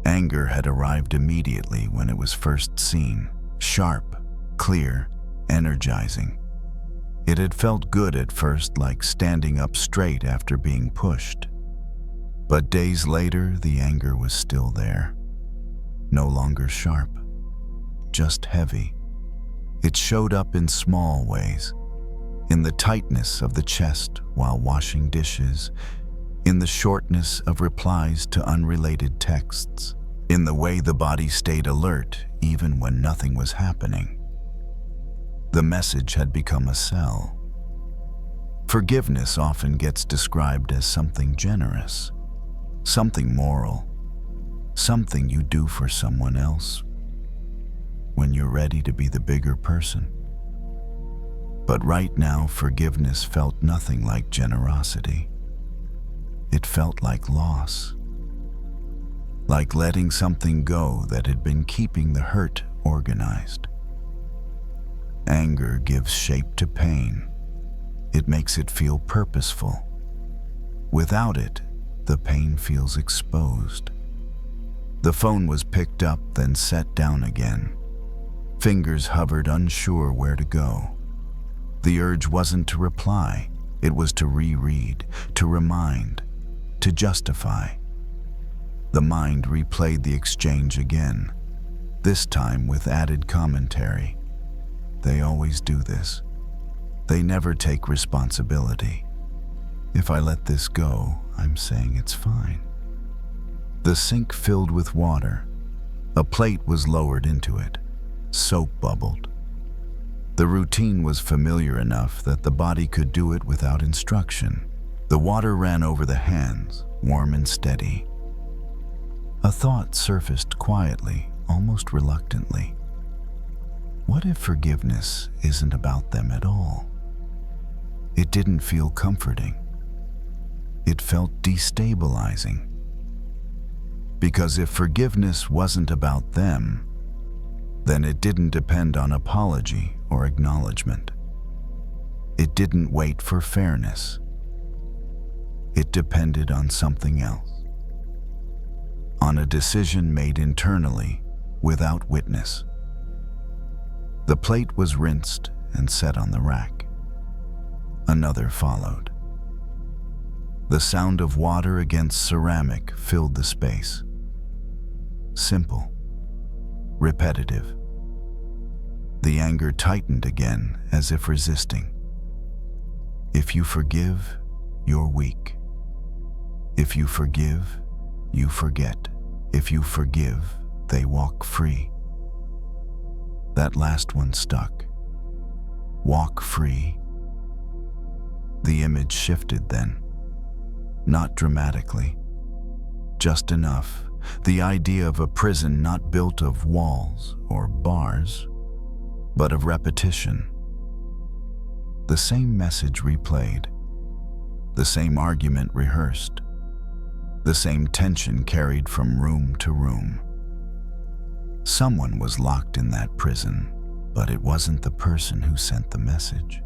Anger had arrived immediately when it was first seen, sharp, clear, energizing. It had felt good at first, like standing up straight after being pushed. But days later, the anger was still there. No longer sharp, just heavy. It showed up in small ways, in the tightness of the chest while washing dishes, in the shortness of replies to unrelated texts, in the way the body stayed alert even when nothing was happening. The message had become a cell. Forgiveness often gets described as something generous, something moral, something you do for someone else when you're ready to be the bigger person. But right now, forgiveness felt nothing like generosity. It felt like loss, like letting something go that had been keeping the hurt organized. Anger gives shape to pain. It makes it feel purposeful. Without it, the pain feels exposed. The phone was picked up, then set down again. Fingers hovered, unsure where to go. The urge wasn't to reply, it was to reread, to remind, to justify. The mind replayed the exchange again, this time with added commentary. They always do this. They never take responsibility. If I let this go, I'm saying it's fine. The sink filled with water. A plate was lowered into it. Soap bubbled. The routine was familiar enough that the body could do it without instruction. The water ran over the hands, warm and steady. A thought surfaced quietly, almost reluctantly. What if forgiveness isn't about them at all? It didn't feel comforting. It felt destabilizing. Because if forgiveness wasn't about them, then it didn't depend on apology or acknowledgement. It didn't wait for fairness. It depended on something else. On a decision made internally, without witness. The plate was rinsed and set on the rack. Another followed. The sound of water against ceramic filled the space. Simple, repetitive. The anger tightened again, as if resisting. If you forgive, you're weak. If you forgive, you forget. If you forgive, they walk free. That last one stuck. Walk free. The image shifted then. Not dramatically. Just enough. The idea of a prison not built of walls or bars, but of repetition. The same message replayed. The same argument rehearsed. The same tension carried from room to room. Someone was locked in that prison, but it wasn't the person who sent the message.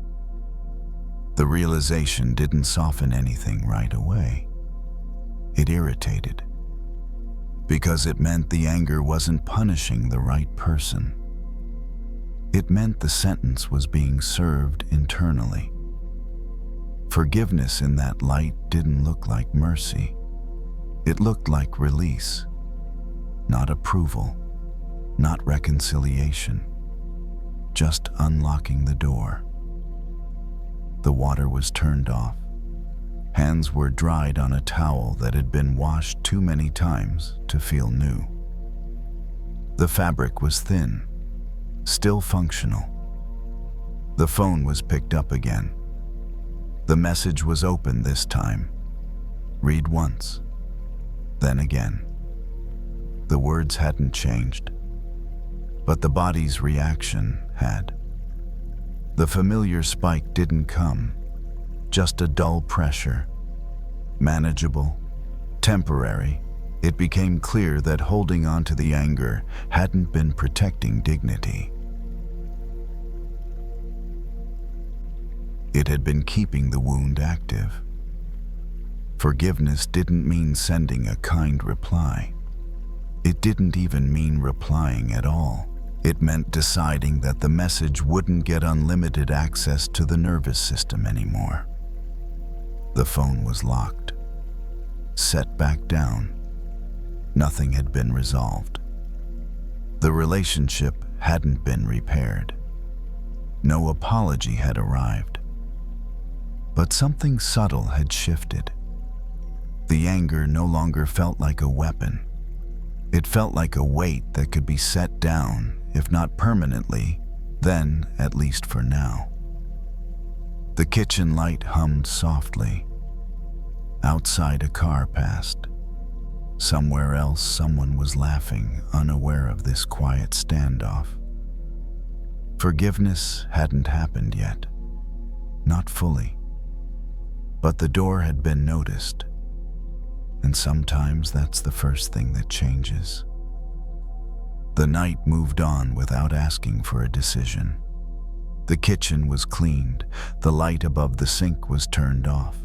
The realization didn't soften anything right away. It irritated, because it meant the anger wasn't punishing the right person. It meant the sentence was being served internally. Forgiveness in that light didn't look like mercy. It looked like release, not approval, not reconciliation, just unlocking the door. The water was turned off. Hands were dried on a towel that had been washed too many times to feel new. The fabric was thin, still functional. The phone was picked up again. The message was open this time. Read once, then again. The words hadn't changed, but the body's reaction had. The familiar spike didn't come, just a dull pressure. Manageable, temporary. It became clear that holding on to the anger hadn't been protecting dignity. It had been keeping the wound active. Forgiveness didn't mean sending a kind reply. It didn't even mean replying at all. It meant deciding that the message wouldn't get unlimited access to the nervous system anymore. The phone was locked, set back down. Nothing had been resolved. The relationship hadn't been repaired. No apology had arrived. But something subtle had shifted. The anger no longer felt like a weapon. It felt like a weight that could be set down, if not permanently, then at least for now. The kitchen light hummed softly. Outside, a car passed. Somewhere else, someone was laughing, unaware of this quiet standoff. Forgiveness hadn't happened yet. Not fully. But the door had been noticed. And sometimes that's the first thing that changes. The night moved on without asking for a decision. The kitchen was cleaned. The light above the sink was turned off.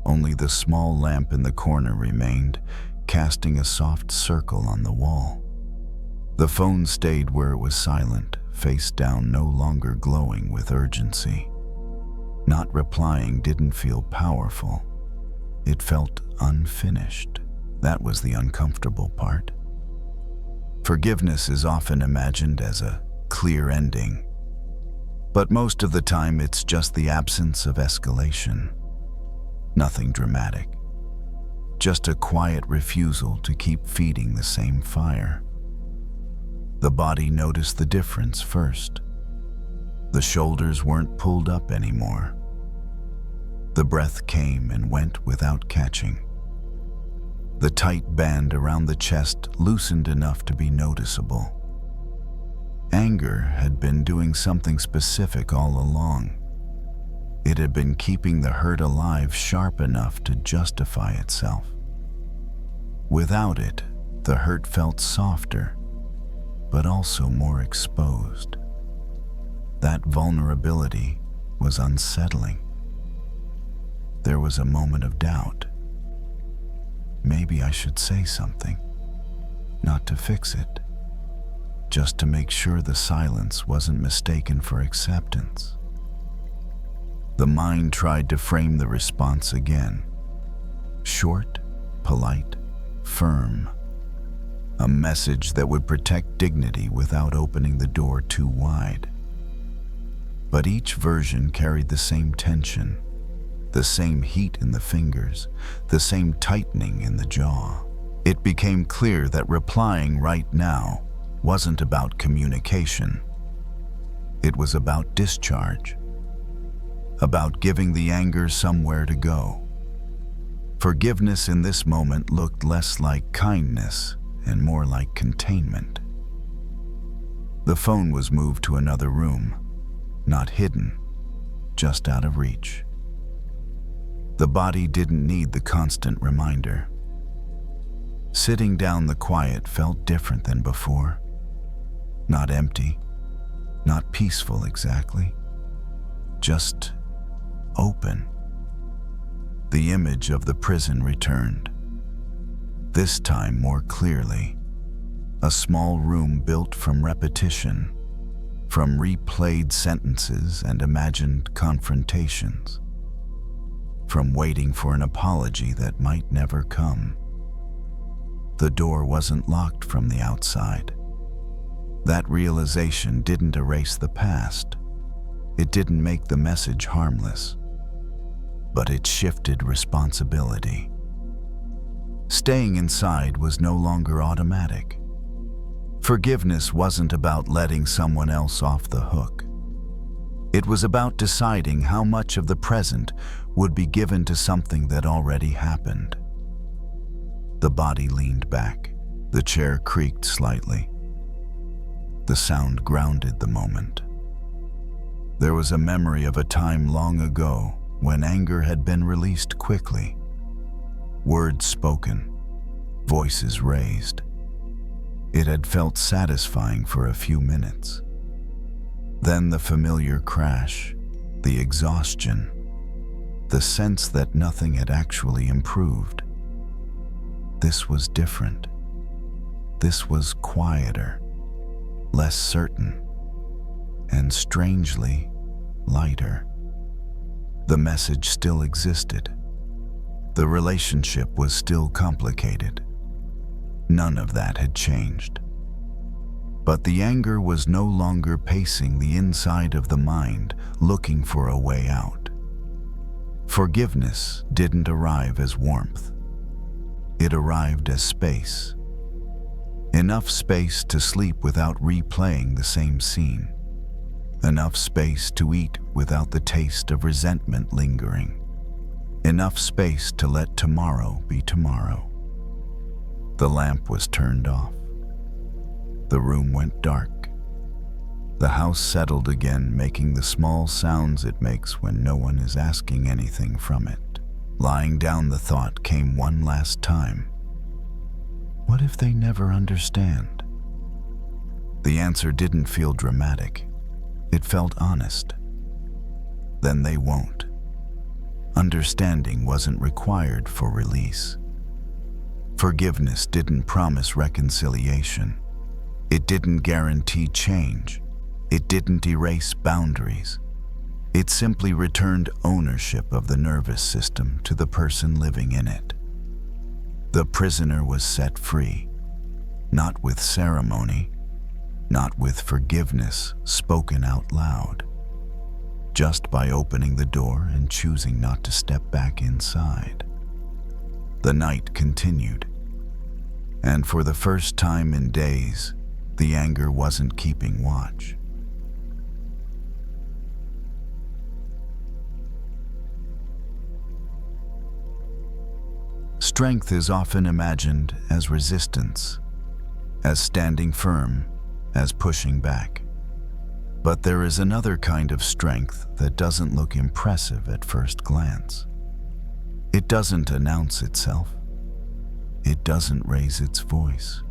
Only the small lamp in the corner remained, casting a soft circle on the wall. The phone stayed where it was silent, face down, no longer glowing with urgency. Not replying didn't feel powerful. It felt unfinished. That was the uncomfortable part. Forgiveness is often imagined as a clear ending, but most of the time it's just the absence of escalation. Nothing dramatic. Just a quiet refusal to keep feeding the same fire. The body noticed the difference first. The shoulders weren't pulled up anymore. The breath came and went without catching. The tight band around the chest loosened enough to be noticeable. Anger had been doing something specific all along. It had been keeping the hurt alive sharp enough to justify itself. Without it, the hurt felt softer, but also more exposed. That vulnerability was unsettling. There was a moment of doubt. Maybe I should say something, not to fix it, just to make sure the silence wasn't mistaken for acceptance. The mind tried to frame the response again. Short, polite, firm. A message that would protect dignity without opening the door too wide. But each version carried the same tension. The same heat in the fingers, the same tightening in the jaw. It became clear that replying right now wasn't about communication. It was about discharge, about giving the anger somewhere to go. Forgiveness in this moment looked less like kindness and more like containment. The phone was moved to another room, not hidden, just out of reach. The body didn't need the constant reminder. Sitting down, the quiet felt different than before. Not empty, not peaceful exactly, just open. The image of the prison returned, this time more clearly. A small room built from repetition, from replayed sentences and imagined confrontations, from waiting for an apology that might never come. The door wasn't locked from the outside. That realization didn't erase the past. It didn't make the message harmless. But it shifted responsibility. Staying inside was no longer automatic. Forgiveness wasn't about letting someone else off the hook. It was about deciding how much of the present would be given to something that already happened. The body leaned back. The chair creaked slightly. The sound grounded the moment. There was a memory of a time long ago when anger had been released quickly. Words spoken, voices raised. It had felt satisfying for a few minutes. Then the familiar crash, the exhaustion, the sense that nothing had actually improved. This was different. This was quieter, less certain, and strangely lighter. The message still existed. The relationship was still complicated. None of that had changed. But the anger was no longer pacing the inside of the mind, looking for a way out. Forgiveness didn't arrive as warmth. It arrived as space. Enough space to sleep without replaying the same scene. Enough space to eat without the taste of resentment lingering. Enough space to let tomorrow be tomorrow. The lamp was turned off. The room went dark. The house settled again, making the small sounds it makes when no one is asking anything from it. Lying down, the thought came one last time. What if they never understand? The answer didn't feel dramatic. It felt honest. Then they won't. Understanding wasn't required for release. Forgiveness didn't promise reconciliation. It didn't guarantee change. It didn't erase boundaries. It simply returned ownership of the nervous system to the person living in it. The prisoner was set free, not with ceremony, not with forgiveness spoken out loud, just by opening the door and choosing not to step back inside. The night continued, and for the first time in days, the anger wasn't keeping watch. Strength is often imagined as resistance, as standing firm, as pushing back. But there is another kind of strength that doesn't look impressive at first glance. It doesn't announce itself. It doesn't raise its voice.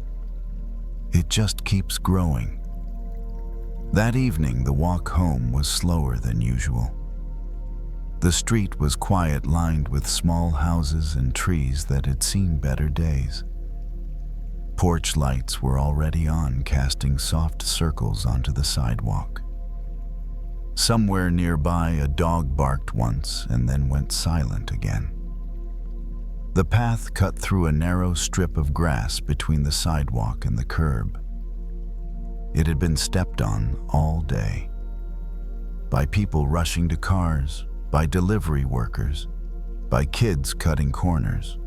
It just keeps growing. That evening, the walk home was slower than usual. The street was quiet, lined with small houses and trees that had seen better days. Porch lights were already on, casting soft circles onto the sidewalk. Somewhere nearby, a dog barked once and then went silent again. The path cut through a narrow strip of grass between the sidewalk and the curb. It had been stepped on all day, by people rushing to cars, by delivery workers, by kids cutting corners.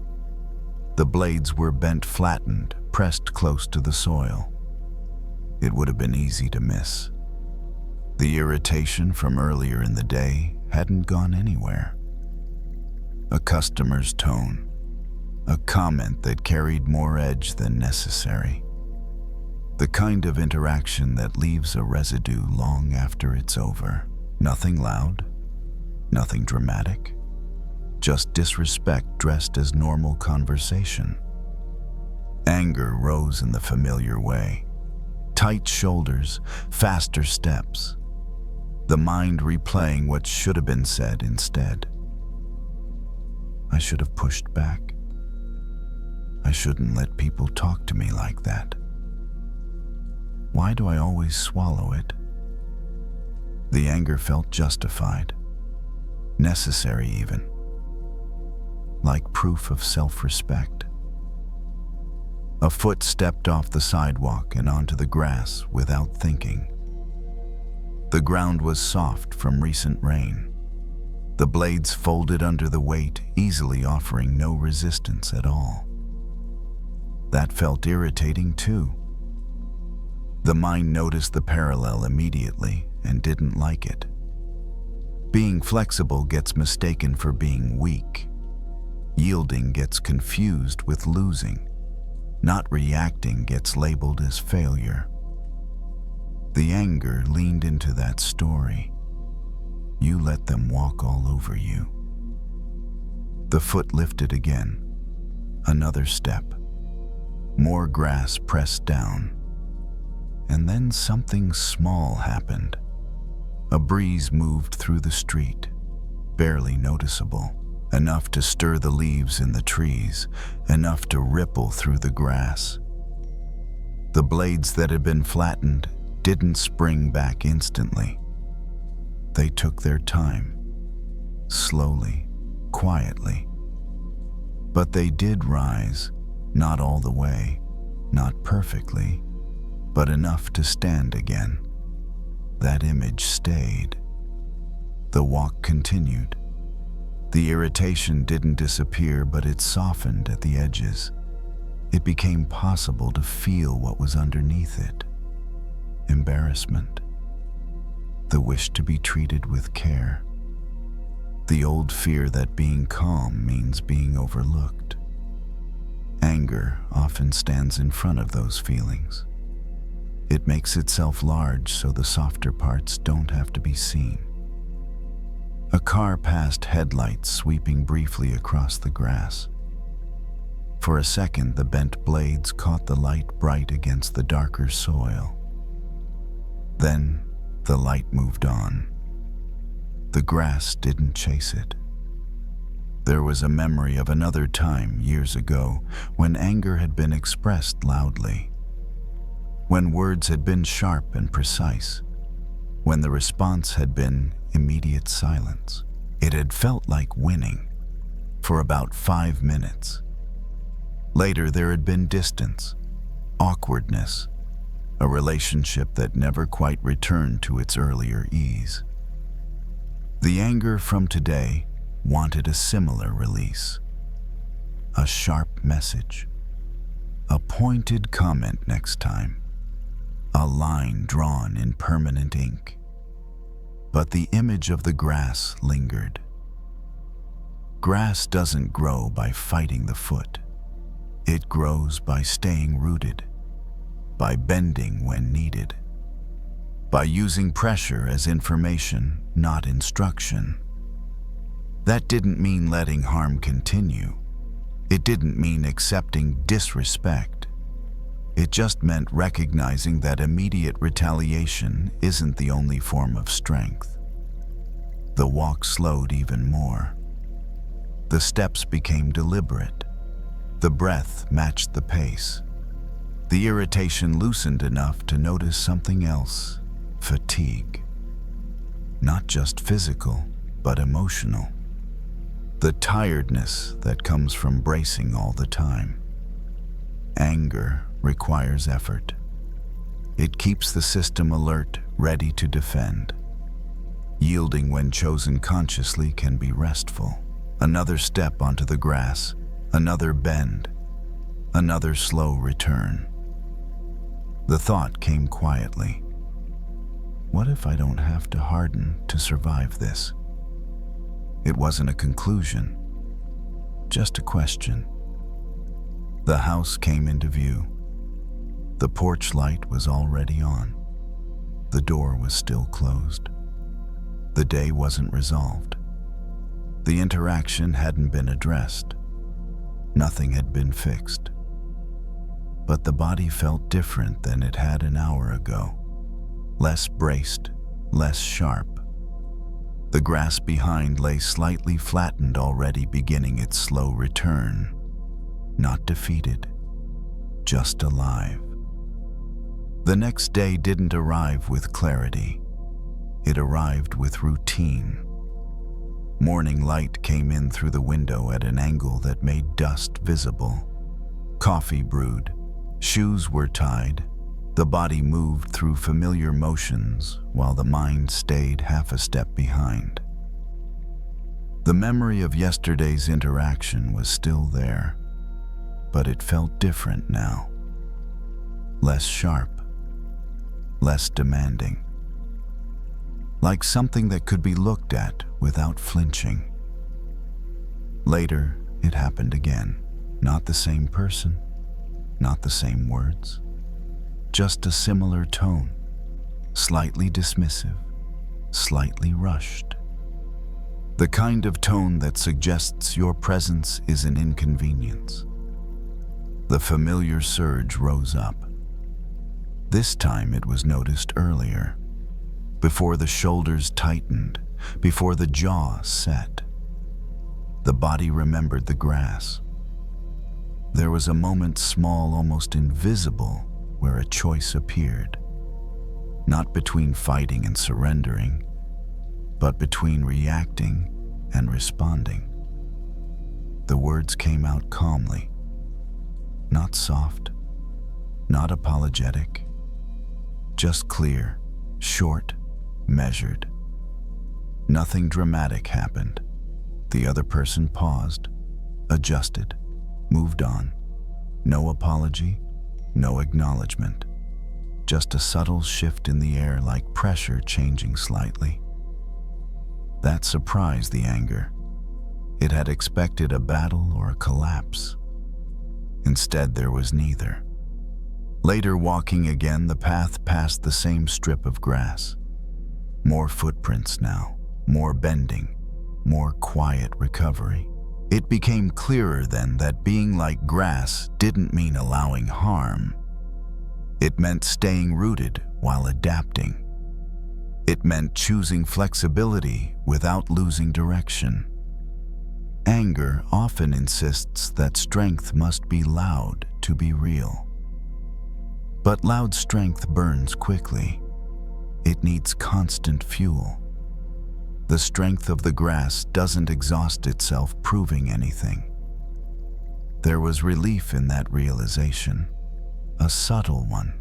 The blades were bent, flattened, pressed close to the soil. It would have been easy to miss. The irritation from earlier in the day hadn't gone anywhere. A customer's tone, a comment that carried more edge than necessary. The kind of interaction that leaves a residue long after it's over. Nothing loud, nothing dramatic, just disrespect dressed as normal conversation. Anger rose in the familiar way. Tight shoulders, faster steps. The mind replaying what should have been said instead. I should have pushed back. I shouldn't let people talk to me like that. Why do I always swallow it? The anger felt justified, necessary even, like proof of self-respect. A foot stepped off the sidewalk and onto the grass without thinking. The ground was soft from recent rain. The blades folded under the weight, easily offering no resistance at all. That felt irritating too. The mind noticed the parallel immediately and didn't like it. Being flexible gets mistaken for being weak. Yielding gets confused with losing. Not reacting gets labeled as failure. The anger leaned into that story. You let them walk all over you. The foot lifted again. Another step. More grass pressed down. And then something small happened. A breeze moved through the street, barely noticeable, enough to stir the leaves in the trees, enough to ripple through the grass. The blades that had been flattened didn't spring back instantly. They took their time, slowly, quietly. But they did rise, not all the way, not perfectly, but enough to stand again. That image stayed. The walk continued. The irritation didn't disappear, but it softened at the edges. It became possible to feel what was underneath it. Embarrassment. The wish to be treated with care. The old fear that being calm means being overlooked. Anger often stands in front of those feelings. It makes itself large so the softer parts don't have to be seen. A car passed, headlights sweeping briefly across the grass. For a second, the bent blades caught the light bright against the darker soil. Then, the light moved on. The grass didn't chase it. There was a memory of another time years ago when anger had been expressed loudly. When words had been sharp and precise, when the response had been immediate silence. It had felt like winning for about 5 minutes. Later, there had been distance, awkwardness, a relationship that never quite returned to its earlier ease. The anger from today wanted a similar release, a sharp message, a pointed comment next time. A line drawn in permanent ink. But the image of the grass lingered. Grass doesn't grow by fighting the foot. It grows by staying rooted, by bending when needed, by using pressure as information, not instruction. That didn't mean letting harm continue. It didn't mean accepting disrespect. It just meant recognizing that immediate retaliation isn't the only form of strength. The walk slowed even more. The steps became deliberate. The breath matched the pace. The irritation loosened enough to notice something else: fatigue. Not just physical, but emotional. The tiredness that comes from bracing all the time. Anger requires effort. It keeps the system alert, ready to defend. Yielding when chosen consciously can be restful. Another step onto the grass, another bend, another slow return. The thought came quietly. What if I don't have to harden to survive this? It wasn't a conclusion, just a question. The house came into view. The porch light was already on. The door was still closed. The day wasn't resolved. The interaction hadn't been addressed. Nothing had been fixed. But the body felt different than it had an hour ago. Less braced, less sharp. The grass behind lay slightly flattened, already beginning its slow return. Not defeated, just alive. The next day didn't arrive with clarity. It arrived with routine. Morning light came in through the window at an angle that made dust visible. Coffee brewed, shoes were tied, the body moved through familiar motions while the mind stayed half a step behind. The memory of yesterday's interaction was still there, but it felt different now. Less sharp, less demanding. Like something that could be looked at without flinching. Later, it happened again. Not the same person, not the same words, just a similar tone, slightly dismissive, slightly rushed. The kind of tone that suggests your presence is an inconvenience. The familiar surge rose up. This time it was noticed earlier, before the shoulders tightened, before the jaw set. The body remembered the grass. There was a moment small, almost invisible, where a choice appeared. Not between fighting and surrendering, but between reacting and responding. The words came out calmly, not soft, not apologetic, just clear, short, measured. Nothing dramatic happened. The other person paused, adjusted, moved on. No apology, no acknowledgement. Just a subtle shift in the air, like pressure changing slightly. That surprised the anger. It had expected a battle or a collapse. Instead, there was neither. Later, walking again, the path passed the same strip of grass. More footprints now, more bending, more quiet recovery. It became clearer then that being like grass didn't mean allowing harm. It meant staying rooted while adapting. It meant choosing flexibility without losing direction. Anger often insists that strength must be loud to be real. But loud strength burns quickly. It needs constant fuel. The strength of the grass doesn't exhaust itself proving anything. There was relief in that realization, a subtle one.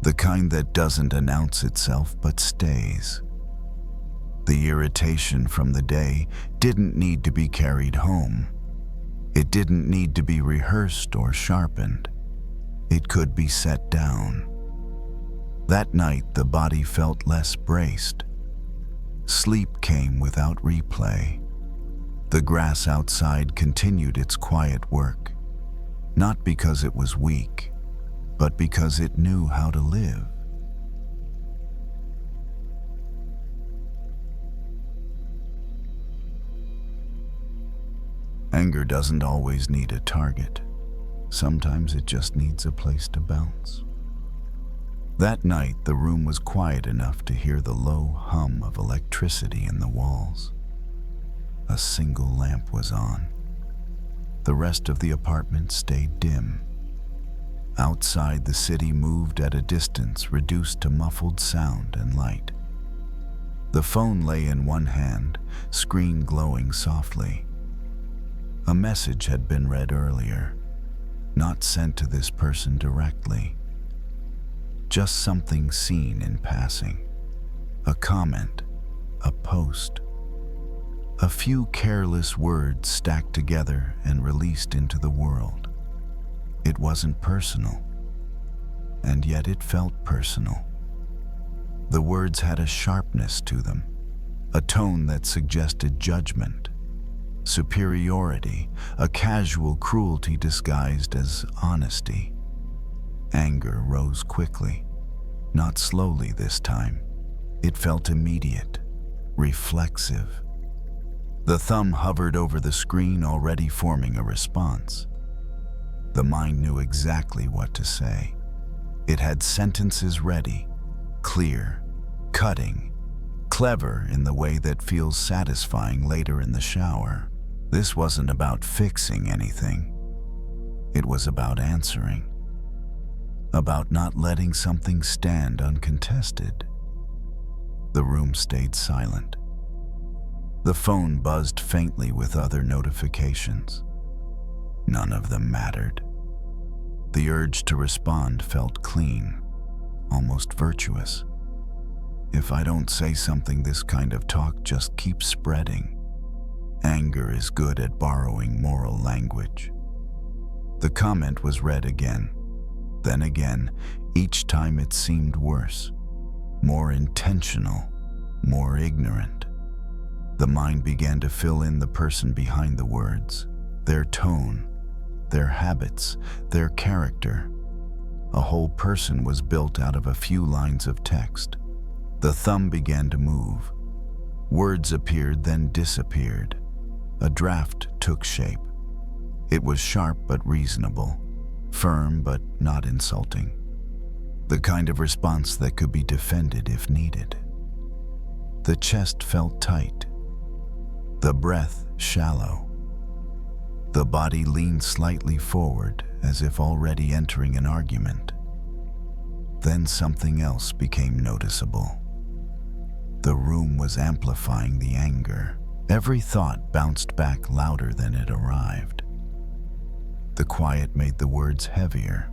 The kind that doesn't announce itself but stays. The irritation from the day didn't need to be carried home. It didn't need to be rehearsed or sharpened. It could be set down. That night, the body felt less braced. Sleep came without replay. The grass outside continued its quiet work, not because it was weak, but because it knew how to live. Anger doesn't always need a target. Sometimes it just needs a place to bounce. That night, the room was quiet enough to hear the low hum of electricity in the walls. A single lamp was on. The rest of the apartment stayed dim. Outside, the city moved at a distance, reduced to muffled sound and light. The phone lay in one hand, screen glowing softly. A message had been read earlier, not sent to this person directly. Just something seen in passing. A comment, a post. A few careless words stacked together and released into the world. It wasn't personal, and yet it felt personal. The words had a sharpness to them, a tone that suggested judgment, superiority, a casual cruelty disguised as honesty. Anger rose quickly, not slowly this time. It felt immediate, reflexive. The thumb hovered over the screen, already forming a response. The mind knew exactly what to say. It had sentences ready, clear, cutting, clever in the way that feels satisfying later in the shower. This wasn't about fixing anything. It was about answering. About not letting something stand uncontested. The room stayed silent. The phone buzzed faintly with other notifications. None of them mattered. The urge to respond felt clean, almost virtuous. If I don't say something, this kind of talk just keeps spreading. Anger is good at borrowing moral language. The comment was read again. Then again, each time it seemed worse, more intentional, more ignorant. The mind began to fill in the person behind the words, their tone, their habits, their character. A whole person was built out of a few lines of text. The thumb began to move. Words appeared, then disappeared. A draft took shape. It was sharp but reasonable, firm but not insulting. The kind of response that could be defended if needed. The chest felt tight. The breath shallow. The body leaned slightly forward, as if already entering an argument. Then something else became noticeable. The room was amplifying the anger. Every thought bounced back louder than it arrived. The quiet made the words heavier.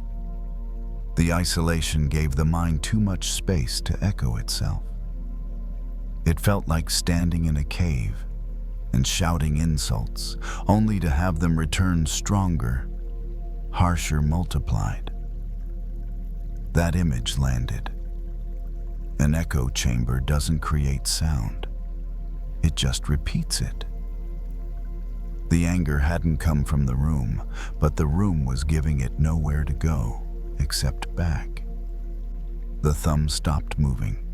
The isolation gave the mind too much space to echo itself. It felt like standing in a cave and shouting insults, only to have them return stronger, harsher multiplied. That image landed. An echo chamber doesn't create sound. It just repeats it. The anger hadn't come from the room, but the room was giving it nowhere to go, except back. The thumb stopped moving.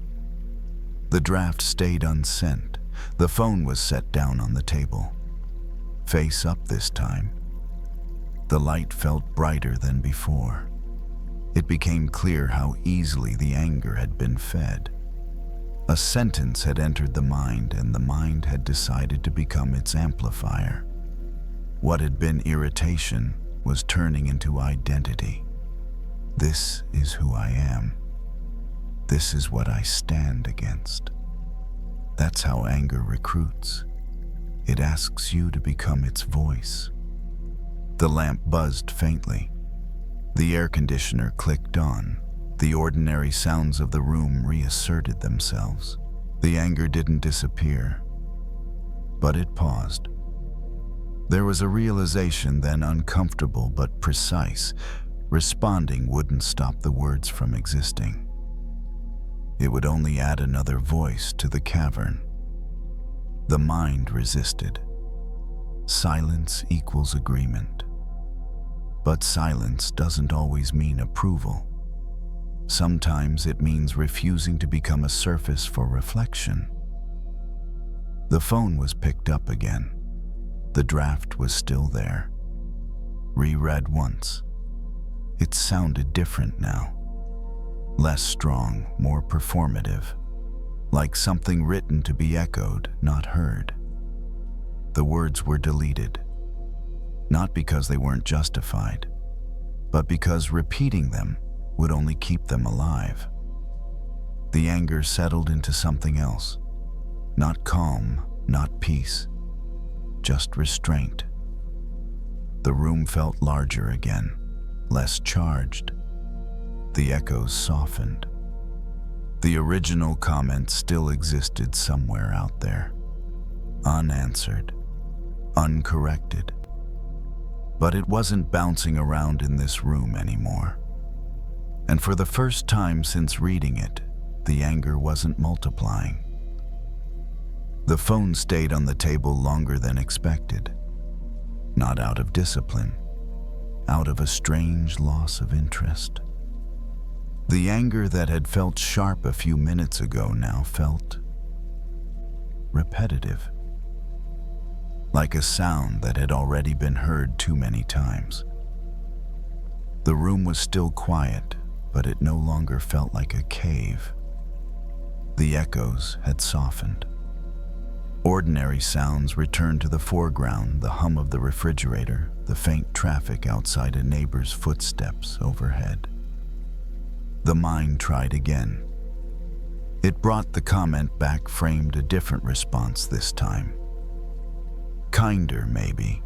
The draft stayed unsent. The phone was set down on the table. Face up this time. The light felt brighter than before. It became clear how easily the anger had been fed. A sentence had entered the mind, and the mind had decided to become its amplifier. What had been irritation was turning into identity. This is who I am. This is what I stand against. That's how anger recruits. It asks you to become its voice. The lamp buzzed faintly. The air conditioner clicked on. The ordinary sounds of the room reasserted themselves. The anger didn't disappear, but it paused. There was a realization then, uncomfortable but precise. Responding wouldn't stop the words from existing. It would only add another voice to the cavern. The mind resisted. Silence equals agreement. But silence doesn't always mean approval. Sometimes it means refusing to become a surface for reflection. The phone was picked up again. The draft was still there. Reread once. It sounded different now. Less strong, more performative. Like something written to be echoed, not heard. The words were deleted. Not because they weren't justified, but because repeating them would only keep them alive. The anger settled into something else. Not calm, not peace, just restraint. The room felt larger again, less charged. The echoes softened. The original comment still existed somewhere out there, unanswered, uncorrected. But it wasn't bouncing around in this room anymore. And for the first time since reading it, the anger wasn't multiplying. The phone stayed on the table longer than expected. Not out of discipline, out of a strange loss of interest. The anger that had felt sharp a few minutes ago now felt repetitive. Like a sound that had already been heard too many times. The room was still quiet, but it no longer felt like a cave. The echoes had softened. Ordinary sounds returned to the foreground, the hum of the refrigerator, the faint traffic outside a neighbor's footsteps overhead. The mind tried again. It brought the comment back, framed a different response this time. Kinder, maybe,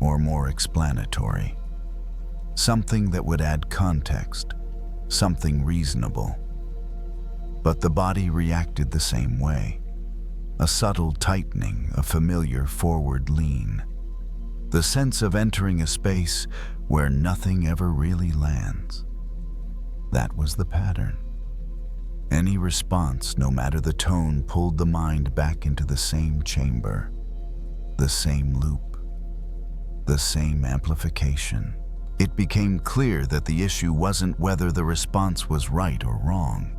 or more explanatory. Something that would add context, something reasonable. But the body reacted the same way. A subtle tightening, a familiar forward lean. The sense of entering a space where nothing ever really lands. That was the pattern. Any response, no matter the tone, pulled the mind back into the same chamber, the same loop, the same amplification. It became clear that the issue wasn't whether the response was right or wrong.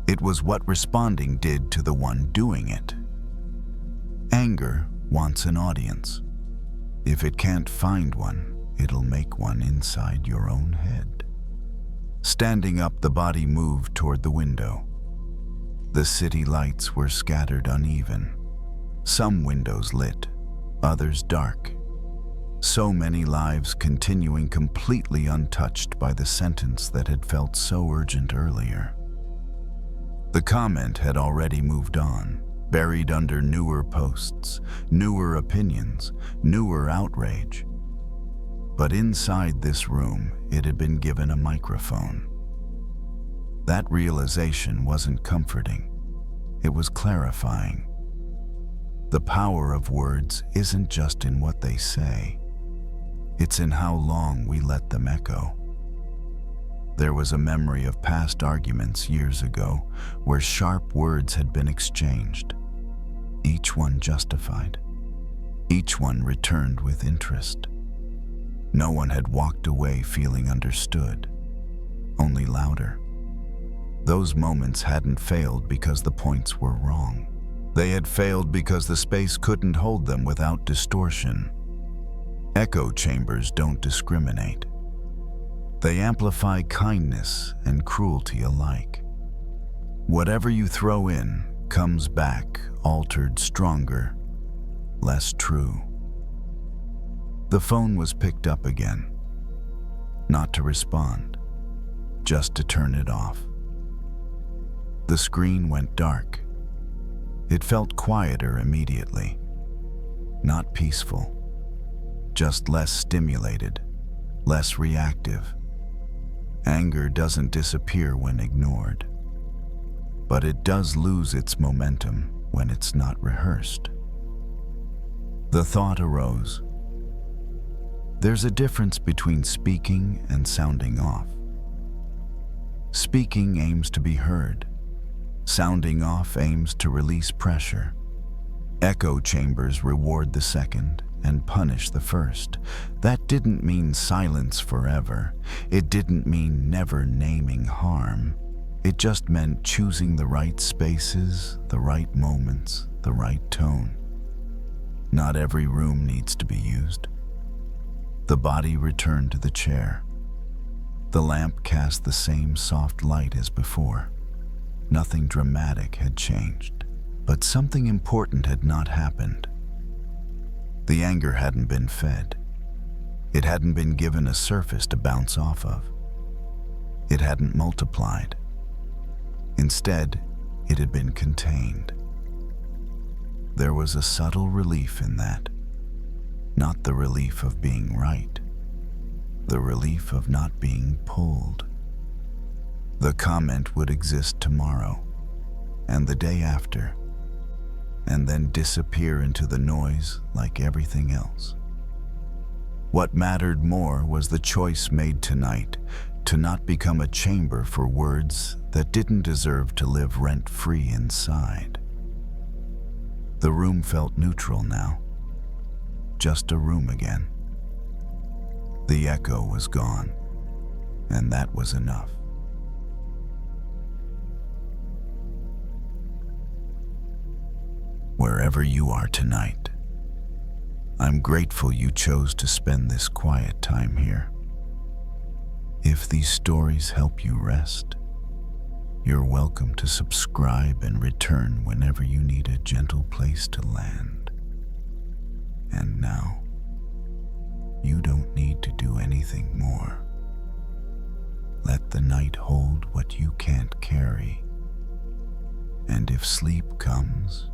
It was what responding did to the one doing it. Anger wants an audience. If it can't find one, it'll make one inside your own head. Standing up, the body moved toward the window. The city lights were scattered uneven. Some windows lit, others dark. So many lives continuing completely untouched by the sentence that had felt so urgent earlier. The comment had already moved on, buried under newer posts, newer opinions, newer outrage. But inside this room, it had been given a microphone. That realization wasn't comforting. It was clarifying. The power of words isn't just in what they say. It's in how long we let them echo. There was a memory of past arguments years ago where sharp words had been exchanged, each one justified, each one returned with interest. No one had walked away feeling understood, only louder. Those moments hadn't failed because the points were wrong. They had failed because the space couldn't hold them without distortion. Echo chambers don't discriminate. They amplify kindness and cruelty alike. Whatever you throw in comes back altered, stronger, less true. The phone was picked up again, not to respond, just to turn it off. The screen went dark. It felt quieter immediately, not peaceful, just less stimulated, less reactive. Anger doesn't disappear when ignored, but it does lose its momentum when it's not rehearsed. The thought arose. There's a difference between speaking and sounding off. Speaking aims to be heard. Sounding off aims to release pressure. Echo chambers reward the second and punish the first. That didn't mean silence forever. It didn't mean never naming harm. It just meant choosing the right spaces, the right moments, the right tone. Not every room needs to be used. The body returned to the chair. The lamp cast the same soft light as before. Nothing dramatic had changed, but something important had not happened. The anger hadn't been fed. It hadn't been given a surface to bounce off of. It hadn't multiplied. Instead, it had been contained. There was a subtle relief in that. Not the relief of being right, the relief of not being pulled. The comment would exist tomorrow, and the day after, and then disappear into the noise like everything else. What mattered more was the choice made tonight to not become a chamber for words that didn't deserve to live rent-free inside. The room felt neutral now, just a room again. The echo was gone, and that was enough. Wherever you are tonight, I'm grateful you chose to spend this quiet time here. If these stories help you rest, you're welcome to subscribe and return whenever you need a gentle place to land. And now, you don't need to do anything more. Let the night hold what you can't carry. And if sleep comes,